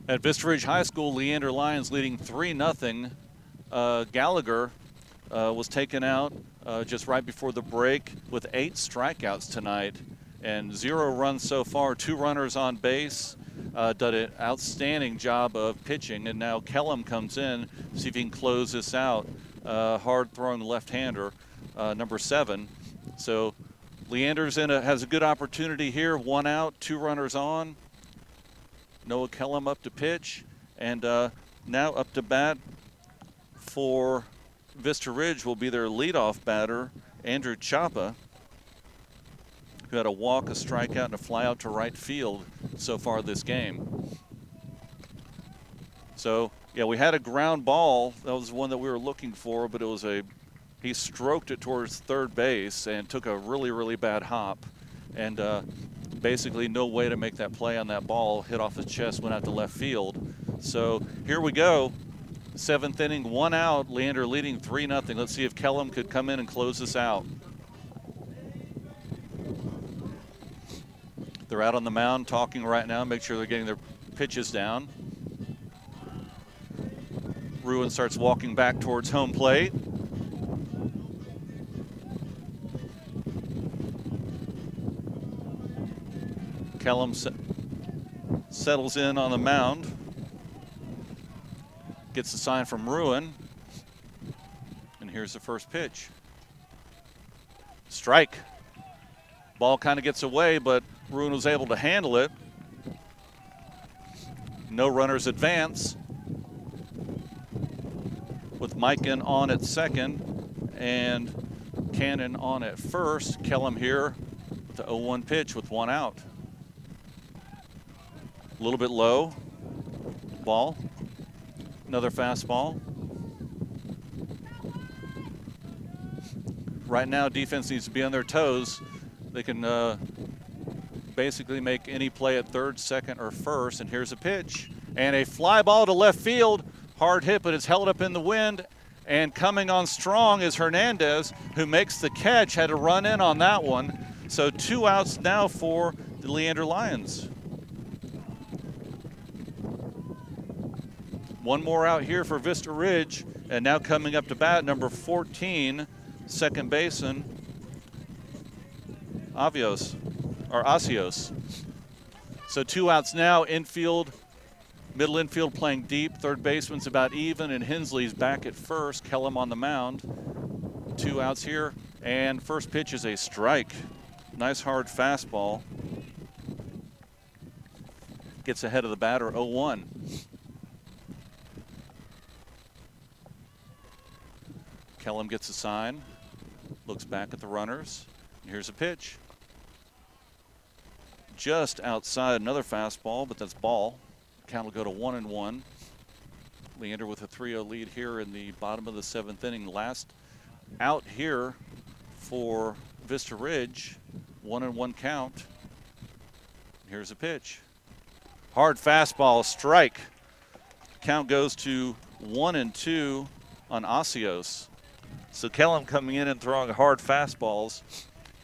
at Vista Ridge High School. Leander Lions leading 3-0. Gallagher was taken out just right before the break with 8 strikeouts tonight and 0 runs so far. 2 runners on base. Did an outstanding job of pitching, and now Kellum comes in, see if he can close this out. Hard throwing left-hander, number 7. So Leander's has a good opportunity here. 1 out, 2 runners on. Noah Kellum up to pitch, and now up to bat for Vista Ridge will be their leadoff batter, Andrew Chapa, who had a walk, a strikeout, and a flyout to right field so far this game. So, yeah, we had a ground ball. That was one that we were looking for, but it was he stroked it towards third base and took a really, really bad hop. And basically no way to make that play on that ball. Hit off his chest, went out to left field. So here we go. 7th inning, 1 out. Leander leading 3-0. Let's see if Kellum could come in and close this out. They're out on the mound talking right now. Make sure they're getting their pitches down. Ruin starts walking back towards home plate. Kellum settles in on the mound. Gets the sign from Ruin. And here's the first pitch. Strike. Ball kind of gets away, but Ruin was able to handle it. No runners advance. With Mikan on at second and Cannon on at first. Kellum here with the 0-1 pitch with one out. A little bit low. Ball. Another fastball. Right now, defense needs to be on their toes. They can basically make any play at third, second, or first. And here's a pitch. And a fly ball to left field. Hard hit, but it's held up in the wind. And coming on strong is Hernandez, who makes the catch. Had to run in on that one. So 2 outs now for the Leander Lions. One more out here for Vista Ridge. And now coming up to bat, number 14, second baseman, Asios. So 2 outs now, infield, middle infield playing deep. Third baseman's about even, and Hensley's back at first. Kellum on the mound. 2 outs here, and first pitch is a strike. Nice hard fastball. Gets ahead of the batter, 0-1. Kellum gets a sign, looks back at the runners. Here's a pitch. Just outside, another fastball, but that's ball. Count will go to 1-1. Leander with a 3-0 lead here in the bottom of the 7th inning. Last out here for Vista Ridge. 1-1 count. Here's a pitch. Hard fastball, strike. Count goes to 1-2 on Asios. So Kellum coming in and throwing hard fastballs.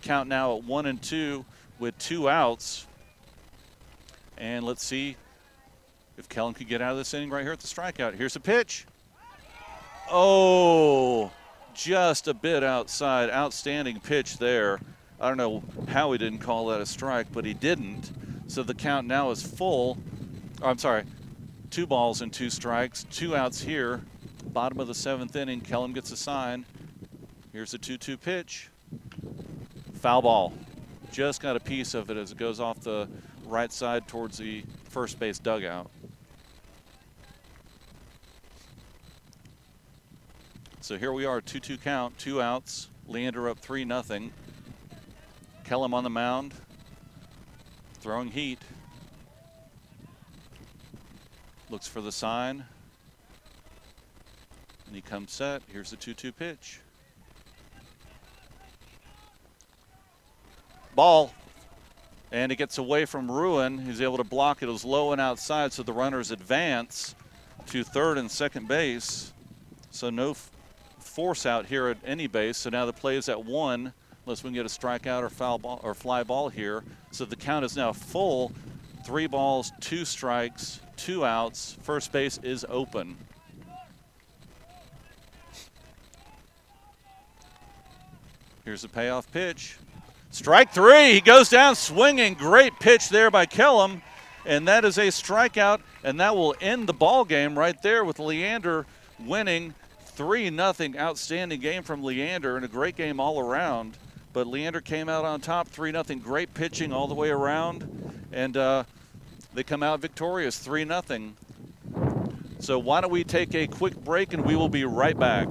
Count now at 1-2 with 2 outs. And let's see if Kellum could get out of this inning right here at the strikeout. Here's a pitch. Oh, just a bit outside. Outstanding pitch there. I don't know how he didn't call that a strike, but he didn't. So the count now is full. Oh, I'm sorry, 2 balls and 2 strikes. 2 outs here. Bottom of the 7th inning. Kellum gets a sign. Here's a 2-2 pitch. Foul ball. Just got a piece of it as it goes off the right side towards the first base dugout. So here we are, 2-2 count, 2 outs. Leander up 3-0. Kellum on the mound, throwing heat. Looks for the sign. And he comes set. Here's the 2-2 pitch. Ball. And it gets away from Ruin. He's able to block it. It was low and outside, so the runners advance to third and second base. So no force out here at any base. So now the play is at 1, unless we can get a strikeout or foul ball or fly ball here. So the count is now full. 3 balls, 2 strikes, 2 outs. First base is open. Here's the payoff pitch. Strike 3. He goes down swinging. Great pitch there by Kellum. And that is a strikeout. And that will end the ball game right there with Leander winning 3-0. Outstanding game from Leander and a great game all around. But Leander came out on top, 3-0. Great pitching all the way around. And they come out victorious, 3-0. So why don't we take a quick break and we will be right back.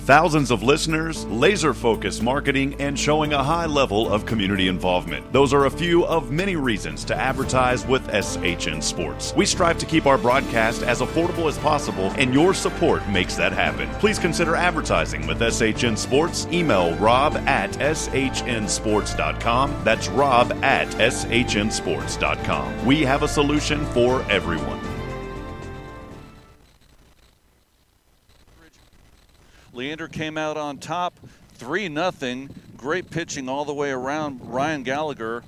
Thousands of listeners, laser-focused marketing, and showing a high level of community involvement. Those are a few of many reasons to advertise with SHN Sports. We strive to keep our broadcast as affordable as possible, and your support makes that happen. Please consider advertising with SHN Sports. Email rob@shnsports.com. That's rob@shnsports.com. We have a solution for everyone. Leander came out on top, 3-0. Great pitching all the way around. Ryan Gallagher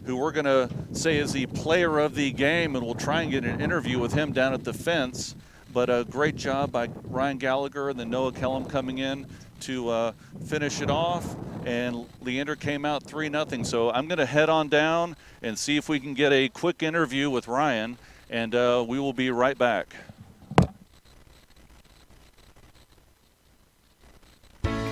who we're going to say is the player of the game, and we'll try and get an interview with him down at the fence. But a great job by Ryan Gallagher and then Noah Kellum coming in to finish it off, and Leander came out 3-0. So I'm going to head on down and see if we can get a quick interview with Ryan, and we will be right back.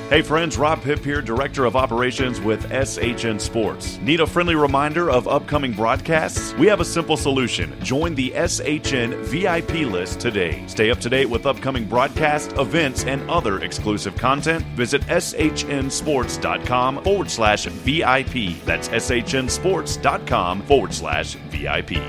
Hey friends, Rob Hipp here, Director of Operations with SHN Sports. Need a friendly reminder of upcoming broadcasts? We have a simple solution. Join the SHN VIP list today. Stay up to date with upcoming broadcasts, events, and other exclusive content. Visit shnsports.com/VIP. That's shnsports.com/VIP.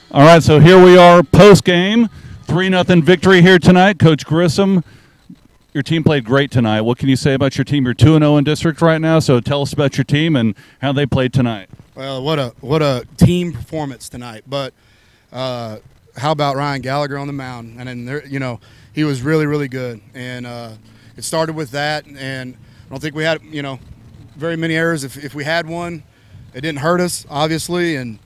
All right, so here we are post-game, 3-0 victory here tonight. Coach Grissom, your team played great tonight. What can you say about your team? You're 2-0 in district right now, so tell us about your team and how they played tonight. Well, what a team performance tonight. But how about Ryan Gallagher on the mound? And then there, he was really, really good. And it started with that, and I don't think we had very many errors. If we had one, it didn't hurt us, obviously, and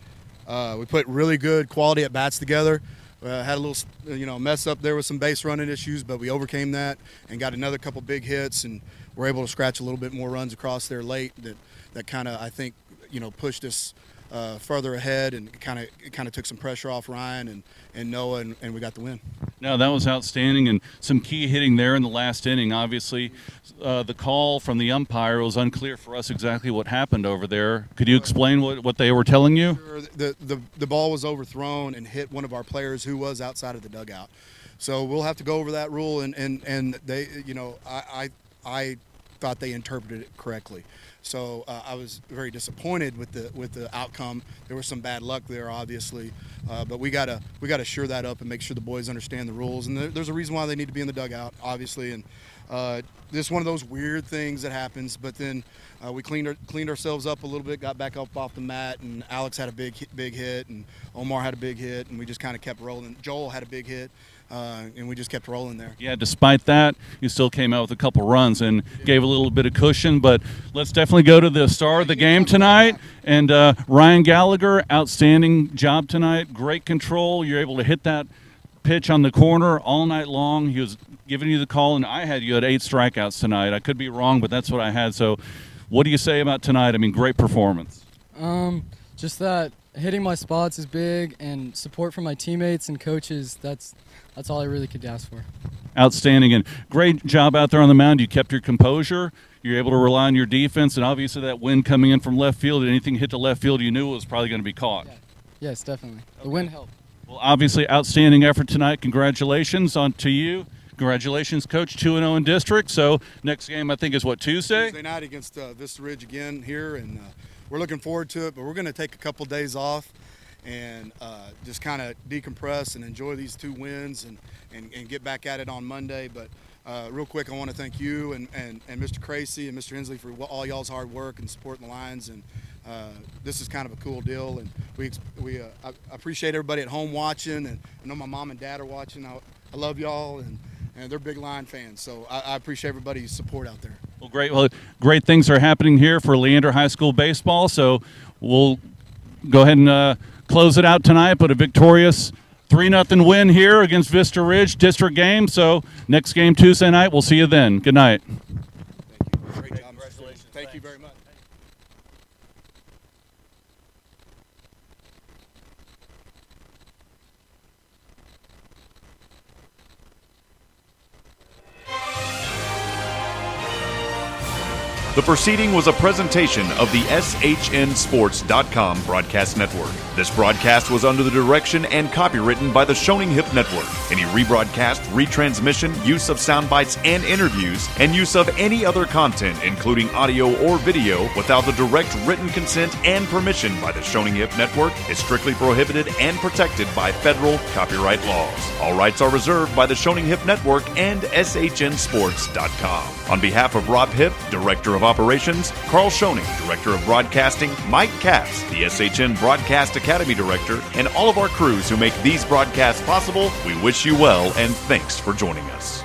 we put really good quality at bats together. Had a little, mess up there with some base running issues, but we overcame that and got another couple big hits, and we're able to scratch a little bit more runs across there late. That kind of, I think, pushed us further ahead, and kind of took some pressure off Ryan and Noah, and we got the win. No, that was outstanding, and some key hitting there in the last inning. Obviously, the call from the umpire was unclear for us exactly what happened over there. Could you explain what they were telling you? Sure. The ball was overthrown and hit one of our players who was outside of the dugout. So we'll have to go over that rule, and they, I thought they interpreted it correctly. So I was very disappointed with the outcome. There was some bad luck there, obviously, but we gotta shore that up and make sure the boys understand the rules. And there's a reason why they need to be in the dugout, obviously. And this is one of those weird things that happens. But then we cleaned ourselves up a little bit, got back up off the mat, and Alex had a big hit, and Omar had a big hit, and we just kind of kept rolling. Joel had a big hit. And we just kept rolling there. Yeah, despite that, you still came out with a couple runs and gave a little bit of cushion. But let's definitely go to the star of the game tonight. And Ryan Gallagher, outstanding job tonight. Great control. You're able to hit that pitch on the corner all night long. He was giving you the call, and I had you at 8 strikeouts tonight. I could be wrong, but that's what I had. So what do you say about tonight? I mean, great performance. Just that hitting my spots is big, and support from my teammates and coaches, that's all I really could ask for. Outstanding, and great job out there on the mound. You kept your composure. You're able to rely on your defense, and obviously that wind coming in from left field, anything hit to left field, you knew it was probably going to be caught. Yeah. Yes, definitely. The wind helped. Well, obviously, outstanding effort tonight. Congratulations on to you. Congratulations, Coach. 2-0 in district. So next game, I think, is what, Tuesday? Tuesday night against Vista Ridge again here, and we're looking forward to it. But we're going to take a couple days off and just kind of decompress and enjoy these 2 wins and get back at it on Monday. But real quick, I want to thank you and Mr. Kracy and Mr. Hensley for all y'all's hard work and supporting the Lions. And this is kind of a cool deal. And I appreciate everybody at home watching. And I know my mom and dad are watching. I love y'all, and they're big Lion fans. So I appreciate everybody's support out there. Well, great. Well, great things are happening here for Leander High School baseball. So we'll go ahead and close it out tonight, but a victorious 3-0 win here against Vista Ridge district game. So next game Tuesday night. We'll see you then. Good night. Thank you. Great job. Congratulations. Thank you very much. The proceeding was a presentation of the SHNSports.com broadcast network. This broadcast was under the direction and copywritten by the Shoning Hip Network. Any rebroadcast, retransmission, use of sound bites and interviews, and use of any other content, including audio or video, without the direct written consent and permission by the Shoning Hip Network is strictly prohibited and protected by federal copyright laws. All rights are reserved by the Shoning Hip Network and SHNSports.com. On behalf of Rob Hip, Director of Operations, Carl Shoning, Director of Broadcasting, Mike Katz, the SHN Broadcast Academy Director, and all of our crews who make these broadcasts possible, we wish you well and thanks for joining us.